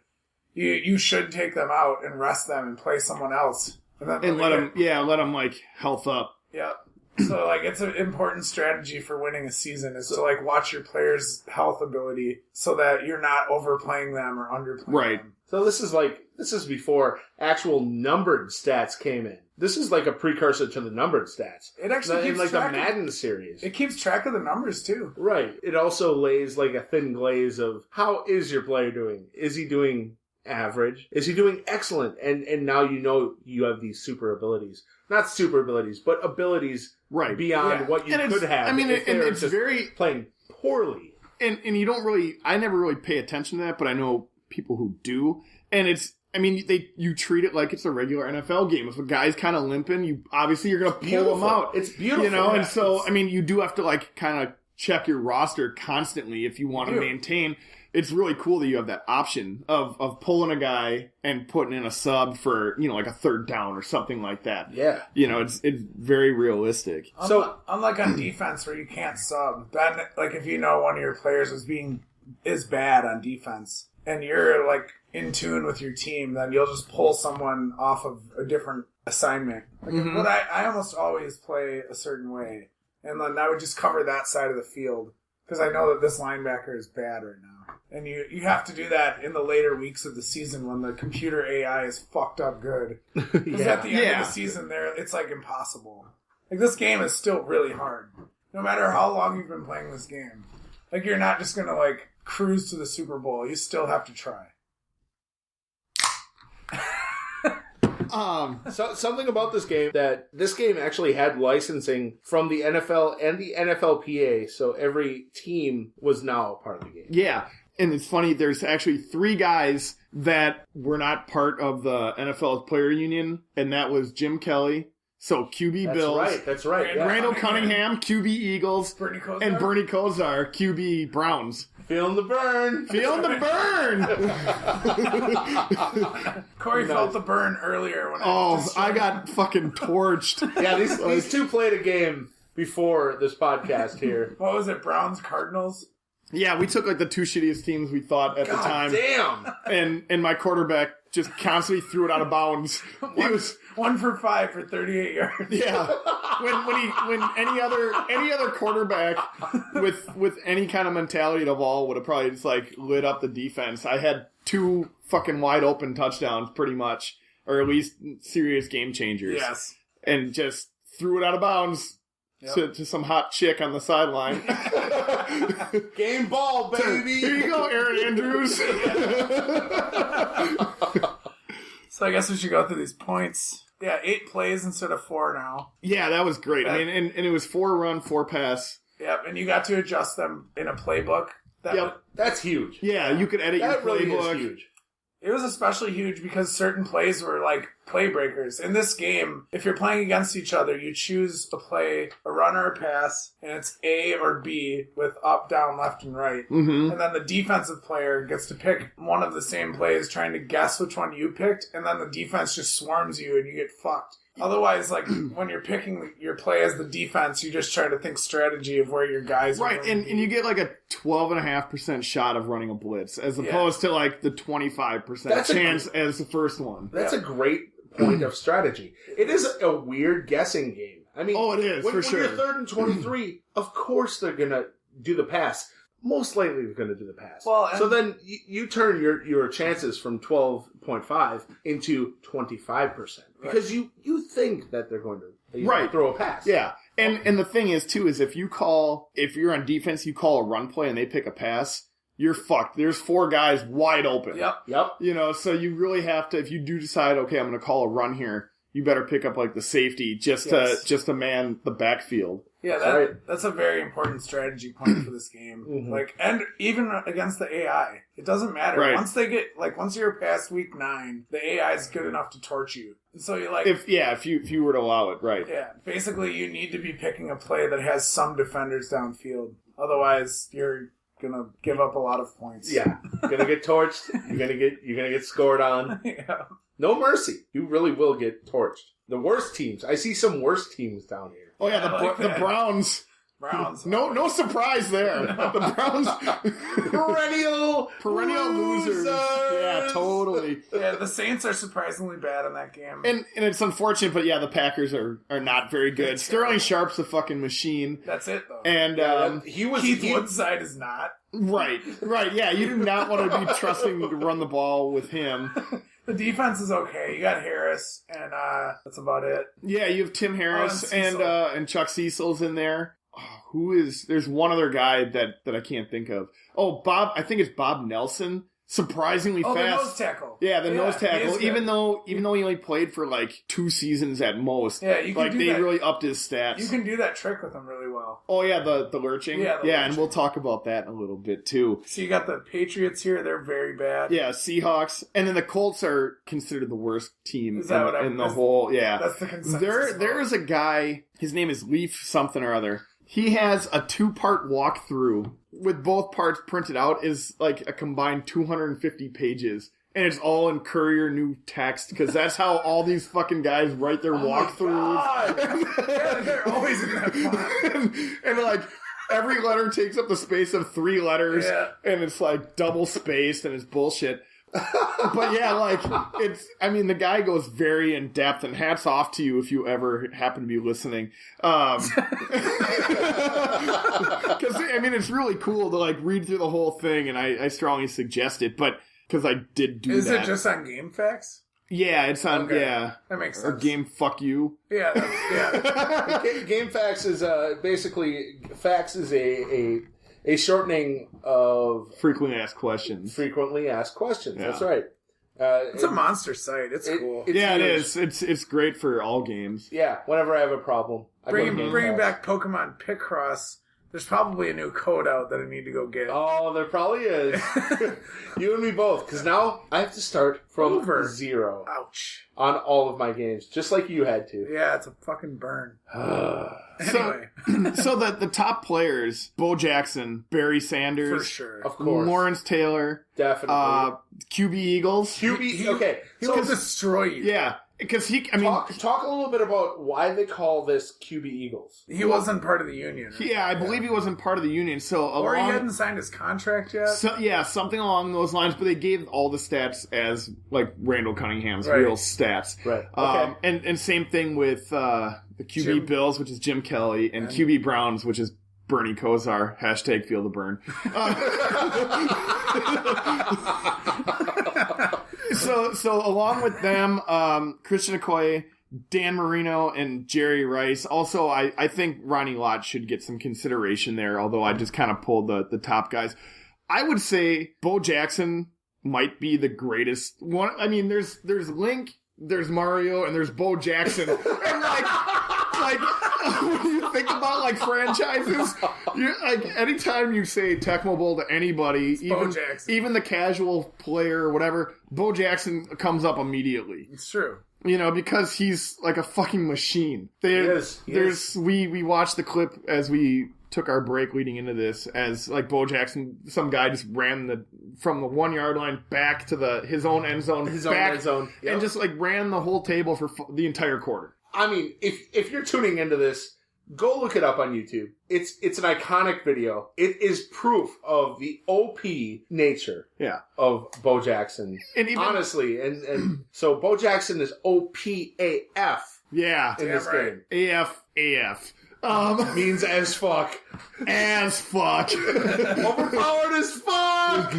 Speaker 3: you should take them out and rest them and play someone else.
Speaker 2: And let them health up.
Speaker 3: Yeah. So, it's an important strategy for winning a season is to, watch your players' health ability so that you're not overplaying them or underplaying them.
Speaker 1: So this is before actual numbered stats came in. This is like a precursor to the numbered stats.
Speaker 3: It actually keeps
Speaker 1: the
Speaker 3: track
Speaker 1: Madden series.
Speaker 3: It keeps track of the numbers, too.
Speaker 1: Right. It also lays a thin glaze of how is your player doing? Is he doing average? Is he doing excellent? And now you have these super abilities. Not super abilities, but abilities beyond what you could have.
Speaker 2: I mean, it's very
Speaker 1: playing poorly.
Speaker 2: And you don't really, I never really pay attention to that, but I know people who do. And you treat it like it's a regular NFL game. If a guy's kind of limping, you're going to pull him out.
Speaker 1: It's beautiful.
Speaker 2: And so, you do have to kind of check your roster constantly if you want to maintain. It's really cool that you have that option of pulling a guy and putting in a sub for, a third down or something like that.
Speaker 1: Yeah.
Speaker 2: It's very realistic.
Speaker 3: So unlike on defense where you can't sub, then if one of your players is bad on defense and you're in tune with your team, then you'll just pull someone off of a different assignment. But I almost always play a certain way, and then I would just cover that side of the field because I know that this linebacker is bad right now. And you have to do that in the later weeks of the season when the computer AI is fucked up good. Because at the end of the season, it's impossible. This game is still really hard. No matter how long you've been playing this game. You're not just going to cruise to the Super Bowl. You still have to try.
Speaker 1: So something about this game that this game actually had licensing from the NFL and the NFLPA, so every team was now a part of the game.
Speaker 2: Yeah. And it's funny, there's actually 3 guys that were not part of the NFL player union, and that was Jim Kelly, so QB Bills.
Speaker 1: That's right.
Speaker 2: Yeah. Randall Cunningham, QB Eagles. And Bernie Kosar, QB Browns.
Speaker 1: Feeling the burn.
Speaker 3: Corey felt the burn earlier when
Speaker 2: I got fucking torched.
Speaker 1: Yeah, these two played a game before this podcast here.
Speaker 3: What was it, Browns, Cardinals?
Speaker 2: Yeah, we took the 2 shittiest teams we thought at the time.
Speaker 1: Damn!
Speaker 2: And my quarterback just constantly threw it out of bounds. He was
Speaker 3: 1 for 5 for 38 yards.
Speaker 2: Yeah. When any other quarterback with any kind of mentality at all would have probably just lit up the defense. I had 2 fucking wide open touchdowns pretty much, or at least serious game changers.
Speaker 3: Yes.
Speaker 2: And just threw it out of bounds. Yep. To some hot chick on the sideline.
Speaker 1: Game ball, baby!
Speaker 2: Here you go, Aaron Andrews!
Speaker 3: So I guess we should go through these points. Yeah, 8 plays instead of 4 now.
Speaker 2: Yeah, that was great. And it was 4 run, 4 pass.
Speaker 3: Yep, and you got to adjust them in a playbook.
Speaker 1: That's huge.
Speaker 2: Yeah, you could edit your playbook.
Speaker 1: Really is huge.
Speaker 3: It was especially huge because certain plays were like play breakers. In this game, if you're playing against each other, you choose a play, a run or a pass, and it's A or B with up, down, left, and right.
Speaker 2: Mm-hmm.
Speaker 3: And then the defensive player gets to pick one of the same plays, trying to guess which one you picked, and then the defense just swarms you and you get fucked. Otherwise, like, when you're picking your play as the defense, you just try to think strategy of where your guys are.
Speaker 2: Right, and you get like a 12.5% shot of running a blitz, as opposed to like the 25% chance as the first one.
Speaker 1: That's a great point of strategy. It is a weird guessing game. I mean,
Speaker 2: it is,
Speaker 1: when
Speaker 2: sure.
Speaker 1: you're 3rd and 23, of course they're going to do the pass. Most likely they're going to do the pass.
Speaker 3: Well,
Speaker 1: so then you turn your chances from 12.5 into 25%. Because you think that they're going to throw a pass.
Speaker 2: Yeah. And the thing is, too, is if you're on defense, you call a run play and they pick a pass, you're fucked. There's 4 guys wide open.
Speaker 3: Yep.
Speaker 2: You know, so you really have to, if you do decide, okay, I'm going to call a run here, you better pick up like the safety just to man the backfield.
Speaker 3: Yeah, that's a very important strategy point for this game. Mm-hmm. Like, and even against the AI, it doesn't matter.
Speaker 2: Right.
Speaker 3: Once you're past week 9, the AI is good enough to torch you. And so you're like,
Speaker 2: if you were to allow it, right?
Speaker 3: Yeah, basically you need to be picking a play that has some defenders downfield. Otherwise, you're gonna give up a lot of points.
Speaker 1: Yeah, you're gonna get torched. You're gonna get scored on.
Speaker 3: Yeah.
Speaker 1: No mercy. You really will get torched. The worst teams. I see some worst teams down here.
Speaker 2: Oh yeah, the Browns.
Speaker 3: Browns.
Speaker 2: No surprise there. No. The Browns, perennial losers. Yeah, totally.
Speaker 3: Yeah, the Saints are surprisingly bad in that game.
Speaker 2: And it's unfortunate, but yeah, the Packers are not very good. Sterling Sharp's a fucking machine.
Speaker 3: That's it, though.
Speaker 2: And
Speaker 3: Keith Woodside is not.
Speaker 2: Right. Yeah, you do not want to be trusting to run the ball with him.
Speaker 3: The defense is okay. You got Harris, and that's about it.
Speaker 2: Yeah, you have Tim Harris and Chuck Cecil's in there. There's one other guy that I can't think of. Oh, Bob, I think it's Bob Nelson. Surprisingly fast.
Speaker 3: The nose tackle.
Speaker 2: Yeah, the nose tackle. Even though he only played for like 2 seasons at most.
Speaker 3: Yeah, you can
Speaker 2: they really upped his stats.
Speaker 3: You can do that trick with him really well.
Speaker 2: Oh yeah, the lurching.
Speaker 3: Yeah,
Speaker 2: and we'll talk about that in a little bit too.
Speaker 3: So you got the Patriots here; they're very bad.
Speaker 2: Yeah, Seahawks, and then the Colts are considered the worst team in the whole. Yeah,
Speaker 3: that's the consensus.
Speaker 2: There is a guy. His name is Leaf something or other. He has a 2-part walkthrough with both parts printed out, is like a combined 250 pages. And it's all in Courier New Text, because that's how all these fucking guys write their walkthroughs.
Speaker 3: Yeah, they're always in that font.
Speaker 2: and like, every letter takes up the space of 3 letters, and it's like double spaced, and it's bullshit. But yeah, like, the guy goes very in depth, and hats off to you if you ever happen to be listening. Because, it's really cool to, like, read through the whole thing, and I strongly suggest it, but, because I did do that.
Speaker 3: Is it just on GameFAQs?
Speaker 2: Yeah, it's on,
Speaker 3: that makes sense.
Speaker 2: Or Game Fuck You.
Speaker 3: Yeah.
Speaker 1: GameFAQs is, basically, fax is a shortening of
Speaker 2: Frequently Asked Questions.
Speaker 1: Yeah. That's right.
Speaker 3: It's a monster site. It's cool.
Speaker 2: It is. It's great for all games.
Speaker 1: Yeah. Whenever I have a problem,
Speaker 3: bringing back Pokemon Picross. There's probably a new code out that I need to go get.
Speaker 1: Oh, there probably is. You and me both, because now I have to start from 0.
Speaker 3: Ouch.
Speaker 1: On all of my games, just like you had to.
Speaker 3: Yeah, it's a fucking burn. Anyway.
Speaker 2: So the top players, Bo Jackson, Barry Sanders.
Speaker 3: For sure.
Speaker 1: Of course.
Speaker 2: Lawrence Taylor.
Speaker 1: Definitely.
Speaker 2: QB Eagles.
Speaker 1: Okay.
Speaker 3: He'll destroy you.
Speaker 2: Yeah. Because
Speaker 1: talk a little bit about why they call this QB Eagles.
Speaker 3: He wasn't part of the union. Right?
Speaker 2: Yeah, I believe he wasn't part of the union.
Speaker 3: Or he hadn't signed his contract yet.
Speaker 2: So, yeah, something along those lines. But they gave all the stats as like Randall Cunningham's real stats.
Speaker 1: Right. Okay.
Speaker 2: And same thing with the QB Bills, which is Jim Kelly, and QB Browns, which is Bernie Kosar. # Feel the Burn. So along with them, Christian Okoye, Dan Marino, and Jerry Rice. Also, I think Ronnie Lott should get some consideration there, although I just kind of pulled the top guys. I would say Bo Jackson might be the greatest one. I mean, there's Link, there's Mario, and there's Bo Jackson. And like when you think about like franchises, you like anytime you say Tecmo Bowl to anybody, even the casual player or whatever, Bo Jackson comes up immediately.
Speaker 3: It's true.
Speaker 2: You know, because he's like a fucking machine. We watched the clip as we took our break leading into this, as like Bo Jackson, some guy just ran from the 1 yard line back to his own end zone, and just like ran the whole table for the entire quarter.
Speaker 1: I mean, if you're tuning into this, go look it up on YouTube. It's an iconic video. It is proof of the OP nature of Bo Jackson. And even, honestly, and so Bo Jackson is OPAF in this game. AF.
Speaker 2: Means as fuck. As fuck.
Speaker 1: Overpowered as fuck!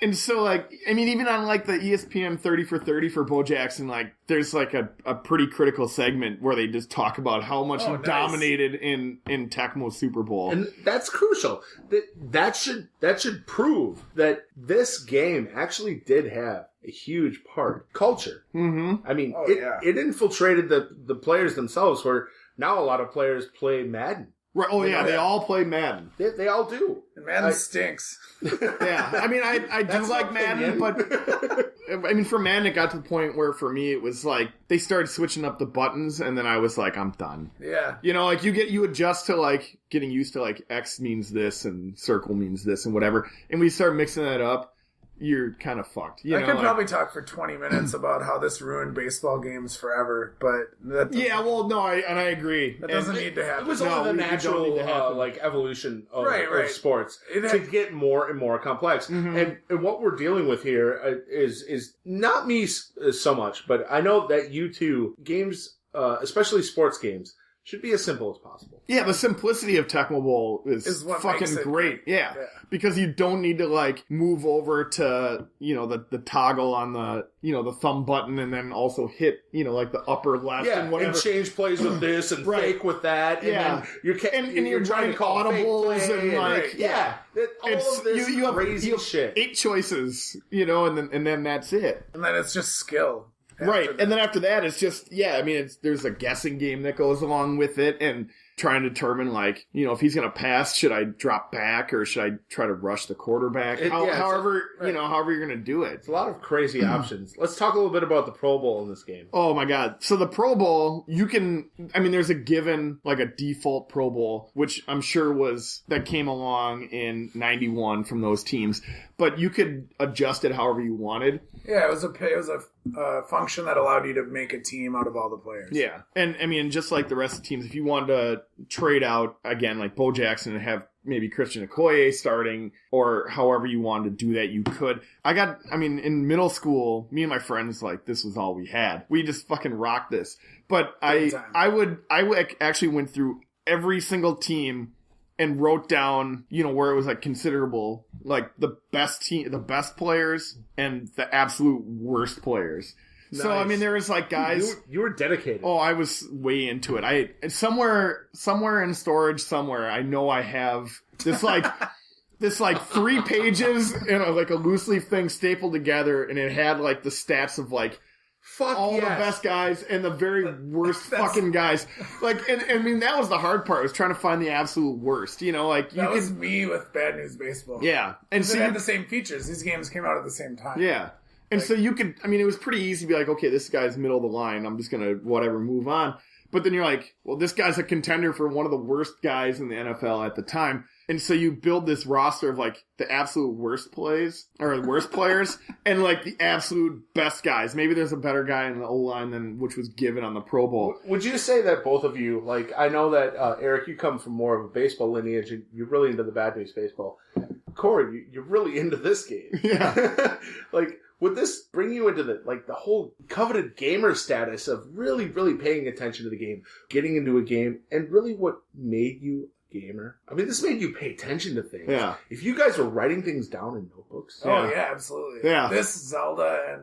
Speaker 2: And so, like, I mean, even on, like, the ESPN 30 for 30 for Bo Jackson, like, there's, like, a pretty critical segment where they just talk about how much he dominated in TECMO Super Bowl.
Speaker 1: And that's crucial. That should prove that this game actually did have a huge part. Culture.
Speaker 2: Mm-hmm.
Speaker 1: I mean, it infiltrated the players themselves, where now a lot of players play Madden.
Speaker 2: Right. Oh, yeah, they all play Madden.
Speaker 1: They all do.
Speaker 3: And Madden stinks.
Speaker 2: Yeah. I mean, I do like Madden, but I mean, for Madden, it got to the point where, for me, it was like, they started switching up the buttons, and then I was like, I'm done.
Speaker 3: Yeah.
Speaker 2: You know, like, you adjust to, like, getting used to, like, X means this, and circle means this, and whatever, and we start mixing that up. You're kind of fucked.
Speaker 3: I could probably talk for 20 minutes about how this ruined baseball games forever, but
Speaker 2: I agree.
Speaker 3: That doesn't need to happen.
Speaker 1: It was only the natural evolution of sports to get more and more complex. Mm-hmm. And what we're dealing with here is not me so much, but I know that you two, games, especially sports games, should be as simple as possible. Yeah,
Speaker 2: the simplicity of TECMO Bowl is fucking great. Yeah. Because you don't need to, like, move over to, the toggle on the, the thumb button and then also hit, like the upper left and whatever.
Speaker 1: And change plays with this and fake with that. And then you're trying to call audibles and, like, all of this crazy shit.
Speaker 2: 8 choices, and then that's it.
Speaker 3: And then it's just skill.
Speaker 2: Right, and then after that, it's just, there's a guessing game that goes along with it, and trying to determine, like, if he's going to pass, should I drop back, or should I try to rush the quarterback? However you're going to do it.
Speaker 1: It's a lot of crazy options. Let's talk a little bit about the Pro Bowl in this game.
Speaker 2: Oh my god. So the Pro Bowl, there's a given, like, a default Pro Bowl, which I'm sure that came along in 91 from those teams, but you could adjust it however you wanted.
Speaker 3: Yeah, it was a function that allowed you to make a team out of all the players.
Speaker 2: Yeah. And just like the rest of the teams, if you wanted to trade out, again, like Bo Jackson, and have maybe Christian Okoye starting, or however you wanted to do that, you could. In middle school, me and my friends, like, this was all we had. We just fucking rocked this. But I actually went through every single team and wrote down, where it was, like, considerable, like, the best players and the absolute worst players. Nice. So, there was, like, guys...
Speaker 1: You were dedicated.
Speaker 2: Oh, I was way into it. Somewhere in storage somewhere, I know I have this, like... this, like, 3 pages and, like, a loose leaf thing stapled together, and it had, like, the stats of, like... the best guys and the very worst fucking guys. Like, and that was the hard part, was trying to find the absolute worst. That
Speaker 3: was me with Bad News Baseball.
Speaker 2: Yeah. And so
Speaker 3: it had the same features. These games came out at the same time.
Speaker 2: Yeah. And so you could, it was pretty easy to be like, okay, this guy's middle of the line. I'm just going to, move on. But then you're like, well, this guy's a contender for one of the worst guys in the NFL at the time. And so you build this roster of, like, the absolute worst players, and, like, the absolute best guys. Maybe there's a better guy in the O-line than which was given on the Pro Bowl.
Speaker 1: Would you say that both of you, like, I know that, Eric, you come from more of a baseball lineage, and you're really into the Bad News Baseball. Corey, you're really into this game.
Speaker 2: Yeah.
Speaker 1: Like, would this bring you into the whole coveted gamer status of really, really paying attention to the game, getting into a game, and really what made you gamer? This made you pay attention to things.
Speaker 2: Yeah.
Speaker 1: If you guys were writing things down in notebooks.
Speaker 3: Oh yeah, absolutely.
Speaker 2: Yeah.
Speaker 3: This, Zelda,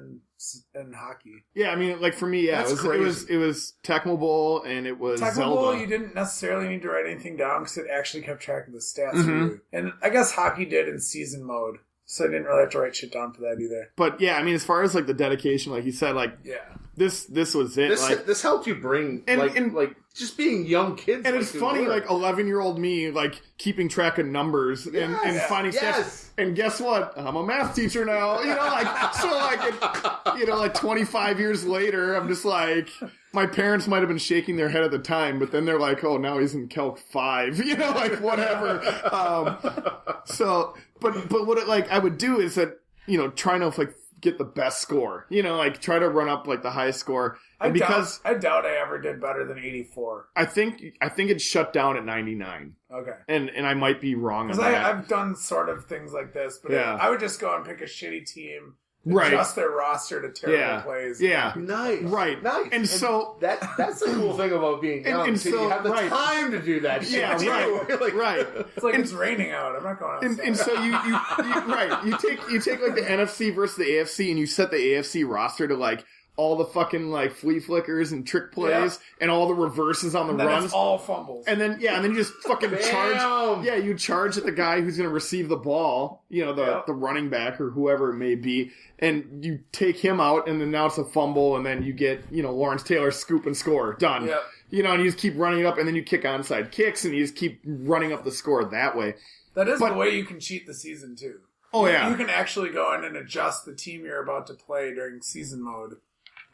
Speaker 3: and hockey.
Speaker 2: Yeah, like, for me, it was Tecmo Bowl, and it was
Speaker 3: Tecmo
Speaker 2: Zelda.
Speaker 3: Bowl, you didn't necessarily need to write anything down because it actually kept track of the stats for you. And I guess hockey did in season mode. So I didn't really have to write shit down for that either.
Speaker 2: But yeah, as far as, like, the dedication, like you said, like, this was it.
Speaker 1: This helped you bring like just being young kids.
Speaker 2: And it's funny, like 11-year-old me, like keeping track of numbers and finding stats. And guess what? I'm a math teacher now. Like 25 years later, I'm just like, my parents might have been shaking their head at the time, but then they're like, oh, now he's in Calc 5, whatever. But what I would do is that, trying to get the best score, try to run up the highest score.
Speaker 3: I doubt I ever did better than 84.
Speaker 2: I think it shut down at 99.
Speaker 3: Okay.
Speaker 2: And I might be wrong on
Speaker 3: that.
Speaker 2: Because
Speaker 3: I've done sort of things like this, but I would just go and pick a shitty team,
Speaker 2: right,
Speaker 3: adjust their roster to terrible plays.
Speaker 2: Yeah.
Speaker 1: Nice.
Speaker 2: Right.
Speaker 1: Nice.
Speaker 2: And so
Speaker 1: that's the cool thing about being young.
Speaker 2: And
Speaker 1: so
Speaker 2: so
Speaker 1: you have the time to do that shit.
Speaker 2: Yeah, right. Right.
Speaker 3: It's like it's raining out. I'm not going outside.
Speaker 2: And so you take the NFC versus the AFC and you set the AFC roster to all the fucking flea flickers and trick plays and all the reverses on the runs.
Speaker 3: It's all fumbles.
Speaker 2: And then you just fucking charge. Yeah, you charge at the guy who's going to receive the ball, the running back or whoever it may be, and you take him out, and then now it's a fumble, and then you get, Lawrence Taylor scoop and score. Done.
Speaker 3: Yep.
Speaker 2: And you just keep running it up, and then you kick onside kicks, and you just keep running up the score that way.
Speaker 3: That is the way you can cheat the season, too.
Speaker 2: Oh, yeah.
Speaker 3: You can actually go in and adjust the team you're about to play during season mode.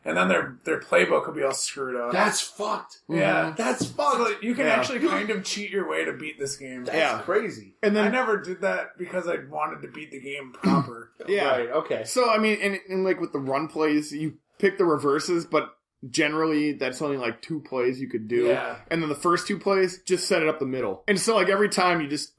Speaker 3: And then their playbook will be all screwed up.
Speaker 1: That's fucked.
Speaker 3: Yeah.
Speaker 1: That's fucked.
Speaker 3: So you can actually kind of cheat your way to beat this game.
Speaker 1: That's crazy.
Speaker 3: And then I never did that because I wanted to beat the game proper.
Speaker 2: Yeah.
Speaker 1: Right, okay.
Speaker 2: So, I mean, and with the run plays, you pick the reverses, but generally that's only 2 plays you could do.
Speaker 3: Yeah.
Speaker 2: And then the first 2 plays, just set it up the middle. And so, every time you just,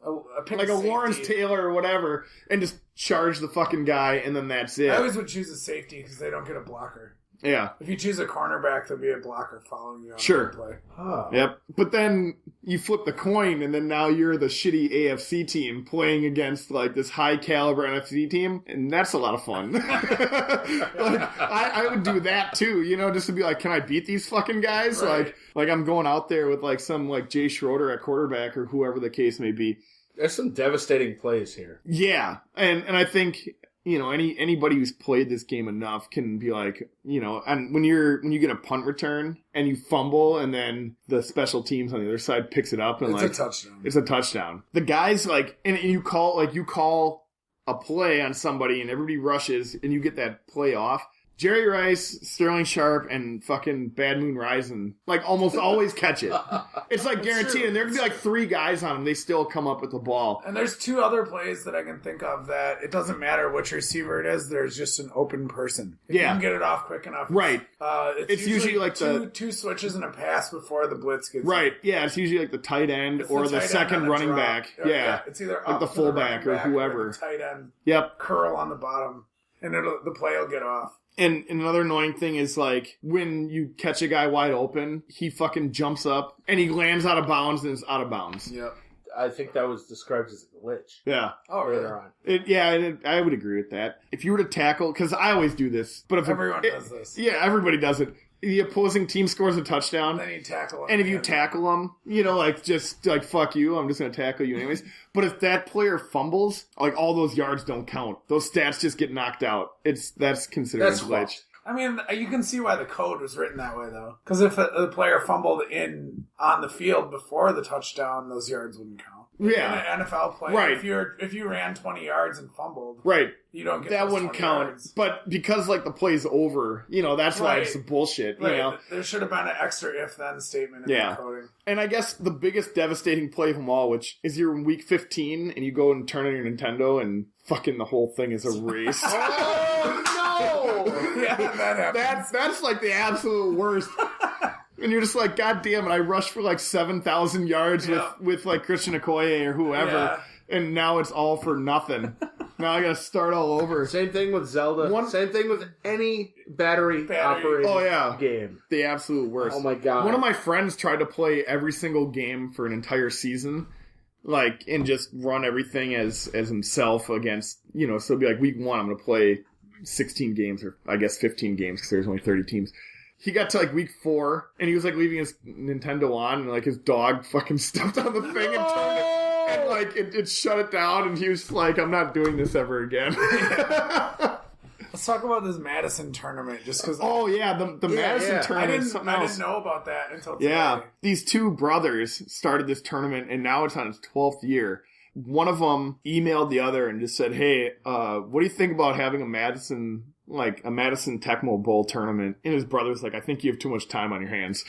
Speaker 3: pick
Speaker 2: a Lawrence Taylor or whatever, and just charge the fucking guy, and then that's it.
Speaker 3: I always would choose a safety because they don't get a blocker.
Speaker 2: Yeah.
Speaker 3: If you choose a cornerback, there'll be a blocker following you on the play.
Speaker 1: Huh.
Speaker 2: Yep. But then you flip the coin, and then now you're the shitty AFC team playing against this high caliber NFC team, and that's a lot of fun. I would do that too, just to be can I beat these fucking guys?
Speaker 3: Right.
Speaker 2: I'm going out there with some Jay Schroeder at quarterback or whoever the case may be.
Speaker 1: There's some devastating plays here.
Speaker 2: Yeah, and I think. Anybody who's played this game enough can be and when you get a punt return and you fumble and then the special teams on the other side picks it up and
Speaker 3: it's a touchdown.
Speaker 2: It's a touchdown. The guys and you call a play on somebody and everybody rushes and you get that play off. Jerry Rice, Sterling Sharp, and fucking Bad Moon Rising, almost always catch it. It's guaranteed. And there can be 3 guys on them. They still come up with the ball.
Speaker 3: And there's 2 other plays that I can think of that it doesn't matter which receiver it is. There's just an open person. If you can get it off quick enough.
Speaker 2: Right.
Speaker 3: It's usually two switches and a pass before the blitz gets
Speaker 2: right. Yeah, it's usually the tight end or the second running back. Yeah.
Speaker 3: It's either
Speaker 2: the fullback or whoever.
Speaker 3: Or the tight end.
Speaker 2: Yep.
Speaker 3: Curl on the bottom. And the play will get off.
Speaker 2: And another annoying thing is when you catch a guy wide open, he fucking jumps up and he lands out of bounds and is out of bounds.
Speaker 3: Yep.
Speaker 1: I think that was described as a glitch.
Speaker 2: Yeah.
Speaker 1: Oh, really?
Speaker 2: I would agree with that. If you were to tackle, because I always do this, but if
Speaker 3: everyone does this.
Speaker 2: Yeah, everybody does it. The opposing team scores a touchdown.
Speaker 3: Then you tackle them.
Speaker 2: And if you tackle them, fuck you, I'm just going to tackle you anyways. But if that player fumbles, all those yards don't count. Those stats just get knocked out. That's considered a glitch.
Speaker 3: I mean, you can see why the code was written that way, though. Because if a player fumbled on the field before the touchdown, those yards wouldn't count.
Speaker 2: Yeah.
Speaker 3: In an NFL play,
Speaker 2: right.
Speaker 3: If you ran 20 yards and fumbled,
Speaker 2: right,
Speaker 3: you don't get
Speaker 2: that
Speaker 3: those
Speaker 2: wouldn't
Speaker 3: 20
Speaker 2: count.
Speaker 3: Yards.
Speaker 2: But because the play's over, that's why it's bullshit.
Speaker 3: Right. There should have been an extra if-then statement in the coding.
Speaker 2: And I guess the biggest devastating play of them all, which is you're in week 15 and you go and turn on your Nintendo and fucking the whole thing is erased.
Speaker 1: Oh no!
Speaker 3: Yeah, that happens.
Speaker 2: That's the absolute worst. And you're just God damn it, I rushed for 7,000 yards with Christian Okoye or whoever, and now it's all for nothing. Now I gotta start all over.
Speaker 1: Same thing with Zelda. Same thing with any battery operated game.
Speaker 2: The absolute worst.
Speaker 1: Oh my god.
Speaker 2: One of my friends tried to play every single game for an entire season, and just run everything as himself against, so it'd be week 1, I'm gonna play 16 games, or I guess 15 games, because there's only 30 teams. He got to week 4, and he was leaving his Nintendo on, and his dog fucking stepped on the thing and turned it, and it shut it down, and he was I'm not doing this ever again.
Speaker 3: That's talk about this Madison tournament, just because.
Speaker 2: Oh yeah, the Madison tournament.
Speaker 3: I didn't know about that until today.
Speaker 2: Yeah, these two brothers started this tournament, and now it's on its 12th year. One of them emailed the other and just said, "Hey, what do you think about having a Madison TECMO Bowl tournament?" And his brother's like, "I think you have too much time on your hands."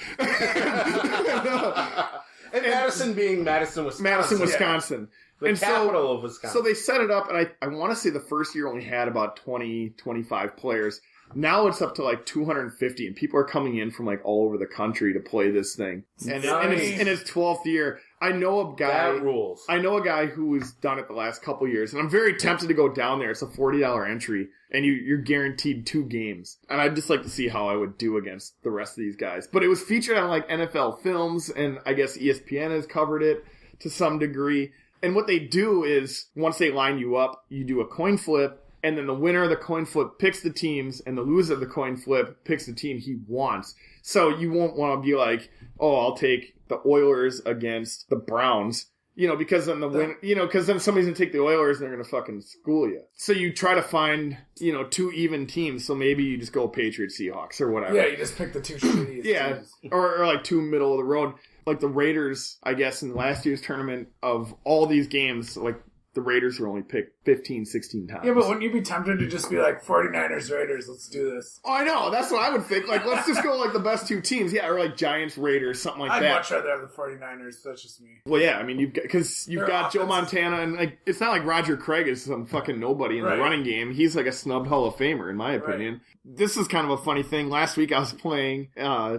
Speaker 1: And Madison being Madison, Wisconsin. The capital of Wisconsin.
Speaker 2: So they set it up, and I want to say the first year only had about 20, 25 players. Now it's up to like 250, and people are coming in from like all over the country to play this thing. And in his 12th year, I know a guy.
Speaker 1: That rules.
Speaker 2: I know a guy who's done it the last couple years, and I'm very tempted to go down there. It's a $40 entry, and you're guaranteed 2 games. And I'd just like to see how I would do against the rest of these guys. But it was featured on like NFL Films, and I guess ESPN has covered it to some degree. And what they do is, once they line you up, you do a coin flip, and then the winner of the coin flip picks the teams, and the loser of the coin flip picks the team he wants. So you won't want to be like, oh, I'll take the Oilers against the Browns, because then because then somebody's going to take the Oilers and they're going to fucking school you. So you try to find, 2 even teams, so maybe you just go Patriots, Seahawks, or whatever.
Speaker 3: Yeah, you just pick the 2 shittiest teams.
Speaker 2: Or like 2 middle of the road. Like the Raiders, I guess, in last year's tournament, of all these games, like, the Raiders were only picked 15, 16 times.
Speaker 3: Yeah, but wouldn't you be tempted to just be like, 49ers, Raiders, let's do this?
Speaker 2: Oh, I know. That's what I would think. Like, let's just go like the best 2 teams. Yeah, or like Giants, Raiders, something like that.
Speaker 3: I'd much rather have the 49ers. That's just me.
Speaker 2: Well, yeah, I mean, you've got Joe Montana, and like, it's not like Roger Craig is some fucking nobody in the running game. He's like a snubbed Hall of Famer, in my opinion. Right. This is kind of a funny thing. Last week I was playing,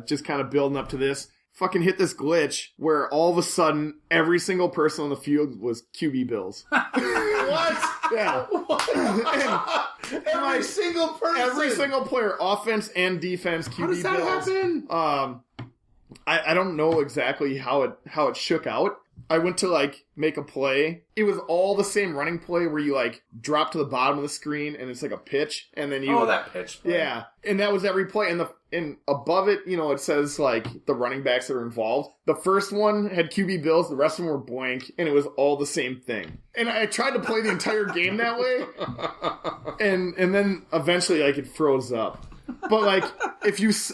Speaker 2: just kind of building up to this. Fucking hit this glitch where all of a sudden every single person on the field was QB Bills.
Speaker 1: What?
Speaker 2: Yeah.
Speaker 1: Every single person.
Speaker 2: Every single player, offense and defense, QB Bills.
Speaker 1: How does that happen?
Speaker 2: I don't know exactly how it shook out. I went to like make a play. It was all the same running play where you like drop to the bottom of the screen and it's like a pitch, and then you
Speaker 3: that pitch play.
Speaker 2: Yeah, and that was every play. And above it, it says like the running backs that are involved. The first one had QB Bills, the rest of them were blank, and it was all the same thing. And I tried to play the entire game that way, and then eventually like it froze up. But like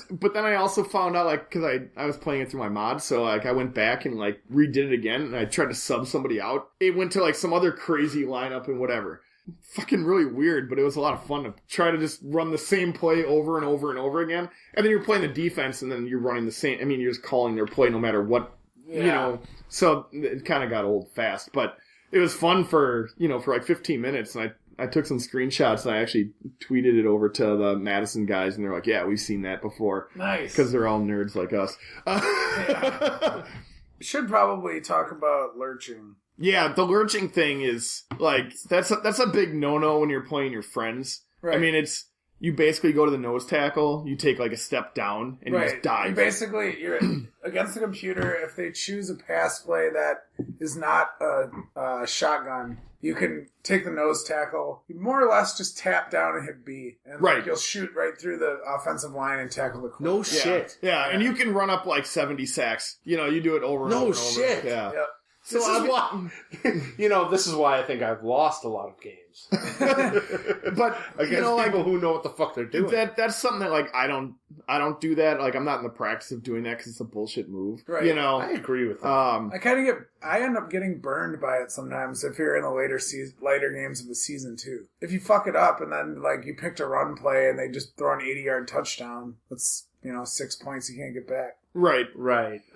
Speaker 2: but then I also found out like, because I was playing it through my mod, so like I went back and like redid it again, and I tried to sub somebody out. It went to like some other crazy lineup and whatever. Fucking really weird, but it was a lot of fun to try to just run the same play over and over and over again. And then you're playing the defense, and then you're running the same. I mean, you're just calling their play no matter what, So it kind of got old fast, but it was fun for like 15 minutes, and I took some screenshots, and I actually tweeted it over to the Madison guys, and they're like, yeah, we've seen that before.
Speaker 3: Nice.
Speaker 2: Because they're all nerds like us.
Speaker 3: Should probably talk about lurching.
Speaker 2: Yeah, the lurching thing is, like, that's a big no-no when you're playing your friends. Right. I mean, you basically go to the nose tackle, you take, like, a step down, and you just dive.
Speaker 3: You're against the computer. If they choose a pass play that is not a shotgun, you can take the nose tackle. You more or less just tap down and hit B. And you'll shoot right through the offensive line and tackle the corner.
Speaker 1: No shit.
Speaker 2: Yeah, and you can run up, like, 70 sacks. You do it over and over and over.
Speaker 1: No shit.
Speaker 2: Yeah.
Speaker 3: Yep.
Speaker 1: So this is why I think I've lost a lot of games.
Speaker 2: But
Speaker 1: against people who know what the fuck they're doing.
Speaker 2: That's something that like I don't do that. Like I'm not in the practice of doing that because it's a bullshit move.
Speaker 3: Right.
Speaker 1: I agree with that.
Speaker 3: I end up getting burned by it sometimes if you're in the later games of the season too. If you fuck it up and then like you picked a run play and they just throw an 80-yard touchdown, that's 6 points you can't get back.
Speaker 2: Right.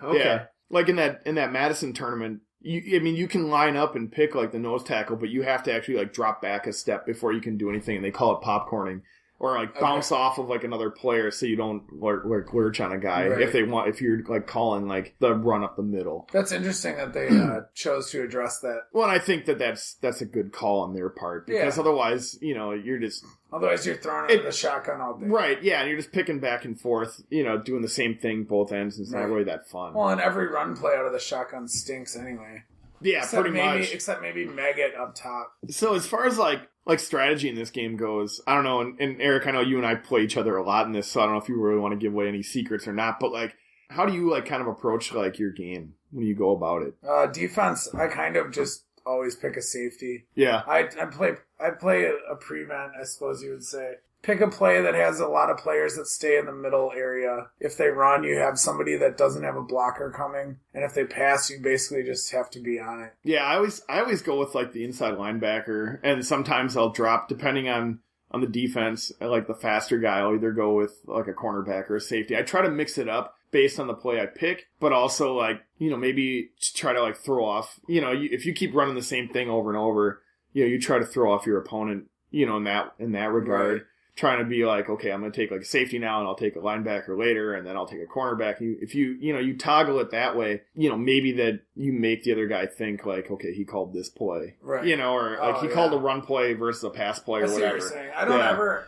Speaker 1: Okay.
Speaker 2: Yeah. Like in that Madison tournament. You can line up and pick, like, the nose tackle, but you have to actually, like, drop back a step before you can do anything, and they call it popcorning. Or, like, bounce off of, like, another player so you don't, lurch on a guy if you're, like, calling, like, the run up the middle.
Speaker 3: That's interesting that they chose to address that.
Speaker 2: Well, and I think that's a good call on their part, because otherwise, you're just...
Speaker 3: Otherwise, you're throwing out the shotgun all day.
Speaker 2: Right, yeah, and you're just picking back and forth, doing the same thing both ends, and it's not really that fun.
Speaker 3: Well, and every run play out of the shotgun stinks anyway.
Speaker 2: Yeah, pretty much.
Speaker 3: Except maybe Maggot up top.
Speaker 2: So as far as, like strategy in this game goes, I don't know, and Eric, I know you and I play each other a lot in this, so I don't know if you really want to give away any secrets or not, but, like, how do you, like, kind of approach, like, your game when you go about it?
Speaker 3: Defense, I kind of just always pick a safety.
Speaker 2: Yeah.
Speaker 3: I play a prevent, I suppose you would say. Pick a play that has a lot of players that stay in the middle area. If they run, you have somebody that doesn't have a blocker coming. And if they pass, you basically just have to be on it.
Speaker 2: Yeah, I always go with like the inside linebacker, and sometimes I'll drop depending on the defense. I like the faster guy. I'll either go with like a cornerback or a safety. I try to mix it up based on the play I pick, but also like, maybe try to like throw off, if you keep running the same thing over and over, you try to throw off your opponent, in that regard. Right. Trying to be like, okay, I'm going to take like a safety now and I'll take a linebacker later and then I'll take a cornerback. If you toggle it that way, maybe that you make the other guy think like, okay, he called this play, right? Or like he called a run play versus a pass play or whatever.
Speaker 3: What you're saying. I don't ever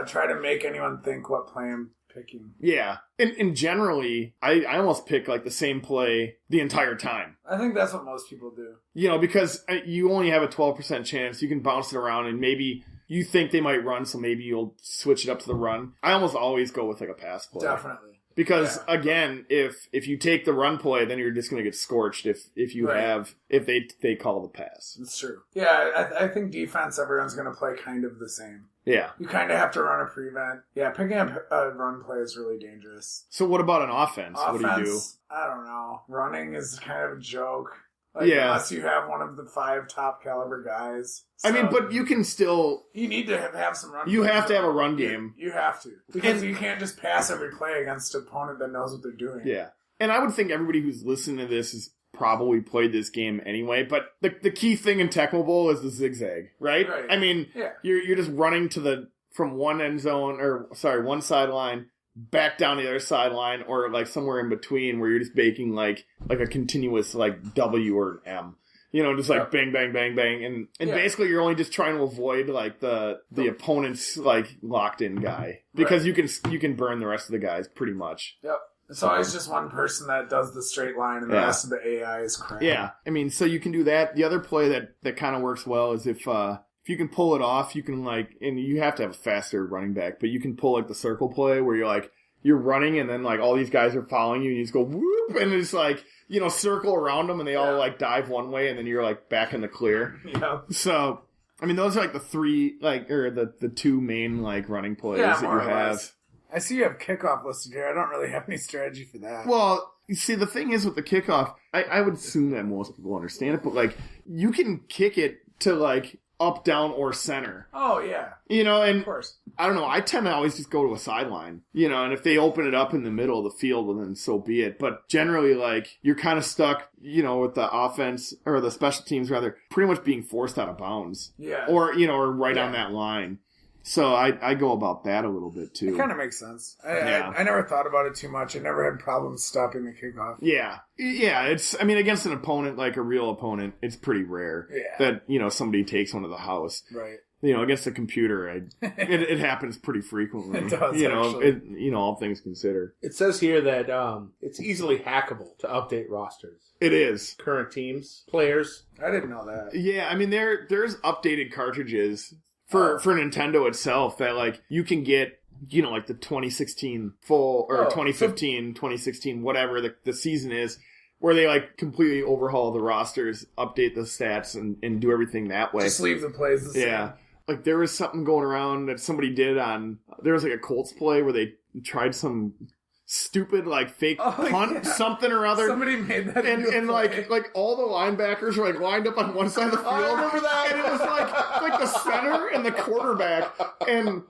Speaker 3: try to make anyone think what play I'm picking.
Speaker 2: Yeah. And generally, I almost pick like the same play the entire time.
Speaker 3: I think that's what most people do.
Speaker 2: Because you only have a 12% chance. You can bounce it around and maybe you think they might run, so maybe you'll switch it up to the run. I almost always go with like a pass play.
Speaker 3: Definitely.
Speaker 2: Because again, if you take the run play, then you're just going to get scorched if they call the pass.
Speaker 3: It's true. Yeah, I think defense, everyone's going to play kind of the same.
Speaker 2: Yeah.
Speaker 3: You kind of have to run a prevent. Yeah, picking up a run play is really dangerous.
Speaker 2: So what about an offense? What do you do?
Speaker 3: I don't know. Running is kind of a joke. Unless you have one of the 5 top caliber guys. So,
Speaker 2: but you can still...
Speaker 3: You need to have some run.
Speaker 2: You have to have a run game.
Speaker 3: You have to. Because you can't just pass every play against an opponent that knows what they're doing.
Speaker 2: Yeah. And I would think everybody who's listening to this has probably played this game anyway, but the key thing in TECMO Bowl is the zigzag, right? You're just running from one one sideline back down the other sideline, or like somewhere in between where you're just making like a continuous like W or an M. Just like bang, bang, bang, bang. And basically you're only just trying to avoid like the opponent's like locked in guy. Because you can burn the rest of the guys pretty much.
Speaker 3: Yep. It's always just one person that does the straight line and the rest of the AI is crap.
Speaker 2: Yeah. So you can do that. The other play that kind of works well is if you can pull it off, you can and you have to have a faster running back, but you can pull like the circle play where you're running and then like all these guys are following you and you just go whoop and it's like, circle around them and they all like dive one way and then you're like back in the clear.
Speaker 3: Yeah.
Speaker 2: So, those are like the 3, or the 2 main like running plays that you have.
Speaker 3: I see you have kickoff listed here. I don't really have any strategy for that.
Speaker 2: Well, you see, the thing is with the kickoff, I would assume that most people understand it, but like you can kick it to like up, down, or center.
Speaker 3: Oh, yeah.
Speaker 2: And
Speaker 3: of course.
Speaker 2: I don't know. I tend to always just go to a sideline, and if they open it up in the middle of the field, well, then so be it. But generally, like, you're kind of stuck, with the offense, or the special teams, rather, pretty much being forced out of bounds.
Speaker 3: Yeah.
Speaker 2: Or, or right on that line. So I go about that a little bit, too.
Speaker 3: It kind of makes sense. I never thought about it too much. I never had problems stopping the kickoff.
Speaker 2: Yeah. Yeah, it's, against an opponent, like a real opponent, it's pretty rare that, somebody takes one to the house.
Speaker 3: Right.
Speaker 2: Against a computer, it happens pretty frequently.
Speaker 3: It does, actually.
Speaker 2: All things considered.
Speaker 1: It says here that it's easily hackable to update rosters.
Speaker 2: It is.
Speaker 1: Current teams, players.
Speaker 3: I didn't know that.
Speaker 2: Yeah, there's updated cartridges for Nintendo itself that, like, you can get, like the 2016 full, or 2015, 2016, whatever the season is, where they, like, completely overhaul the rosters, update the stats, and do everything that way.
Speaker 3: Just leave the plays the same.
Speaker 2: Yeah. Like, there was something going around that somebody did there was, like, a Colts play where they tried some stupid, like, fake punt, something or other.
Speaker 3: Somebody made that.
Speaker 2: And like all the linebackers were, like, lined up on one side of the field.
Speaker 1: I remember that.
Speaker 2: And it was, like the center and the quarterback. And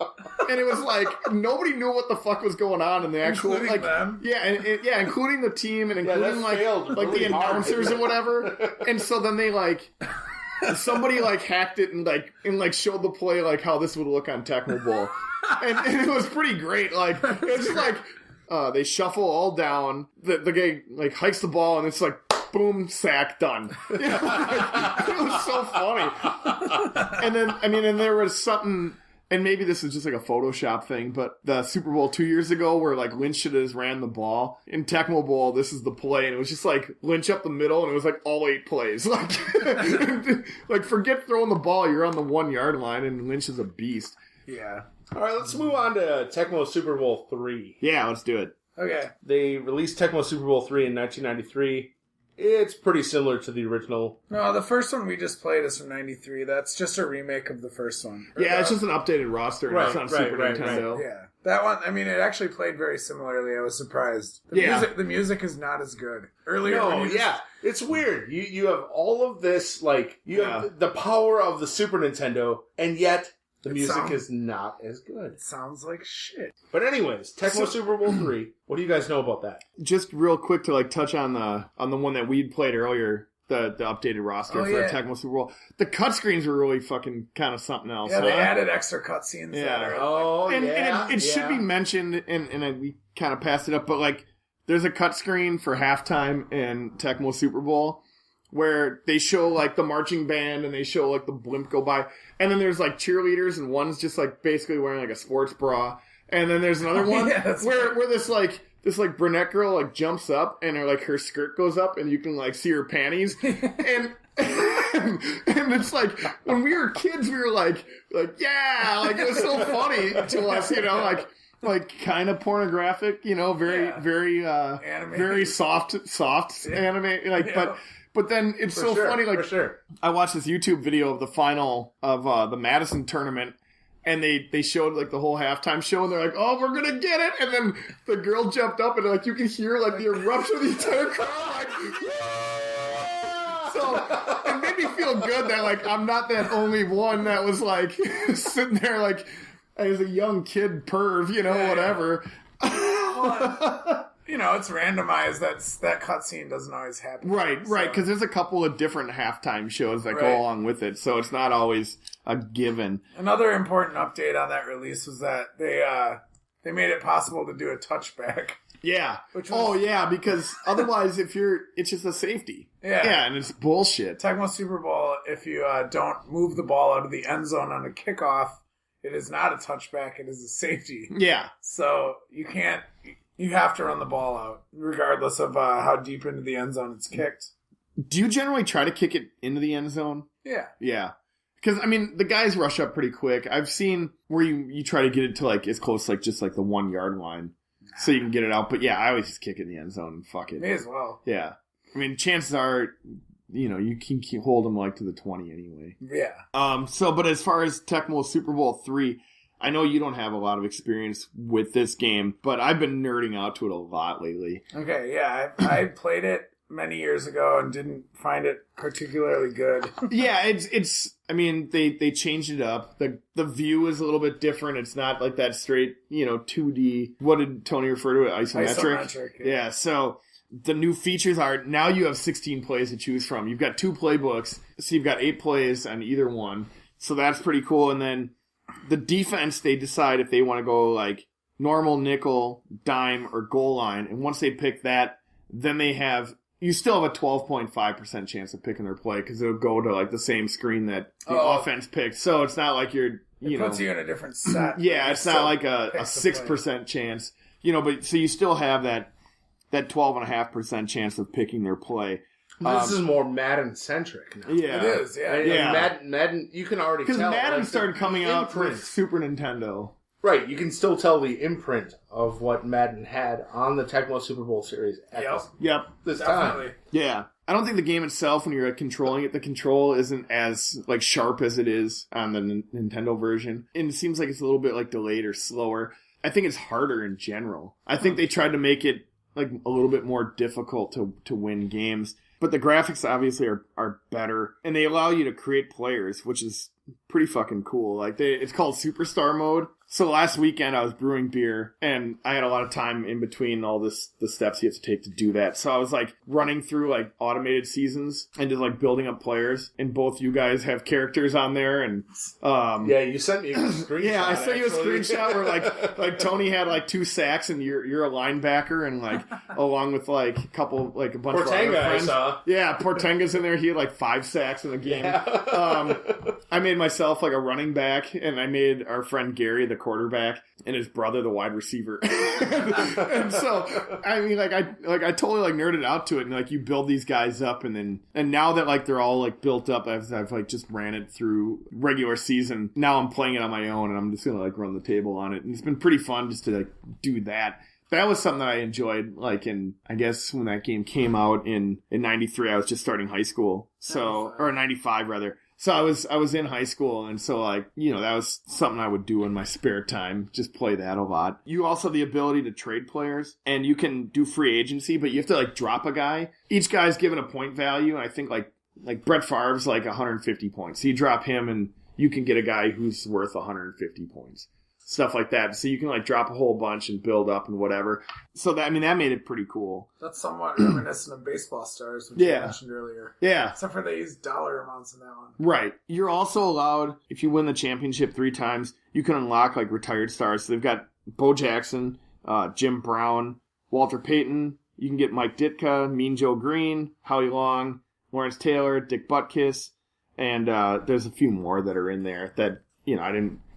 Speaker 2: it was, like, nobody knew what the fuck was going on in the actual,
Speaker 3: including
Speaker 2: like,
Speaker 3: them?
Speaker 2: Yeah, including the team and including, like
Speaker 1: really
Speaker 2: the announcers and whatever. And so then they, like... Somebody, like, hacked it and showed the play, like, how this would look on TECMO Bowl. and it was pretty great. Like, it was just like, they shuffle all down. The guy, like, hikes the ball, and it's like, boom, sack, done. It was so funny. And then, and there was something... And maybe this is just like a Photoshop thing, but the Super Bowl 2 years ago where, like, Lynch should have ran the ball. In TECMO Bowl, this is the play, and it was just, like, Lynch up the middle, and it was, like, all 8 plays. Like, forget throwing the ball, you're on the 1 yard line, and Lynch is a beast.
Speaker 3: Yeah.
Speaker 1: All right, let's move on to TECMO Super Bowl 3.
Speaker 2: Yeah, let's do it.
Speaker 3: Okay.
Speaker 1: They released TECMO Super Bowl 3 in 1993. It's pretty similar to the original.
Speaker 3: No, the first one we just played is from '93. That's just a remake of the first one.
Speaker 2: Yeah, it's just an updated roster. And it's on Super Nintendo.
Speaker 3: Yeah, that one. I mean, it actually played very similarly. I was surprised. The music is not as good. Earlier,
Speaker 1: it's weird. You have all of this, like you have the power of the Super Nintendo, and yet the music is not as good.
Speaker 3: It sounds like shit.
Speaker 1: But anyways, TECMO Super Bowl 3. What do you guys know about that?
Speaker 2: Just real quick to like touch on the one that we'd played earlier, the updated roster for TECMO Super Bowl. The cut screens were really fucking kind of something else.
Speaker 3: Yeah, they added extra cutscenes.
Speaker 2: Yeah. And it should be mentioned, and we kind of passed it up, but like there's a cut screen for halftime in TECMO Super Bowl where they show like the marching band and they show like the blimp go by. And then there's like cheerleaders and one's just like basically wearing like a sports bra. And then there's another one where this brunette girl like jumps up and her skirt goes up and you can like see her panties. And it's like when we were kids we were like yeah, like it was so funny to us, you know, like kind of pornographic, you know, very soft anime, like But then it's funny, like, I watched this YouTube video of the final of the Madison tournament, and they showed, like, the whole halftime show, and they're like, oh, we're gonna get it! And then the girl jumped up, and, like, you can hear, like, the eruption of the entire crowd, like, yeah! So, it made me feel good that, like, I'm not that only one that was, like, sitting there, like, as a young kid perv, you know, whatever.
Speaker 3: You know, it's randomized. That cutscene doesn't always happen.
Speaker 2: Right, because there's a couple of different halftime shows that go along with it, so it's not always a given.
Speaker 3: Another important update on that release was that they made it possible to do a touchback.
Speaker 2: Yeah. Because otherwise, it's just a safety.
Speaker 3: Yeah,
Speaker 2: and it's bullshit.
Speaker 3: TECMO Super Bowl, if you don't move the ball out of the end zone on a kickoff, it is not a touchback, it is a safety.
Speaker 2: Yeah.
Speaker 3: So you have to run the ball out, regardless of how deep into the end zone it's kicked.
Speaker 2: Do you generally try to kick it into the end zone?
Speaker 3: Yeah.
Speaker 2: Yeah. Because, I mean, the guys rush up pretty quick. I've seen where you try to get it to, like, as close, like, just, like, the 1 yard line. So you can get it out. But, yeah, I always just kick it in the end zone and fuck it.
Speaker 3: May as well.
Speaker 2: Yeah. I mean, chances are, you know, you can hold them, like, to the 20 anyway.
Speaker 3: Yeah.
Speaker 2: But as far as TECMO Super Bowl 3... I know you don't have a lot of experience with this game, but I've been nerding out to it a lot lately.
Speaker 3: Okay, yeah. I played it many years ago and didn't find it particularly good.
Speaker 2: Yeah, it's I mean, they changed it up. The view is a little bit different. It's not like that straight, you know, 2D. What did Tony refer to it? Isometric? Yeah, so the new features are now you have 16 plays to choose from. You've got 2 playbooks, so you've got 8 plays on either one. So that's pretty cool. And then the defense, they decide if they want to go like normal, nickel, dime, or goal line. And once they pick that, then you still have a 12.5% chance of picking their play because it'll go to like the same screen that the offense picked. So it's not like it
Speaker 3: puts you in a different set.
Speaker 2: Yeah, it's not like a 6% chance. You know, but so you still have that 12.5% chance of picking their play.
Speaker 1: This is more Madden-centric now.
Speaker 2: Yeah.
Speaker 3: It is, yeah.
Speaker 1: Madden, you can already tell.
Speaker 2: Because Madden started coming out
Speaker 1: imprint.
Speaker 2: with Super Nintendo.
Speaker 1: Right, you can still tell the imprint of what Madden had on the TECMO Super Bowl series at this
Speaker 3: Definitely.
Speaker 1: time.
Speaker 2: Yeah. I don't think the game itself, when you're controlling it, the control isn't as like sharp as it is on the Nintendo version. And it seems like it's a little bit like delayed or slower. I think it's harder in general. I think they tried to make it like a little bit more difficult to win games. But the graphics obviously are better, and they allow you to create players, which is pretty fucking cool. Like it's called Superstar Mode. So last weekend I was brewing beer, and I had a lot of time in between all the steps you have to take to do that. So I was like running through like automated seasons and just like building up players. And both you guys have characters on there, and
Speaker 1: yeah, you sent me a screenshot.
Speaker 2: Yeah, I sent you a screenshot where like Tony had like 2 sacks, and you're a linebacker, and like along with like a bunch of other friends. Yeah, Portenga's in there. He had like 5 sacks in the game. Yeah. I made myself like a running back, and I made our friend Gary the quarterback, and his brother the wide receiver. And so, I mean, I totally like nerded out to it, and like you build these guys up, and now that like they're all like built up, I've like just ran it through regular season. Now I'm playing it on my own, and I'm just gonna like run the table on it, and it's been pretty fun just to like do that. that was something that I enjoyed, like I guess when that game came out in 93, I was just starting high school. So,
Speaker 3: 95.
Speaker 2: or 95 rather. So I was in high school, and so like, that was something I would do in my spare time, just play that a lot. You also have the ability to trade players, and you can do free agency, but you have to like drop a guy. Each guy's given a point value, and I think like Brett Favre's like 150 points. So you drop him, and you can get a guy who's worth 150 points. Stuff like that. So you can like drop a whole bunch and build up and whatever. So that made it pretty cool.
Speaker 3: That's somewhat reminiscent of Baseball Stars, which you mentioned earlier.
Speaker 2: Yeah.
Speaker 3: Except for they use dollar amounts in that one.
Speaker 2: Right. You're also allowed, if you win the championship 3 times, you can unlock like retired stars. So they've got Bo Jackson, Jim Brown, Walter Payton. You can get Mike Ditka, Mean Joe Green, Howie Long, Lawrence Taylor, Dick Butkus, and there's a few more that are in there that,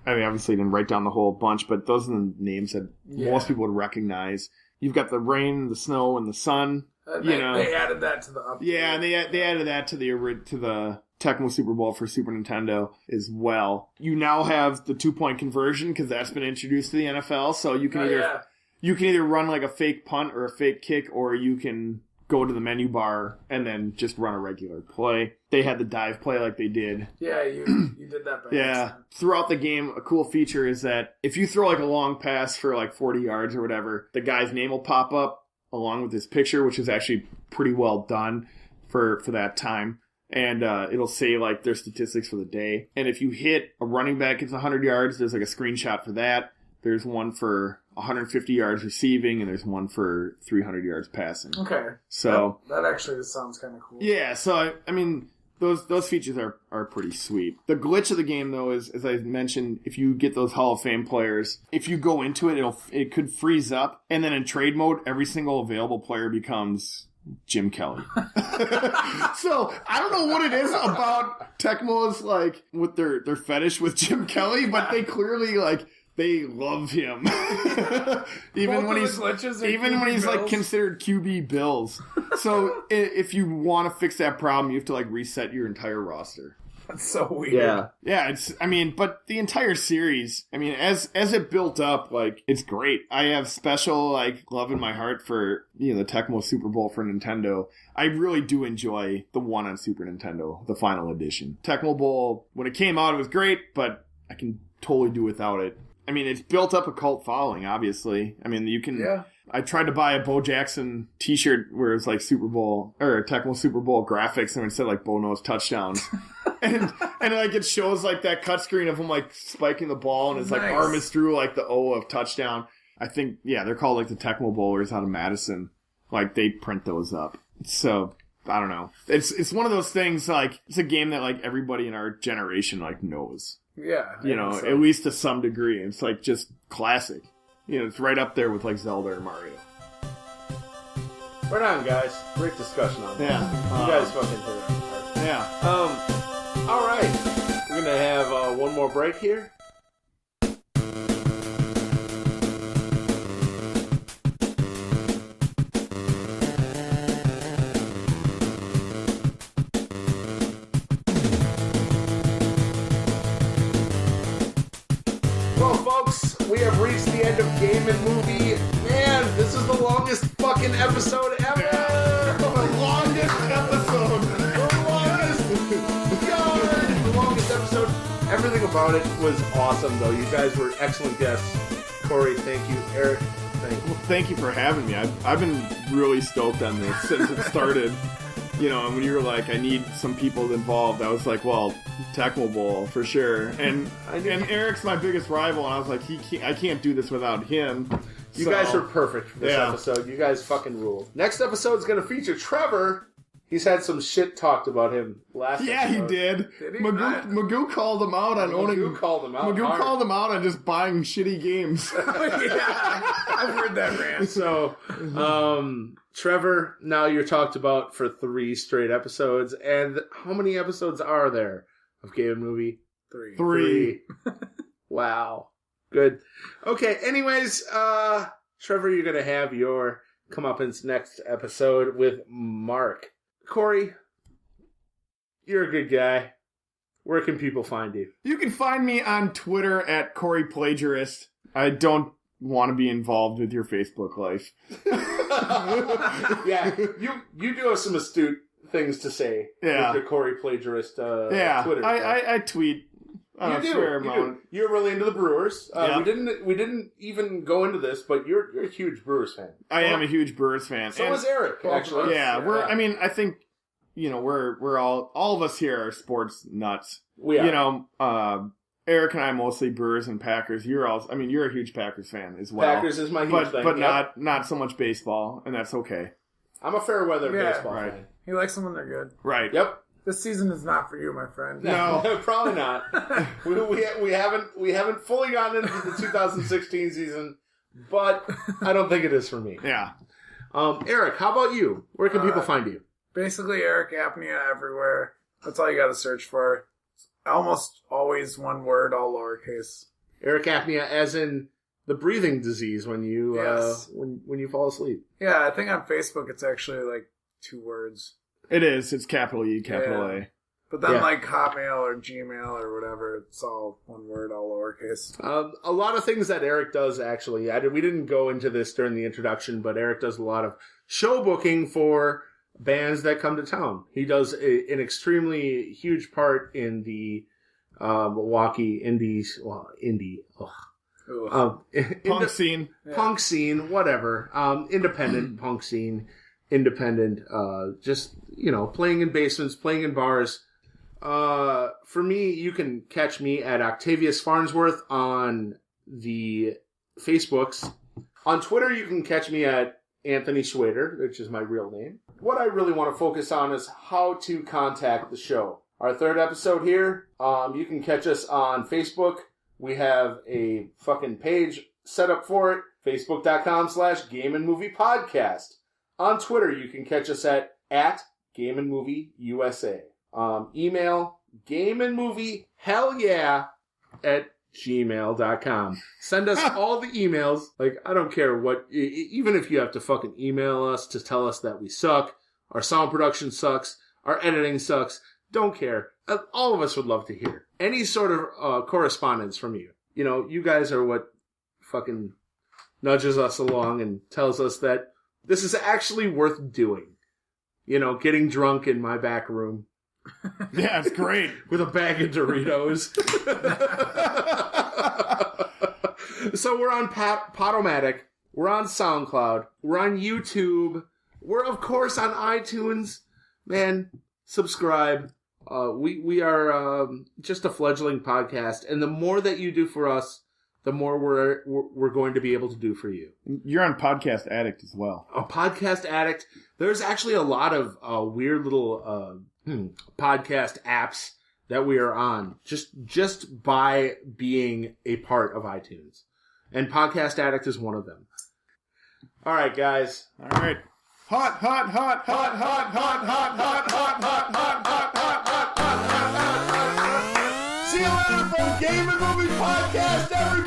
Speaker 2: I obviously didn't write down the whole bunch, but those are the names that most people would recognize. You've got the rain, the snow, and the sun.
Speaker 3: They added that to the update.
Speaker 2: Yeah, and they added that to the TECMO Super Bowl for Super Nintendo as well. You now have the 2-point conversion because that's been introduced to the NFL. So you can either run like a fake punt or a fake kick, or you can go to the menu bar and then just run a regular play. They had the dive play like they did.
Speaker 3: Yeah, you did that by accident.
Speaker 2: Throughout the game, a cool feature is that if you throw like a long pass for like 40 yards or whatever, the guy's name will pop up along with his picture, which is actually pretty well done for that time. And it'll say like their statistics for the day. And if you hit a running back, it's 100 yards. There's like a screenshot for that. There's one for 150 yards receiving, and there's one for 300 yards passing.
Speaker 3: Okay.
Speaker 2: So
Speaker 3: that actually sounds kind of cool.
Speaker 2: Yeah, so I mean, those features are pretty sweet. The glitch of the game, though, is, as I mentioned, if you get those Hall of Fame players, if you go into it, it could freeze up, and then in trade mode, every single available player becomes Jim Kelly. So I don't know what it is about Tecmo's like with their fetish with Jim Kelly, but they clearly like. They love him. even when he's like considered QB Bills. So if you want to fix that problem, you have to like reset your entire roster.
Speaker 3: That's so weird.
Speaker 2: Yeah, but the entire series, as it built up, like, it's great. I have special, like, love in my heart for, the Tecmo Super Bowl for Nintendo. I really do enjoy the one on Super Nintendo, the final edition. Tecmo Bowl, when it came out, it was great, but I can totally do without it. It's built up a cult following, obviously. you can... Yeah. I tried to buy a Bo Jackson t-shirt where it's like Super Bowl, or Tecmo Super Bowl graphics, and it said like Bo knows touchdowns. and like it shows like that cut screen of him like spiking the ball, and his like arm is through like the O of touchdown. I think, they're called like the Tecmo Bowlers out of Madison. Like they print those up. So, I don't know. It's one of those things, like, it's a game that like everybody in our generation like knows.
Speaker 3: Yeah.
Speaker 2: At least to some degree. It's like just classic. It's right up there with like Zelda or Mario.
Speaker 1: Right on, guys. Great discussion on that.
Speaker 2: Yeah.
Speaker 1: You guys fucking hit it hard.
Speaker 2: Yeah.
Speaker 1: All right. We're gonna have one more break here. We have reached the end of Game and Movie. Man, this is the longest fucking episode ever!
Speaker 2: The longest episode!
Speaker 1: The longest episode. Everything about it was awesome, though. You guys were excellent guests. Corey, thank you. Eric, thank you.
Speaker 2: Well, thank you for having me. I've been really stoked on this since it started. And when you were like, I need some people involved, I was like, well, Tecmo Bowl for sure. And Eric's my biggest rival, and I was like, I can't do this without him.
Speaker 1: You guys were perfect for this episode. You guys fucking rule. Next episode is going to feature Trevor. He's had some shit talked about him last episode.
Speaker 2: Yeah, he did. Magoo called him out on owning...
Speaker 1: Magoo called him out.
Speaker 2: Magoo called him out on just buying shitty games.
Speaker 3: Yeah, I've heard that rant.
Speaker 1: So, Trevor, now you're talked about for 3 straight episodes. And how many episodes are there of Game and Movie?
Speaker 2: 3.
Speaker 1: Wow. Good. Okay, anyways, Trevor, you're going to have your comeuppance next episode with Mark. Corey, you're a good guy. Where can people find you?
Speaker 2: You can find me on Twitter at Corey Plagiarist. I don't want to be involved with your Facebook life.
Speaker 1: Yeah, you do have some astute things to say.
Speaker 2: Yeah.
Speaker 1: With your Corey plagiarist
Speaker 2: Yeah,
Speaker 1: Twitter.
Speaker 2: I tweet a fair amount.
Speaker 1: You're really into the Brewers.
Speaker 2: Yeah.
Speaker 1: We didn't even go into this, but you're a huge Brewers fan.
Speaker 2: I am a huge Brewers fan.
Speaker 1: So
Speaker 2: and,
Speaker 1: is Eric, actually.
Speaker 2: Yeah, I mean, I think, we're all of us here are sports nuts.
Speaker 1: We are.
Speaker 2: Eric and I mostly Brewers and Packers. You're a huge Packers fan as well.
Speaker 1: Packers is my huge thing.
Speaker 2: But not so much baseball, and that's okay.
Speaker 1: I'm a fair weather baseball fan.
Speaker 3: He likes them when they're good.
Speaker 2: Right.
Speaker 1: Yep.
Speaker 3: This season is not for you, my friend.
Speaker 2: No.
Speaker 1: Probably not. we haven't fully gotten into the 2016 season, but I don't think it is for me.
Speaker 2: Yeah.
Speaker 1: Eric, how about you? Where can people find you?
Speaker 3: Basically, Eric Apnea everywhere. That's all you got to search for. Almost always one word, all lowercase.
Speaker 1: Eric Apnea, as in the breathing disease when you
Speaker 3: Yes.
Speaker 1: when you fall asleep.
Speaker 3: Yeah, I think on Facebook it's actually like 2 words.
Speaker 2: It is. It's capital E, capital
Speaker 3: Yeah.
Speaker 2: A.
Speaker 3: But then
Speaker 1: Yeah.
Speaker 3: like Hotmail or Gmail or whatever, it's all one word, all lowercase.
Speaker 1: A lot of things that Eric does, actually. We didn't go into this during the introduction, but Eric does a lot of show booking for bands that come to town. He does an extremely huge part in the Milwaukee
Speaker 2: Punk scene.
Speaker 1: punk scene, whatever. Independent punk scene, independent. Just playing in basements, playing in bars. For me, you can catch me at Octavius Farnsworth on the Facebooks. On Twitter, you can catch me at Anthony Schwader, which is my real name. What I really want to focus on is how to contact the show. Our 3rd episode here, you can catch us on Facebook. We have a fucking page set up for it, facebook.com/GameAndMoviePodcast. On Twitter, you can catch us at GameAndMovieUSA. Email GameAndMovieHellYeah@gmail.com. Send us all the emails. Like, I don't care what, even if you have to fucking email us to tell us that we suck, our sound production sucks, our editing sucks, don't care. All of us would love to hear any sort of correspondence from you. You guys are what fucking nudges us along and tells us that this is actually worth doing. Getting drunk in my back room.
Speaker 2: Yeah, it's great.
Speaker 1: With a bag of Doritos. So we're on Podomatic. We're on SoundCloud. We're on YouTube. We're, of course, on iTunes. Man, subscribe. We are just a fledgling podcast. And the more that you do for us, the more we're going to be able to do for you.
Speaker 2: You're on Podcast Addict as well.
Speaker 1: A Podcast Addict. There's actually a lot of weird little podcast apps that we are on just by being a part of iTunes. And Podcast Addict is one of them. All right, guys.
Speaker 2: All right. Hot.
Speaker 1: See you later from Game and Movie Podcast, everybody.